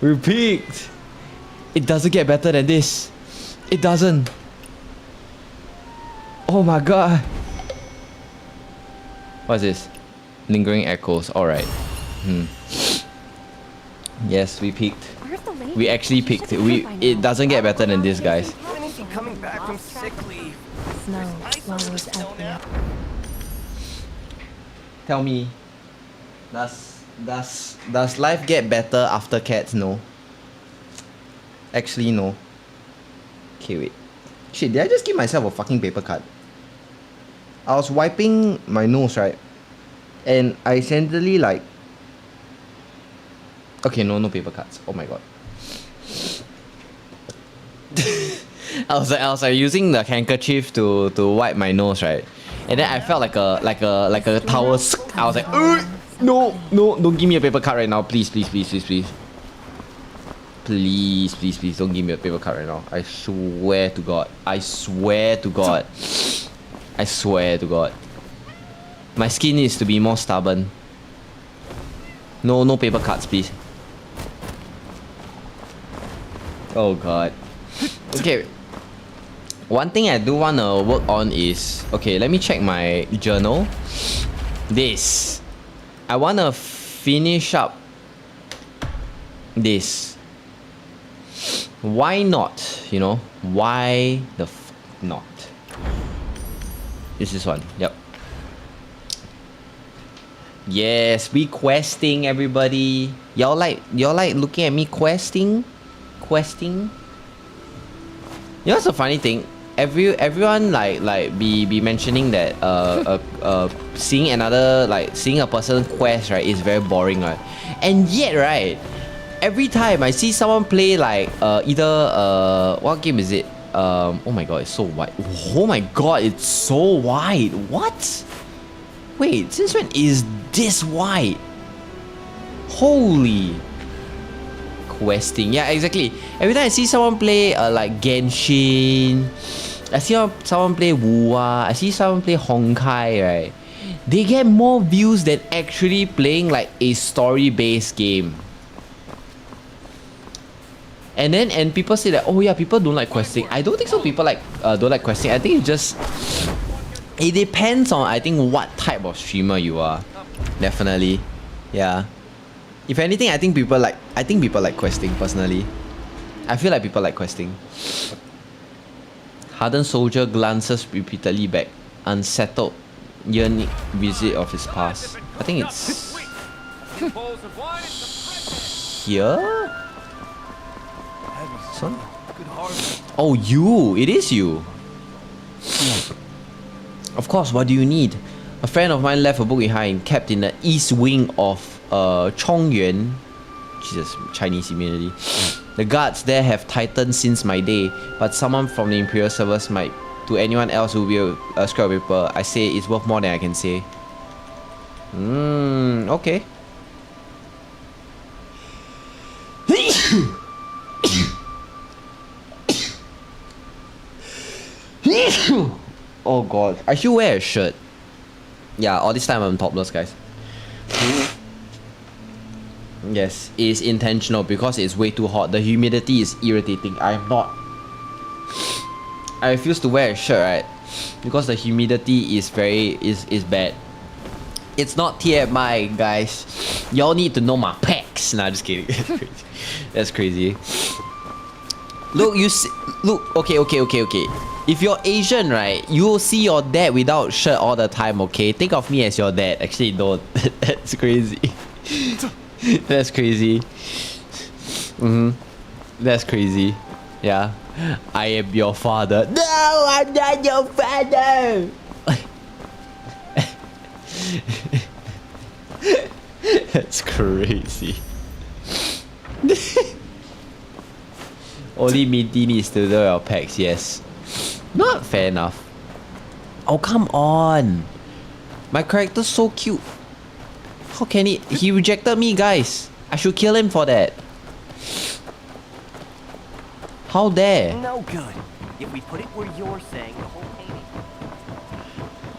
We peaked. It doesn't get better than this. It doesn't. Oh my god. What's this? Lingering echoes. Alright. Yes, we peaked. We actually peaked. It doesn't get better than this, guys. When is he coming back from sick leave? Snow swallows up there. Tell me, does life get better after cats? No. Actually, no. Okay, wait. Shit, did I just give myself a fucking paper cut? I was wiping my nose, right? And I accidentally like... Okay, no paper cuts. Oh my god. I was like using the handkerchief to wipe my nose, right? And then I felt like a towel. I was like, no, don't give me a paper cut right now, please. Please, don't give me a paper cut right now. I swear to God. My skin needs to be more stubborn. No paper cuts, please. Oh God. Okay. One thing I do want to work on is... Okay, let me check my journal. This. I want to finish up this. Why not? You know? Why the f not? This one. Yep. Yes, we questing, everybody. Y'all like looking at me questing? You know what's the funny thing? Everyone be mentioning that seeing a person quest, right, is very boring, right? And yet, right, every time I see someone play what game is it? Oh my God, it's so wide. Oh my God, it's so wide. What? Wait, since when is this wide? Holy. Questing. Yeah, exactly. Every time I see someone play like Genshin, I see someone play Wuwa, I see someone play Honkai, right? They get more views than actually playing like a story-based game. And people say that, oh yeah, people don't like questing. I don't think so. People don't like questing. I think it depends on, I think, what type of streamer you are. Definitely. Yeah. If anything, I think people like questing, personally. I feel like people like questing. Hardened soldier glances repeatedly back, unsettled, yearning visit of his past. I think it's here? Son? Oh, you! It is you! Of course, what do you need? A friend of mine left a book behind, kept in the east wing of Chongyuan. Jesus, Chinese immunity. The guards there have tightened since my day, but someone from the Imperial Service might, to anyone else who will a scrap paper, I say it's worth more than I can say. Okay. Oh God, I should wear a shirt. Yeah, all this time I'm topless, guys. Yes, it is intentional because it's way too hot. The humidity is irritating. I refuse to wear a shirt, right? Because the humidity is bad. It's not TMI, guys. Y'all need to know my pecs. Nah, just kidding. That's crazy. Look, okay. If you're Asian, right, you'll see your dad without shirt all the time, okay? Think of me as your dad. Actually, don't. That's crazy. That's crazy. That's crazy. Yeah. I am your father. No, I'm not your father! That's crazy. Only Minty needs to know your packs, yes. Not fair enough. Oh, come on. My character's so cute. How can he rejected me, guys. I should kill him for that. How dare? No good. If we put it where you're saying, the whole painting.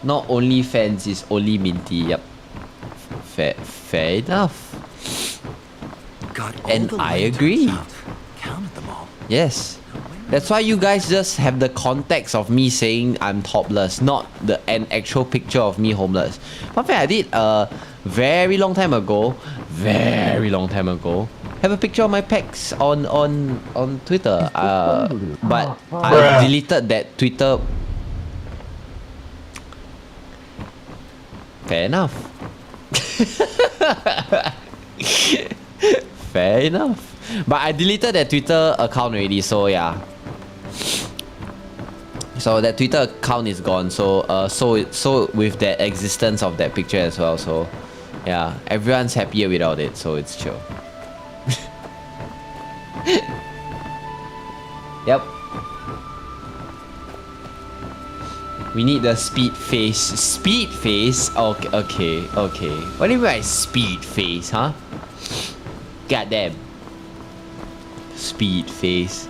Not only fans, is only Minty. Yep. Fair enough. And I agree. Counted them all. Yes. That's why you guys just have the context of me saying I'm topless, not an actual picture of me homeless. One thing I did very long time ago, have a picture of my pecs on Twitter. But I deleted that Twitter. Fair enough. Fair enough. But I deleted that Twitter account already, so yeah. So that Twitter account is gone. So with the existence of that picture as well. So yeah, everyone's happier without it. So it's chill. Yep. We need the speed face. Speed face? Okay. What do you mean by speed face, huh? Goddamn. Speed face.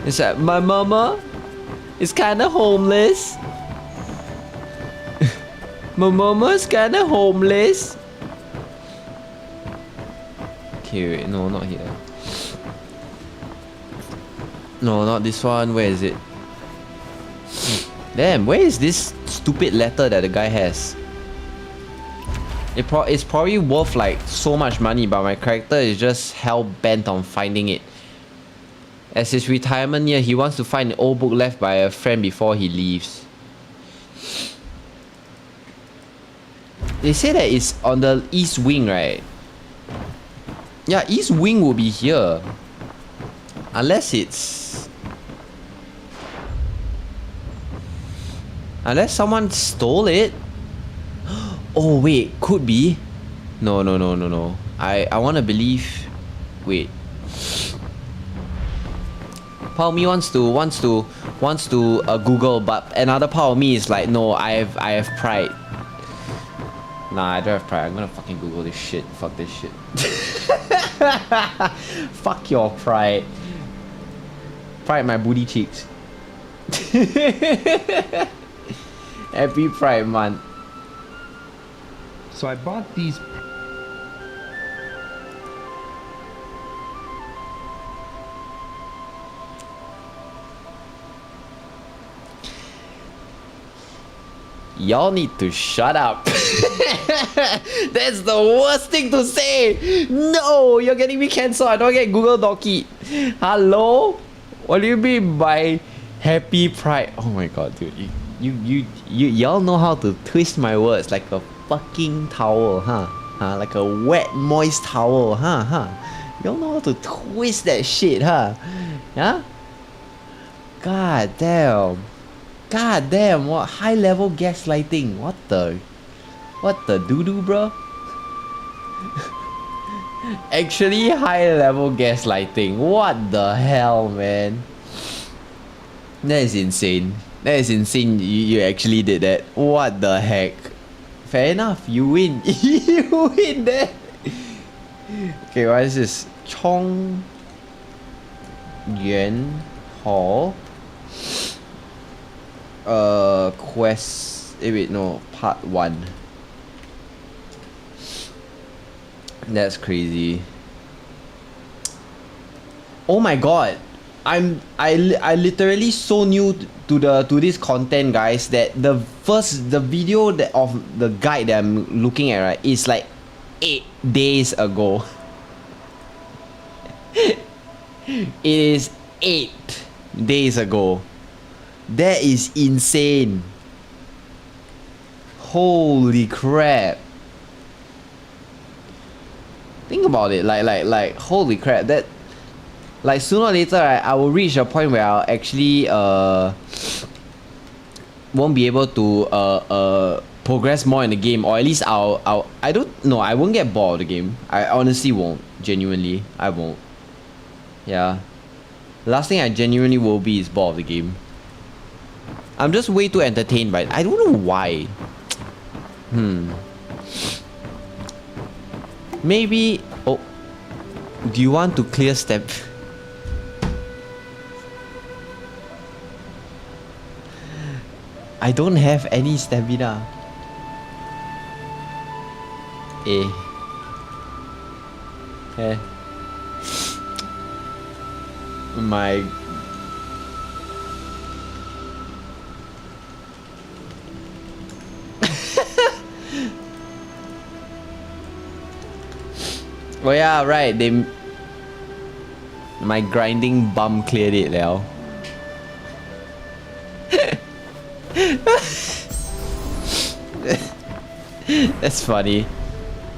It's like, my mama is kinda homeless. My mama's kinda homeless. Okay, wait, no, not here. No, not this one. Where is it? Damn, where is this stupid letter that the guy has? It's probably worth like so much money, but my character is just hell bent on finding it. As his retirement year, he wants to find an old book left by a friend before he leaves. They say that it's on the east wing, right? Yeah, east wing will be here. Unless someone stole it. Oh wait, could be. No. I wanna believe. Wait. Part of me wants to Google, but another part of me is like, no, I have pride. Nah, I don't have pride. I'm gonna fucking Google this shit. Fuck this shit. Fuck your pride. Pride my booty cheeks. Happy Pride Month. So I bought these. Y'all need to shut up. That's the worst thing to say. No, you're getting me cancelled. I don't get Google Docky. Hello? What do you mean by Happy Pride? Oh my god, dude. Y'all know how to twist my words like a fucking towel, huh? Like a wet, moist towel, huh? Y'all know how to twist that shit, huh? Yeah? God damn. God damn, what high level gaslighting. What the doo-doo, bro? Actually high level gaslighting. What the hell, man? That is insane. That is insane you actually did that. What the heck? Fair enough, you win. You win that. Okay, what is this? Chong Yuan Hall. Quest. Wait, no. Part 1. That's crazy. Oh my god. I literally so new to this content, guys, that the video of the guide that I'm looking at, right, is like 8 days ago. It is 8 days ago. That is insane. Holy crap. Think about it, like holy crap, that like sooner or later, right, I will reach a point where I'll actually won't be able to progress more in the game, or at least I don't know, I won't get bored of the game. I honestly won't. Genuinely, I won't. Yeah. The last thing I genuinely will be is bored of the game. I'm just way too entertained by it. I don't know why. Maybe. Oh, do you want to clear step? I don't have any stamina. My. Oh yeah, right. My grinding bum cleared it now. That's funny.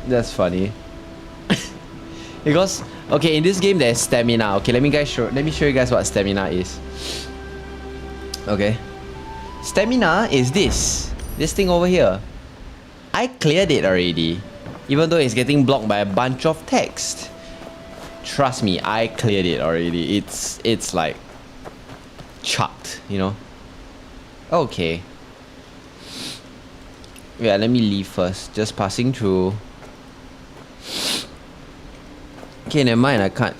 That's funny. Because okay, in this game there's stamina. Okay, let me show you guys what stamina is. Okay. Stamina is this thing over here. I cleared it already, even though it's getting blocked by a bunch of text. Trust me, I cleared it already. It's like chucked, you know. Okay. Yeah, let me leave first. Just passing through. Okay, never mind, I can't.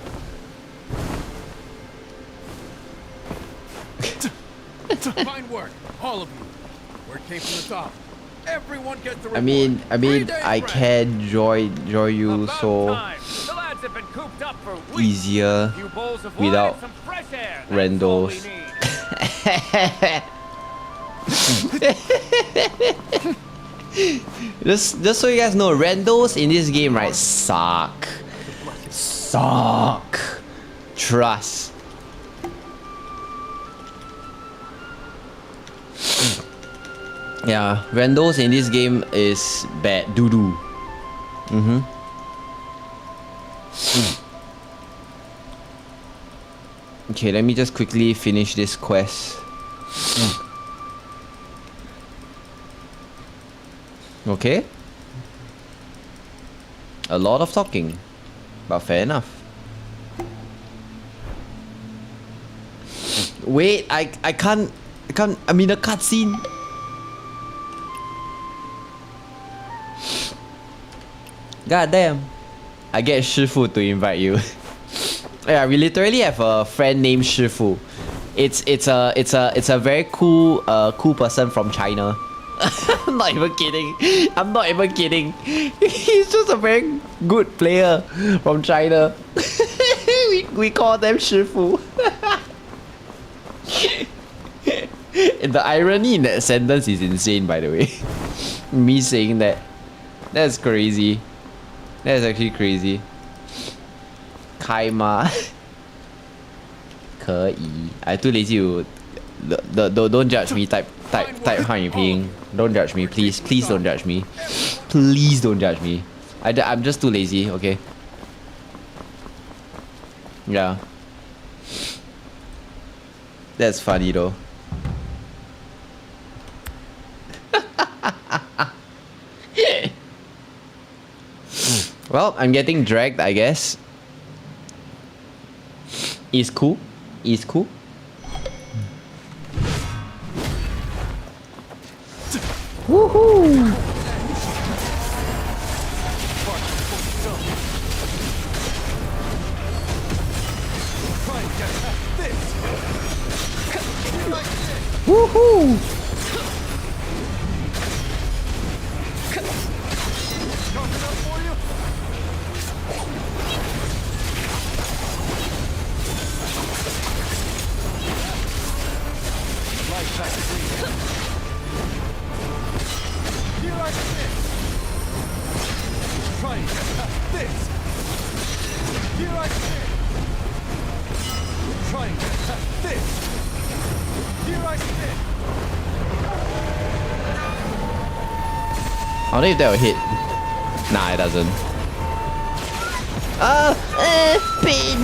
Fine work, all of you. Word came from the top. Everyone gets the reward. I can join you so The lads have been cooped up for weeks. easier A few bowls of wine without and some fresh air. randos. Just so you guys know, randos in this game, right, suck. Trust. Yeah, randos in this game is bad. Doo-doo. Okay, let me just quickly finish this quest. Okay. A lot of talking, but fair enough. Wait, I can't, I'm in a cutscene. God damn. I get Shifu to invite you. Yeah, we literally have a friend named Shifu. It's a very cool person from China. I'm not even kidding. He's just a very good player from China. we call them Shifu. And the irony in that sentence is insane, by the way. Me saying that. That's crazy. That's actually crazy. 开吗? 可以. I too lazy to... Don't judge me, type 汉语拼音. Don't judge me, please don't judge me. Please don't judge me. I'm just too lazy, okay? Yeah. That's funny though. Well, I'm getting dragged, I guess. Is cool. Woohoo! Woohoo! I wonder if that will hit. Nah, it doesn't. Pain.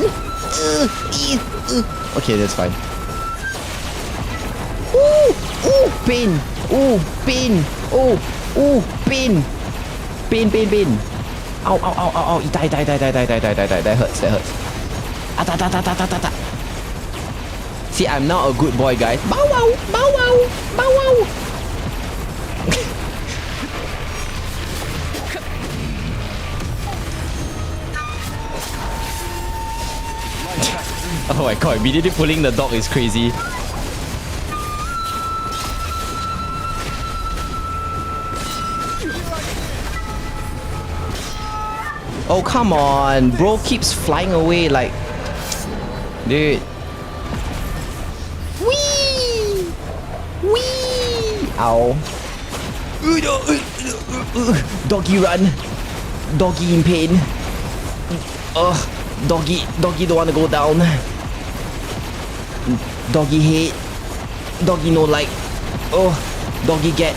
Okay, that's fine. Ooh, pain. Ooh, pain. Ooh, pain. Pain. Ow. Die. That hurts. See, I'm now a good boy, guys. Bow wow. Oh my god, immediately pulling the dog is crazy. Oh, come on. Bro keeps flying away like... Dude. Whee! Ow. Doggy run. Doggy in pain. Doggy don't want to go down. Doggy hate. Doggy no like. Doggy get.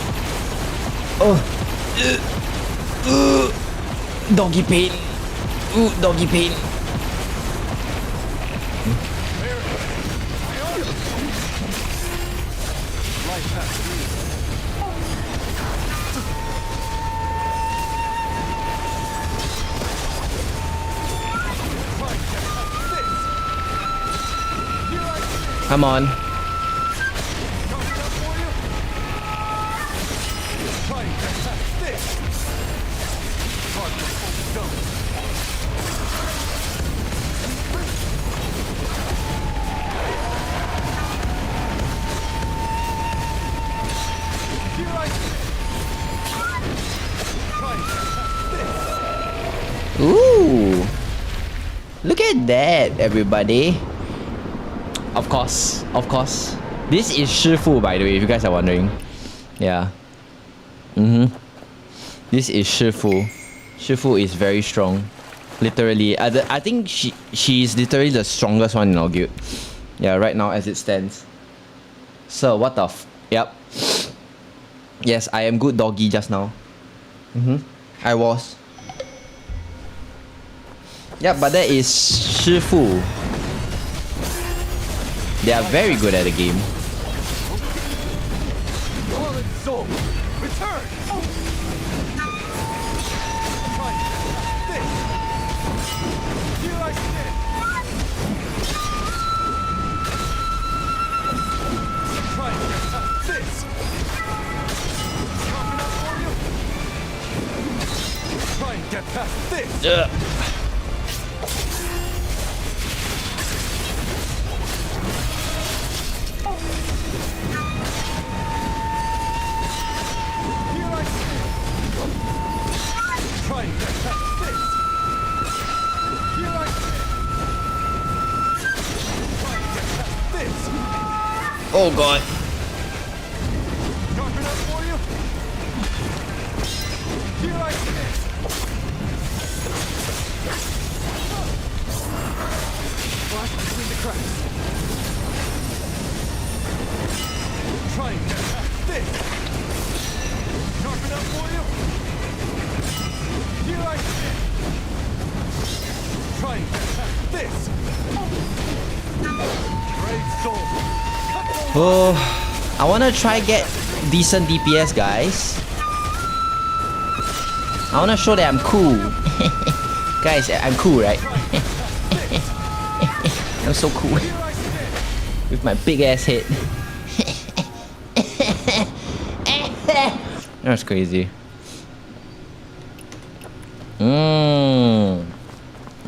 Doggy pain. Doggy pain. Come on. Try and get past this. Hard to hold the zone. Here I stand. Try and get past this. Ooh. Look at that, everybody. Of course, of course. This is Shifu, by the way, if you guys are wondering. Yeah. This is Shifu. Shifu is very strong. Literally. I think she is literally the strongest one in our guild. Yeah, right now as it stands. So, what the yep. Yes, I am good doggy just now. I was. Yeah, but that is Shifu. They are very good at the game. Fallen soul, return! Try and get past this. Here I stand. Try and get past this. Strong enough for you? Try and get past this. Try and get past this. Here I stand. Try and get past this. Oh god. Sharp enough for you? Here I stand. Flash between the cracks. Try and get past this. Sharp enough for you? Here I stand. Try and get past this. Brave soul. Oh, I wanna try get decent DPS, guys. I wanna show that I'm cool. Guys, I'm cool, right? I'm so cool. With my big ass head. That's crazy.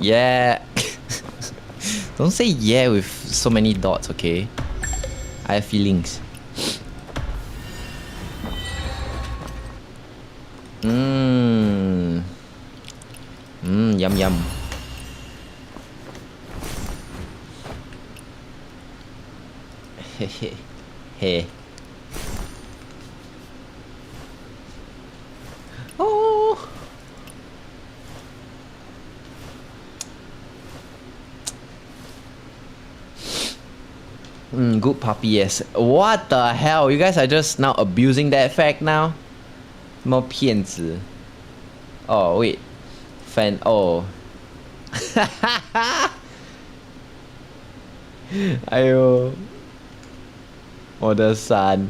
Yeah. Don't say yeah with so many dots, okay? I have feelings. Yum yum. Hey. Oh. Good puppy, yes. What the hell? You guys are just now abusing that fact now? 什么骗子? Oh, wait. Fan. Oh. 哎呦，我的伞。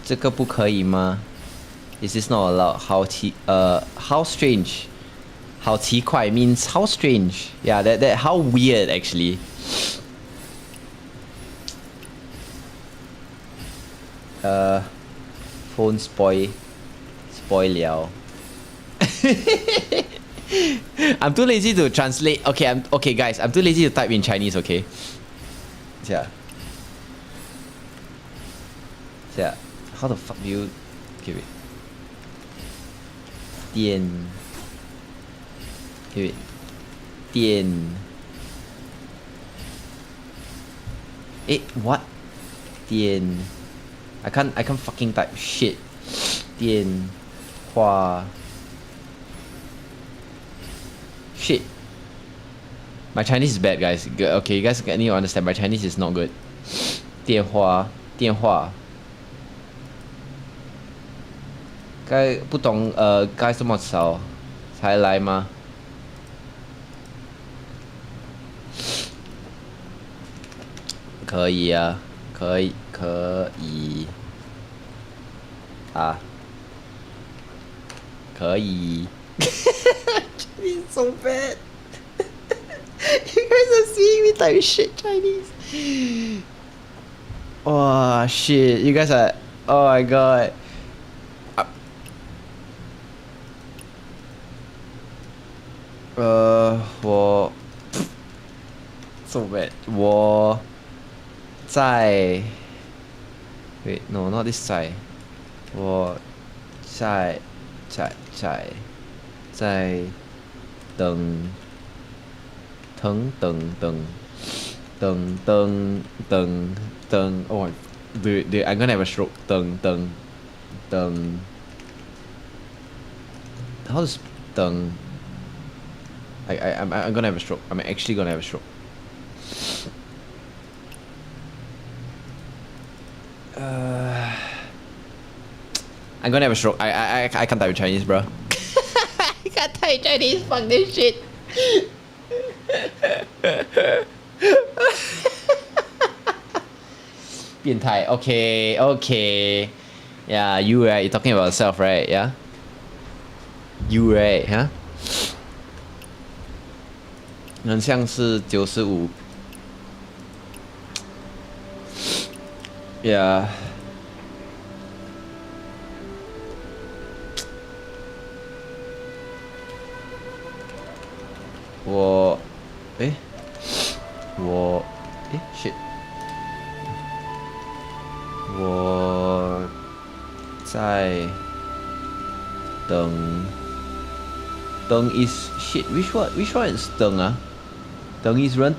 这个不可以吗 ？Is this not allowed? How strange? 好奇怪 means how strange. Yeah, that how weird actually. Phone spoil 了。I'm too lazy to translate. Okay, guys. I'm too lazy to type in Chinese. Okay. Yeah. How the fuck do you give it? 电 what? 电 I can't fucking type shit. 电话 shit. My Chinese is bad, guys. Okay, you guys need to understand. My Chinese is not good. 电话不懂该这么少才来吗？可以啊，可以啊，可以。Chinese is so bad. You guys are seeing me type shit Chinese. Oh shit, you guys are. Oh my god. So bad. 我在 wait no not this 在 我在等 oh dude I'm gonna have a stroke 等 how to 等 I'm gonna have a stroke. I'm actually gonna have a stroke. I'm gonna have a stroke. I can't type in Chinese, bro. I can't type Chinese. Fuck this shit. Bientai. Okay. Yeah, you right. You're talking about yourself, right? Yeah. You right? Huh? 很像是95 Yeah. Shit. 我在等 is shit. Which one is 等 啊？ 等 is 人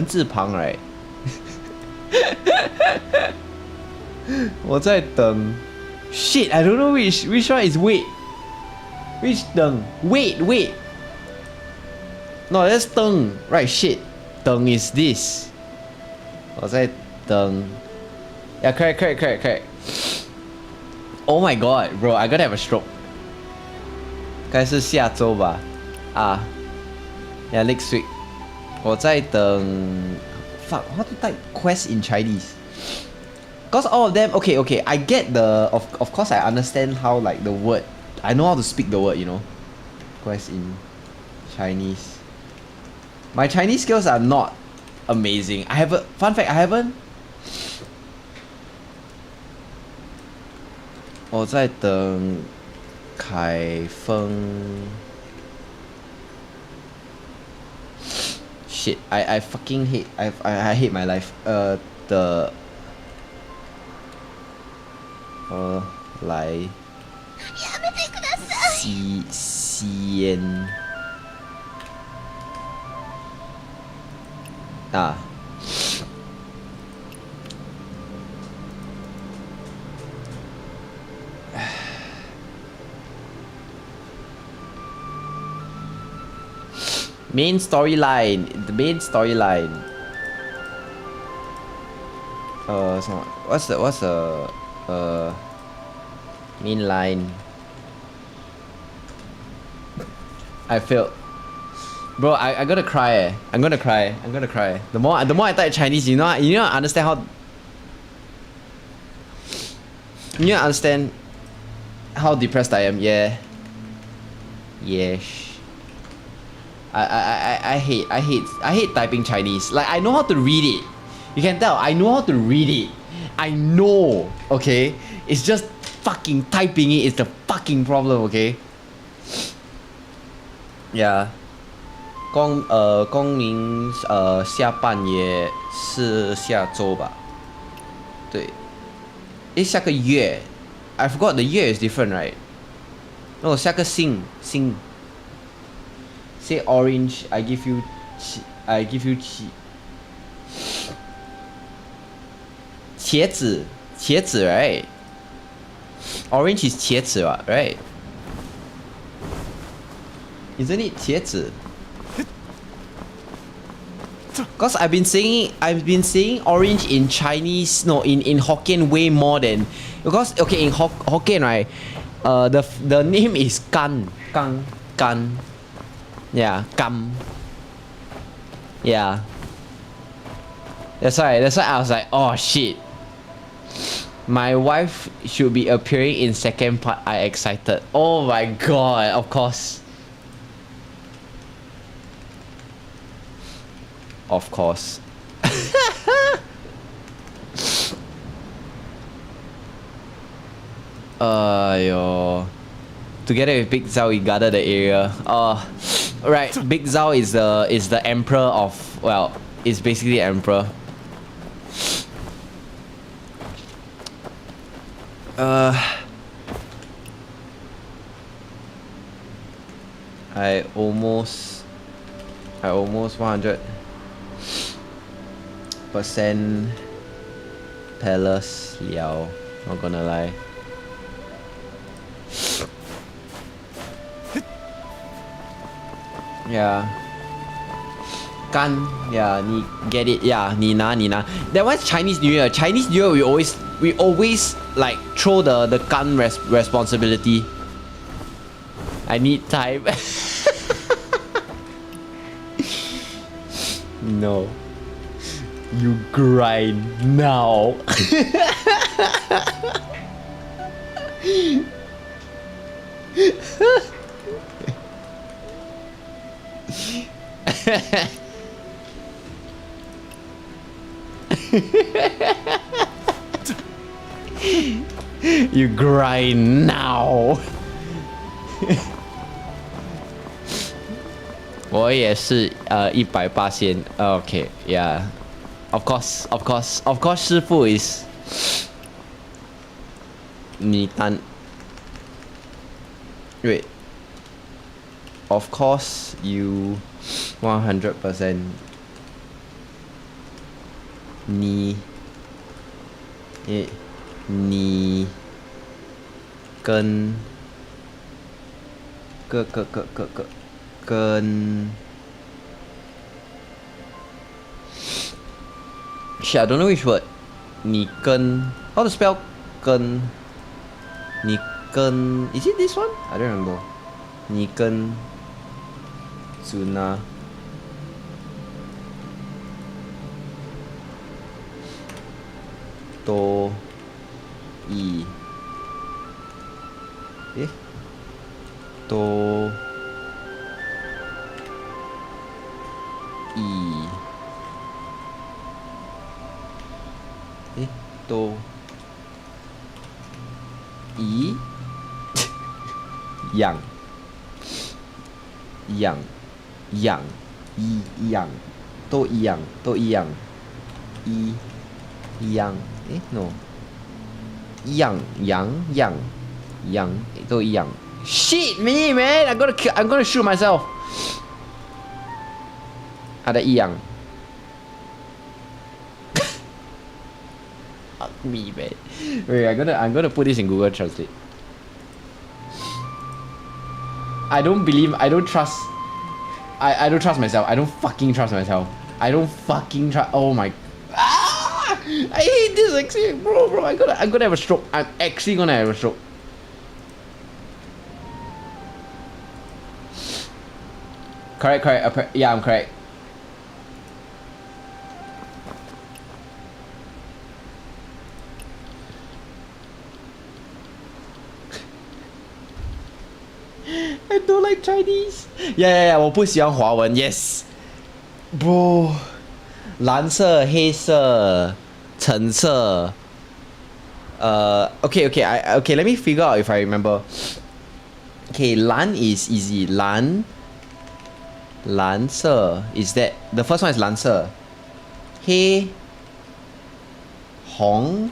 字旁 right? 我在等 shit, I don't know which one is wait. Which 等 wait no that's 等 right shit 等 is this 我在等 yeah correct oh my god bro I gotta have a stroke 该是下周吧 yeah next week 我在等 fuck how to type quest in Chinese cause all of them okay I get the of course I understand how like the word I know how to speak the word you know quest in Chinese my Chinese skills are not amazing I have a fun fact I haven't 我在等凯峰 shit I fucking hate I hate my life the 来吸烟 main storyline so what's the main line I failed bro I gonna cry I'm gonna cry the more I type Chinese you know understand how you understand how depressed I am yes I hate typing Chinese like I know how to read it you can tell I know how to read it I know okay it's just fucking typing it is the fucking problem okay yeah 公民下半也是下周吧对下个月 I forgot the year is different right no 下个星 say orange I give you 茄子 right orange is 茄子 right isn't it 茄子 Cause I've been saying orange in Chinese no in Hokkien way more than because okay in Hokkien right the name is gan yeah gam yeah that's why I was like oh shit my wife should be appearing in second part I excited oh my god of course Of course. Yo. Together with Big Zhao, we guarded the area. Right. Big Zhao is the emperor of, well, it's basically the emperor. I almost 100% palace liao, not gonna lie. Yeah. Gun, yeah,你 get it, yeah, 你拿. That one's Chinese New Year. Chinese New Year, we always like throw the gun responsibility. I need time. No. You grind now. You grind now. 我也是180%. Okay, yeah. Of course,师傅 is 你单 Wait. Of course you 100% 你跟Shit, I don't know which word. 你跟 how to spell 跟 你跟 is it this one? I don't remember. 你跟 Zuna都以都以都一样都一样no 一样都一样 shit me man I'm gonna shoot myself 的一样 Fuck me man. Wait, I'm gonna put this in Google Translate. I don't trust myself. I don't fucking trust myself. Oh my. I hate this accent, bro. I'm gonna have a stroke. I'm actually gonna have a stroke. Correct. Yeah, I'm correct. I don't like Chinese. Yeah, 我不喜欢华文 Yes, bro. 蓝色、黑色、橙色。Okay. Let me figure out if I remember. Okay, 蓝 is easy. 蓝色 is that the first one is 蓝色。黑、红、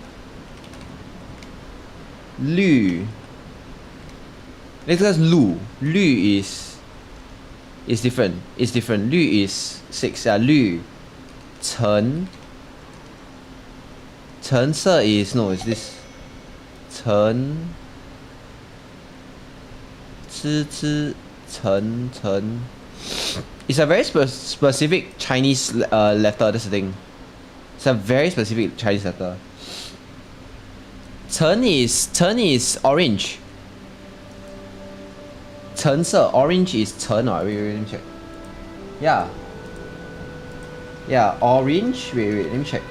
绿。Next is 绿 is different. It's different. 绿 is 6. 绿。橙色 is no. Is this 橙橙 It's a very specific Chinese letter. That's the thing. It's a very specific Chinese letter. 橙 is orange. 橙色 orange is 橙 or wait, let me check. Yeah, orange. Wait, let me check.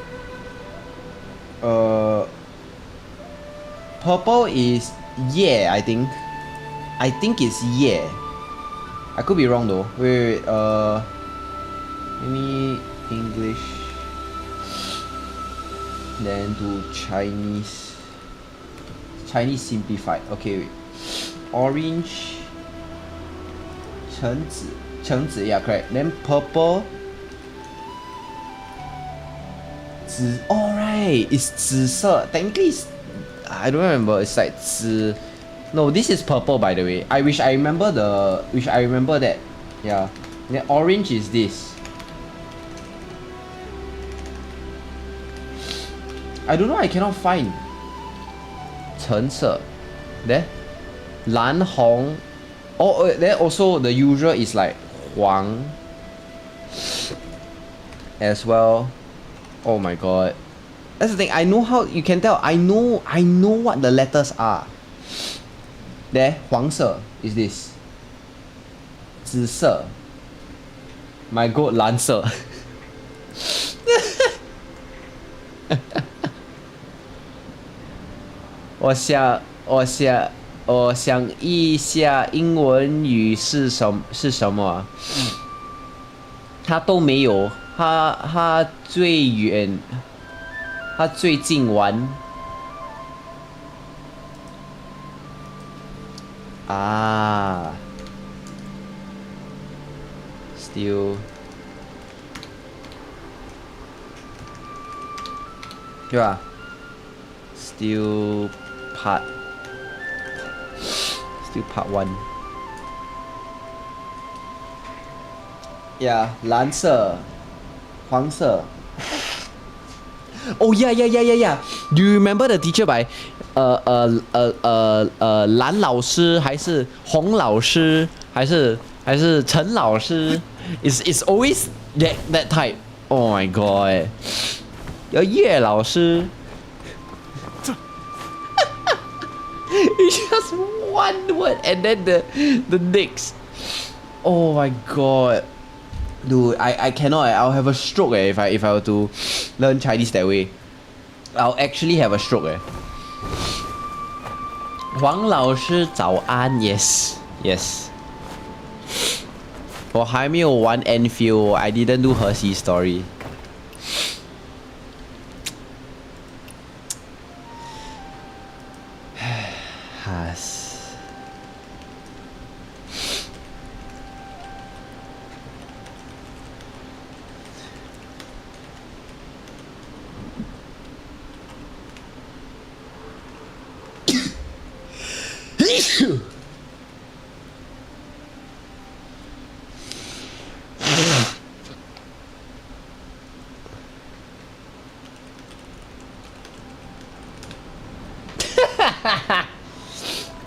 Purple is yeah, I think it's yeah. I could be wrong though. Wait. Let me English. Then to Chinese. Chinese simplified. Okay, wait. Orange. 橙子, yeah, correct. Then purple. 紫, alright, it's 紫色. Technically, it's, I don't remember. It's like 紫. No, this is purple, by the way. I wish I remember that. Yeah. Then orange is this. I don't know. I cannot find. 橙色. There. 蓝红. Oh, then also the usual is like 黄 as well. Oh my god. That's the thing. I know how you can tell. I know what the letters are. There, 黄色 is this. 紫色. My god, 蓝色.我想一下英文语是什么啊？他都没有，他最远，他最近玩啊 ，still 对吧 ？Still part 1。Yeah， 蓝色、黄色。Oh yeah. Do you remember the teacher by 蓝老师还是红老师还是陈老师 ？It's always that type. Oh my god. 叶老师。It's just one word and then the next. Oh my god. Dude, I cannot. I'll have a stroke if I were to learn Chinese that way. I'll actually have a stroke. 黄老师早安 Yes. 我还没有玩 Enfield. I didn't do Hershey story.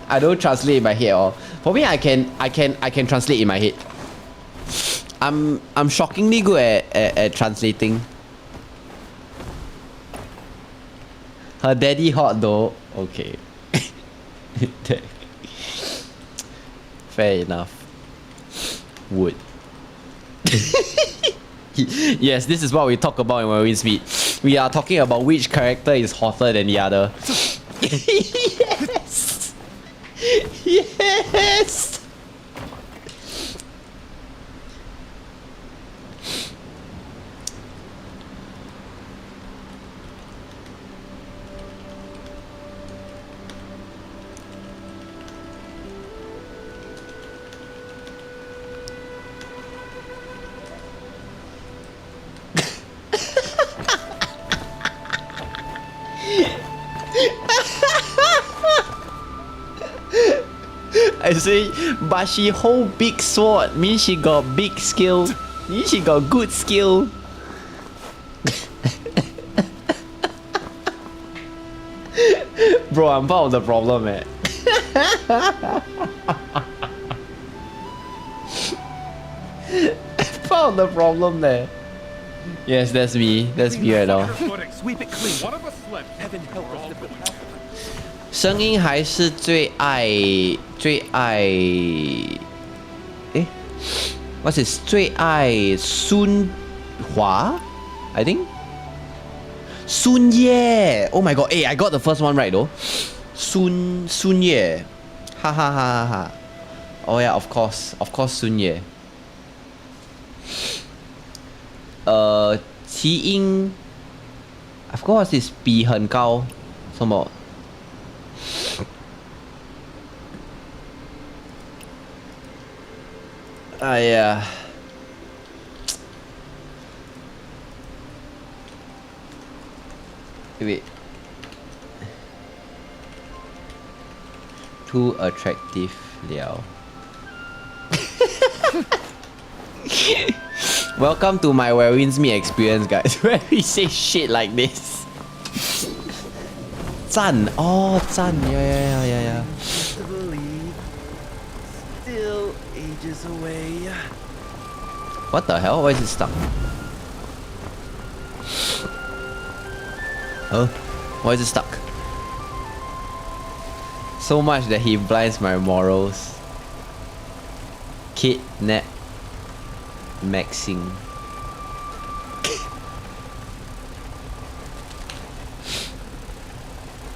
I don't translate in my head all. For me, I can translate in my head. I'm shockingly good at translating. Her daddy hot though. Okay. Fair enough. Wood. Yes, this is what we talk about in Marine Speed. We are talking about which character is hotter than the other. Yes! Yes! I say, but she hold big sword, means she got big skill, means she got good skill. Bro, I'm part of the problem, man. Part of the problem there. Yes, that's me. That's me right now. Sweep it clean. One of us slipped. Heaven help us. 声音还是最爱 What's this? 最爱孙华 I think 孙叶 Oh my god, I got the first one right though. 孙叶 Ha ha ha ha. Oh yeah, of course 孙叶起因 I forgot what's this 比很高什么 yeah. Wait. Too attractive, Liao. Welcome to my Where Wins Me experience, guys, where we say shit like this. 赞 oh 赞 yeah. Still ages away. What the hell? Why is it stuck? Huh? Why is it stuck? So much that he blinds my morals. Kidnap maxing.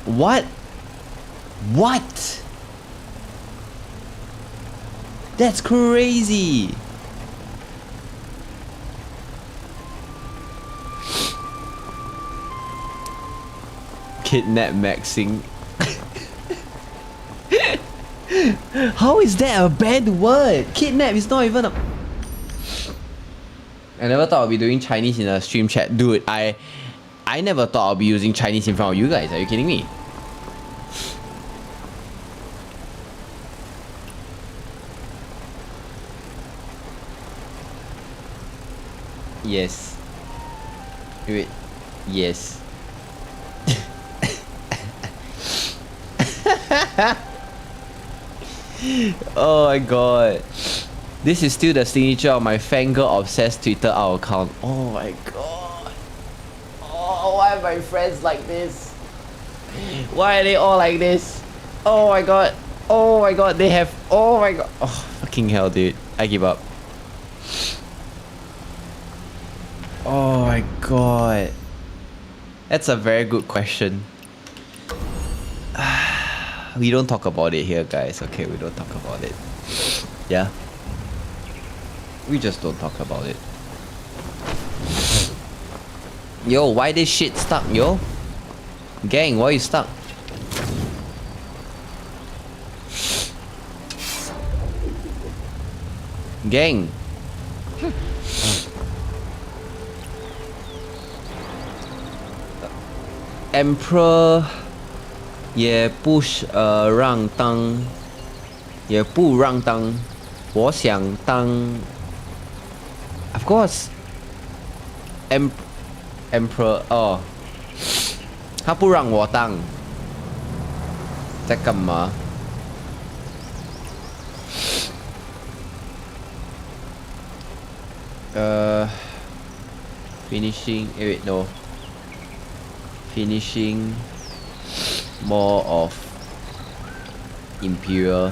What? What? That's crazy. Kidnap maxing. How is that a bad word? Kidnap is not even a... I never thought I'd be doing Chinese in a stream chat. Dude, I never thought I'd be using Chinese in front of you guys. Are you kidding me? Yes. Wait. Yes. Oh my god. This is still the signature of my fangirl obsessed Twitter account. Oh my god. Oh, why are my friends like this? Why are they all like this? Oh my god. Oh my god. They have... Oh my god. Oh, fucking hell, dude. I give up. Oh my god. That's a very good question. We don't talk about it here, guys. Okay, we don't talk about it. Yeah? We just don't talk about it. Yo, why this shit stuck, yo? Gang, why you stuck? Gang. Emperor 也不让当，也不让当，我想当。Of course, Emperor 哦，他不让我当，在干嘛？Finishing. Wait, no. Finishing more of Imperial.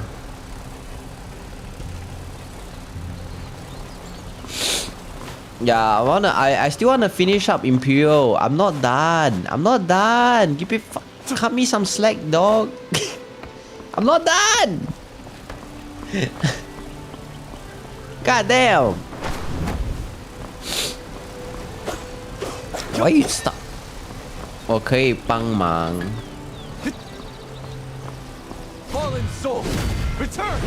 Yeah, I still wanna finish up Imperial. I'm not done. I'm not done. Cut me some slack, dog. I'm not done. God damn. Why you stuck? 我可以帮忙。Fallen soul, return.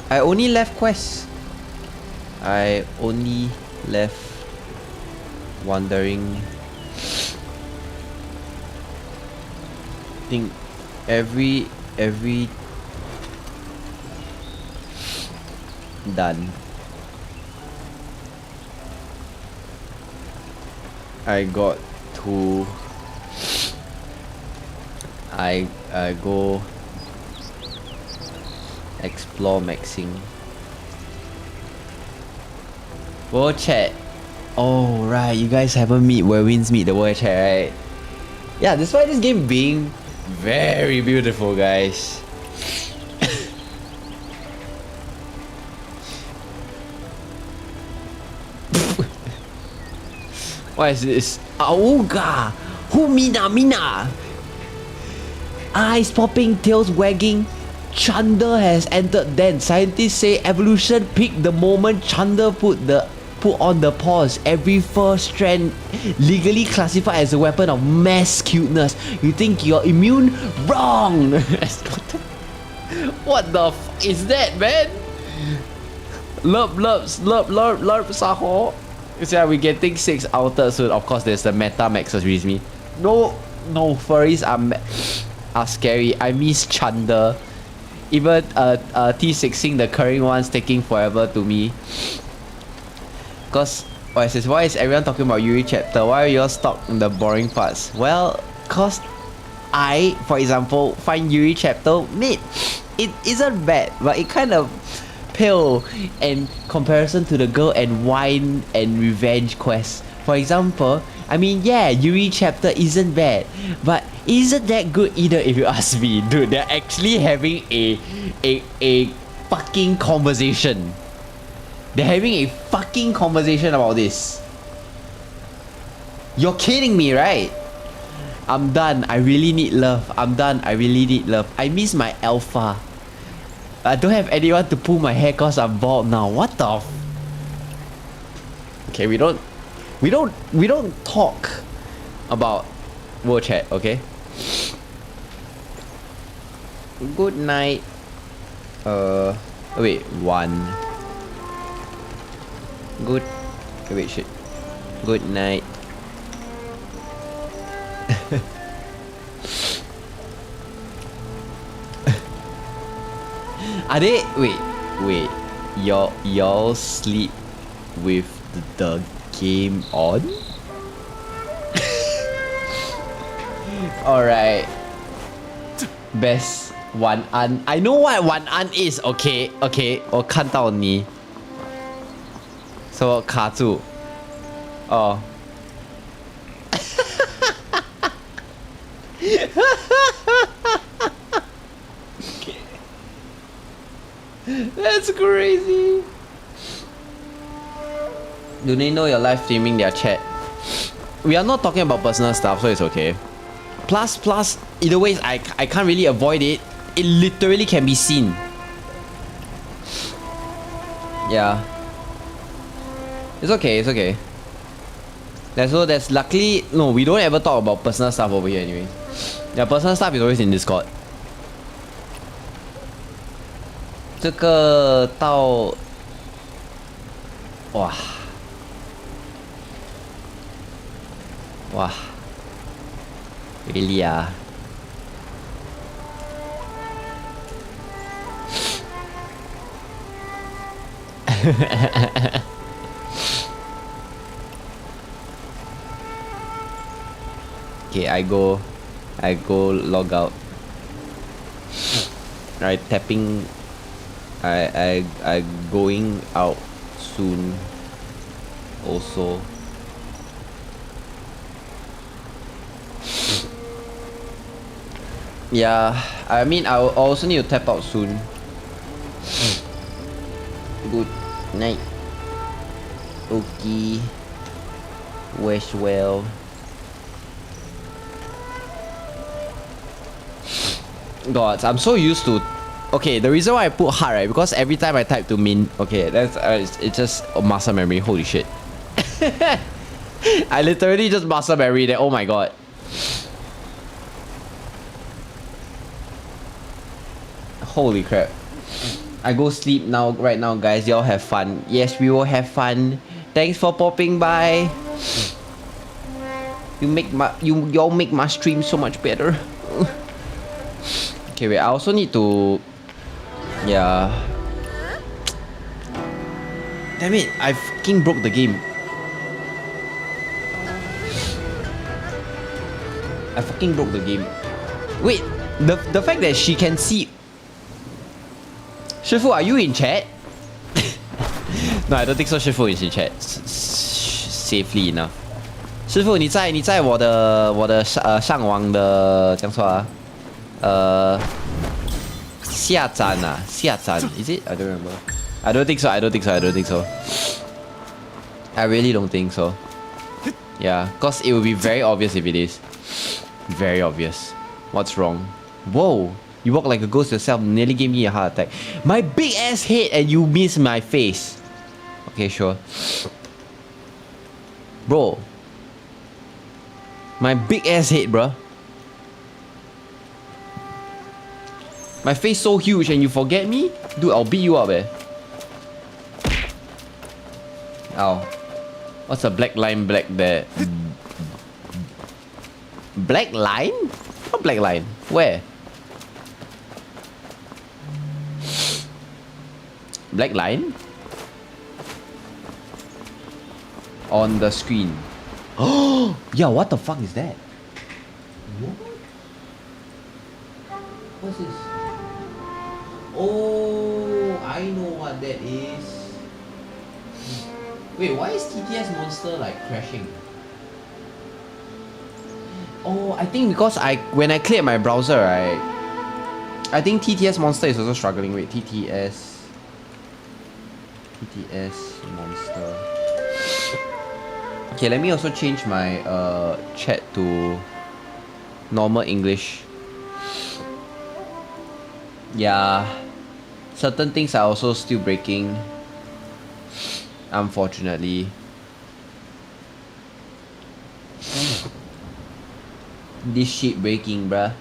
I only left quests. I only left wandering. Think every done. I got to I go explore maxing. World chat. Oh right, you guys haven't meet Where Wins Meet the world chat, right? Yeah, despite this game being very beautiful, guys. What is this? Auga! Who mina? Eyes popping, tails wagging. Chunder has entered den. Scientists say evolution peaked the moment Chunder put on the paws. Every fur strand legally classified as a weapon of mass cuteness. You think you're immune? Wrong! What the f is that, man? Lurp, saho. Yeah, we're getting 6 outer soon. Of course, there's the Meta Maxus Rizmi. No, furries are scary. I miss Chunder. Even T6ing the current ones taking forever to me. Cause why is everyone talking about Yuri chapter? Why are you all stuck in the boring parts? Well, cause I, for example, find Yuri chapter mid. It isn't bad, but it kind of pale in comparison to the girl and wine and revenge quest. For example, I mean, yeah, Yuri chapter isn't bad, but isn't that good either if you ask me. Dude, they're actually having a fucking conversation. They're having a fucking conversation about this. You're kidding me, right? I'm done. I really need love. I'm done. I really need love. I miss my alpha. I don't have anyone to pull my hair cause I'm bald now. What the f... Okay, we don't talk about world chat, okay? Good night. Wait, 1. Good. Wait, shit. Good night. Are they... Wait. Y'all sleep with the game on? Alright. Best 晚安. I know what 晚安 is, okay? 我看到你. So 卡住. Oh. That's crazy. Do they know you're live streaming their chat? We are not talking about personal stuff, so it's okay. Plus, either way, I can't really avoid it. It literally can be seen. Yeah. It's okay. There's luckily... No, we don't ever talk about personal stuff over here anyway. Yeah, personal stuff is always in Discord. 这个到... Wow. Really ah? Okay, I go log out. Right, tapping. I going out soon. Also. Yeah, I mean I also need to tap out soon. Good night. Okay. Wish well. God, I'm so used to... Okay, the reason why I put hard, right? Because every time I type to min... Okay, that's it's just muscle memory. Holy shit. I literally just muscle memory that. Oh my god. Holy crap. I go sleep now, right now, guys. Y'all have fun. Yes, we will have fun. Thanks for popping by. Y'all make my stream so much better. Okay, wait. I also need to... Yeah. Damn it. I fucking broke the game. I fucking broke the game. Wait. The fact that she can see... Shifu, are you in chat? No, I don't think so. Shifu is in chat. Safely enough. Shifu, 你在我的上网的讲说啊？下站啊？下站 is it? I don't remember. I don't think so. I really don't think so. Yeah, cause it will be very obvious if it is. Very obvious. What's wrong? Whoa. You walk like a ghost yourself, nearly gave me a heart attack. My big ass head and you miss my face. Okay, sure. Bro. My big ass head, bro. My face so huge and you forget me? Dude, I'll beat you up, eh. Ow. What's a black line black there? Black line? What black line? Where? Black line? On the screen. Oh, yeah, what the fuck is that? What? What's this? Oh, I know what that is. Wait, why is TTS Monster like crashing? Oh, I think because when I cleared my browser, right? I think TTS Monster is also struggling. Wait, TTS Monster. Okay, let me also change my chat to normal English. Yeah, certain things are also still breaking, unfortunately. This shit breaking, bruh.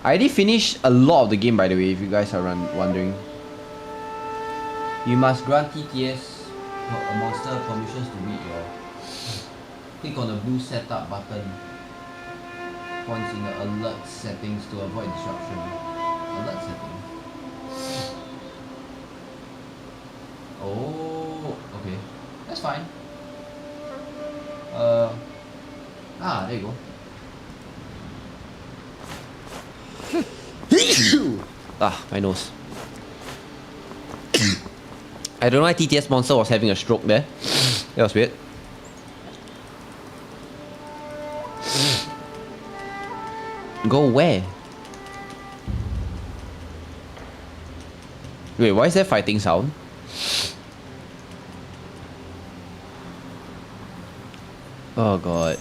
I already finished a lot of the game, by the way, if you guys are wondering. You must grant TTS Monster permissions to read your... Click on the blue setup button. Points in the alert settings to avoid disruption. Alert setting. Oh, okay. That's fine. There you go. My nose. I don't know why TTS Monster was having a stroke there. That was weird. Go where? Wait, why is there fighting sound? Oh god.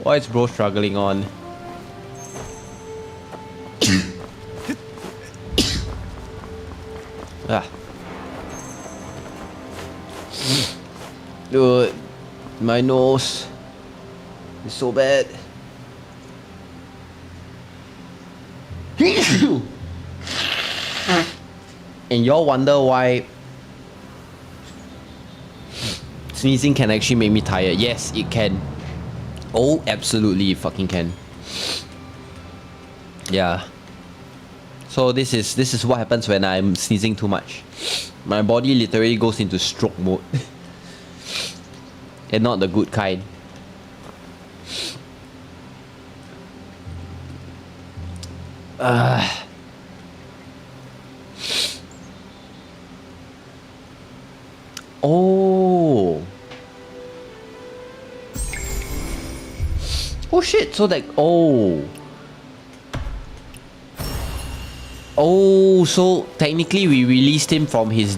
Why is bro struggling on? Dude, my nose is so bad. And y'all wonder why sneezing can actually make me tired. Yes, it can. Oh, absolutely, it fucking can. Yeah. So this is what happens when I'm sneezing too much. My body literally goes into stroke mode. And not the good kind. Oh. Oh shit, so that... Oh, so technically we released him from his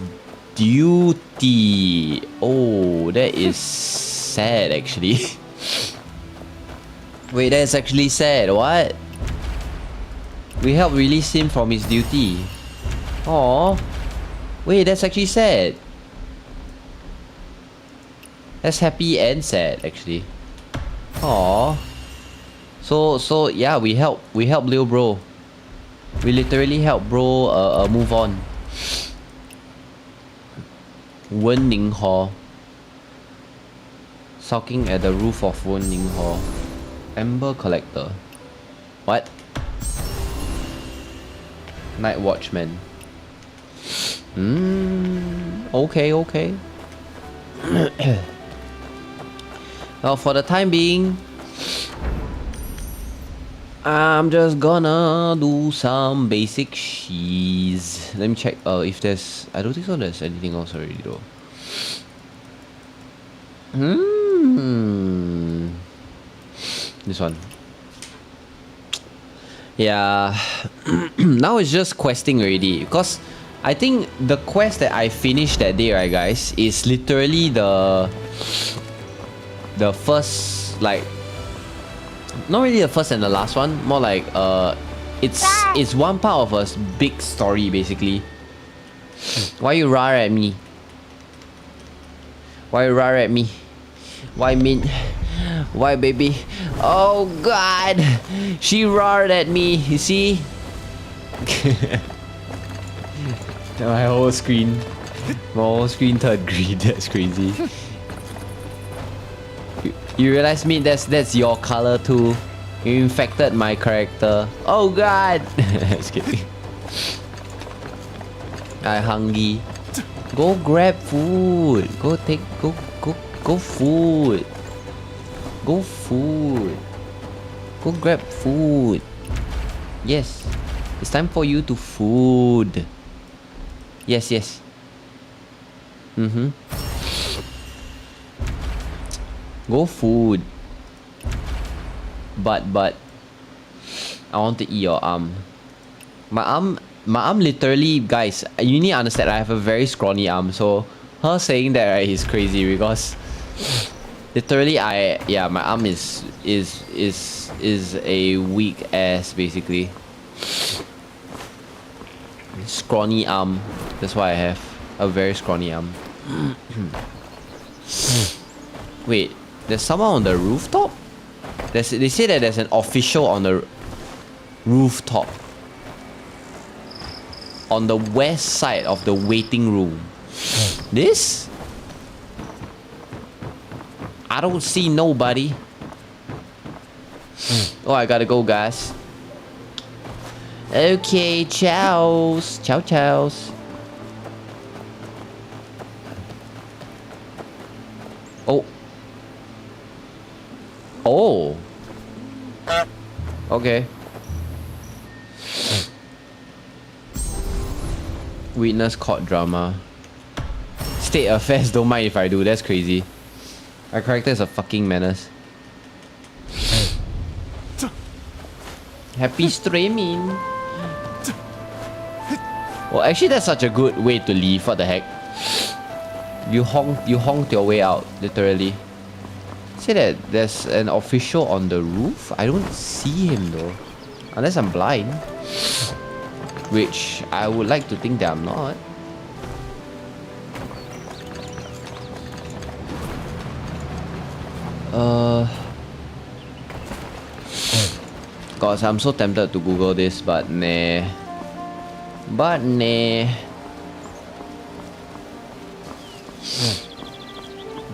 duty. Oh, that is sad actually. Wait, that's actually sad. What? We helped release him from his duty. Oh, wait, that's actually sad. That's happy and sad actually. Oh, so yeah, we help Lil Bro. We literally help bro move on. Wen Ning Hall. Sulking at the roof of Wen Ning Hall. Amber Collector. What? Night Watchman. Okay. Well, for the time being, I'm just gonna do some basic cheese. Let me check if there's... I don't think so there's anything else already though. This one. Yeah. Now it's just questing already. Because I think the quest that I finished that day, right guys, is literally the first, like... not really the first and the last one. More like it's one part of a big story basically. Why you roar at me? Why you roar at me? Why mean? Why baby? Oh God! She roared at me. You see? My whole screen turned green. That's crazy. You realize me? That's your color too. You infected my character. Oh God! Just kidding. I hungry. Go grab food. Go food. Go food. Go grab food. Yes. It's time for you to food. Yes. Go food. But I want to eat your arm. My arm literally, guys, you need to understand I have a very scrawny arm, so her saying that right is crazy because literally my arm is a weak ass basically. Scrawny arm. That's why I have a very scrawny arm. Wait, there's someone on the rooftop? They say that there's an official on the rooftop. On the west side of the waiting room. This? I don't see nobody. Oh, I gotta go, guys. Okay, chows. Chows. Oh. Okay. Witness court drama. State affairs, don't mind if I do. That's crazy. My character is a fucking menace. Happy streaming. Well, actually, that's such a good way to leave. What the heck? You honked your way out, literally. Say that there's an official on the roof. I don't see him though, unless I'm blind. Which I would like to think that I'm not. Gosh, I'm so tempted to Google this, but nah.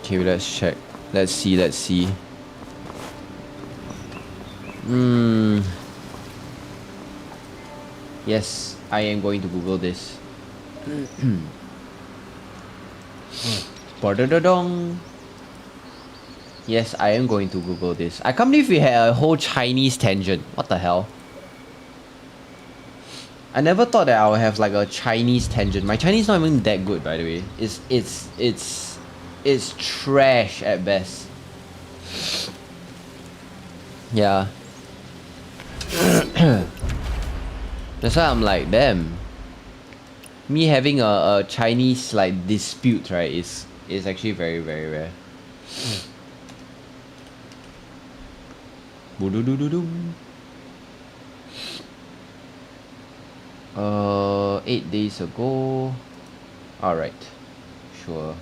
Okay, let's check. Let's see. Yes, I am going to Google this. Ba-da-da-dong. Yes, I am going to Google this. I can't believe we had a whole Chinese tangent. What the hell? I never thought that I would have like a Chinese tangent. My Chinese is not even that good, by the way. It's trash at best. Yeah. That's why I'm like, damn. Me having a Chinese like dispute, right, is actually very, very rare. 8 days ago. Alright. Sure.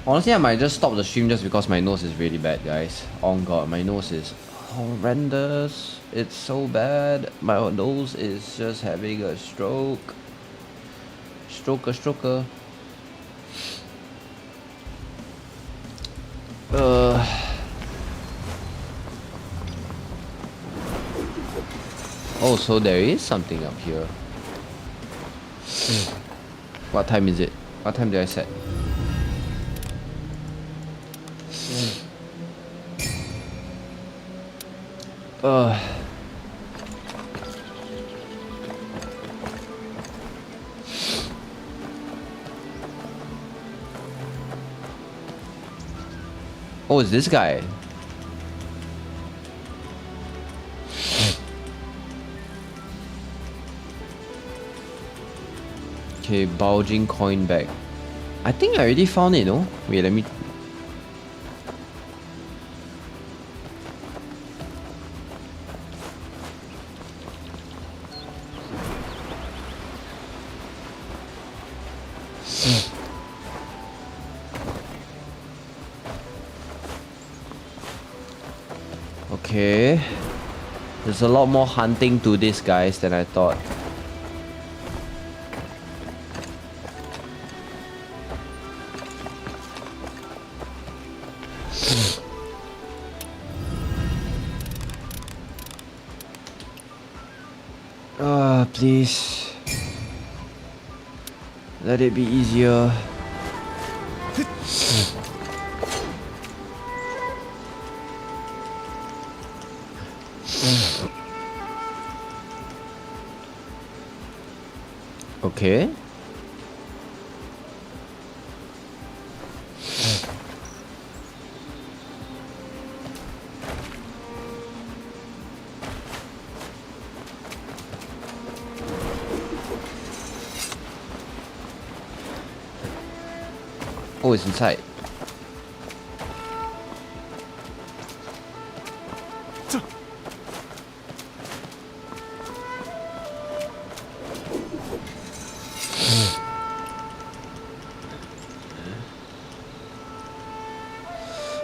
Honestly, I might just stop the stream just because my nose is really bad, guys. Oh god, my nose is horrendous. It's so bad. My nose is just having a stroke. Stroker. Oh, so there is something up here. What time is it? What time did I set? Oh, it's this guy. Okay, bulging coin bag. I think I already found it, no? Wait, let me... Okay. There's a lot more hunting to this, guys, than I thought. Please. Let it be easier. Okay. Oh, it's inside.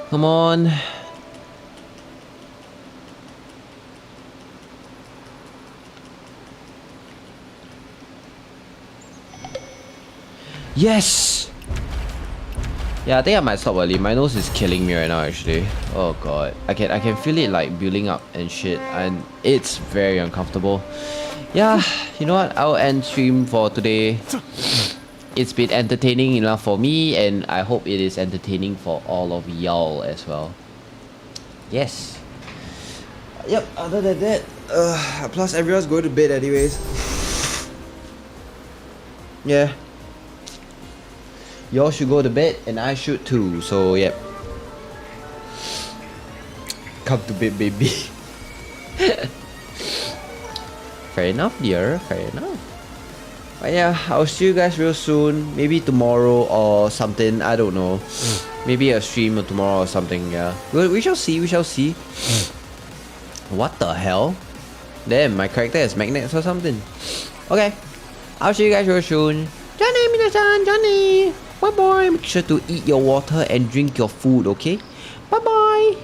Come on. Yes! Yeah, I think I might stop early. My nose is killing me right now, actually. Oh god. I can feel it like building up and shit, and it's very uncomfortable. Yeah, you know what? I'll end stream for today. It's been entertaining enough for me, and I hope it is entertaining for all of y'all as well. Yes. Yep, other than that, plus everyone's going to bed anyways. Yeah. Y'all should go to bed, and I should too, so yep. Come to bed, baby. Fair enough, dear. Fair enough. But yeah, I'll see you guys real soon. Maybe tomorrow or something. I don't know. Maybe a stream tomorrow or something. Yeah. We shall see. We shall see. What the hell? Damn, my character has magnets or something. Okay. I'll see you guys real soon. Johnny, minasan, Johnny. Bye bye. Make sure to eat your water and drink your food. Okay. Bye bye.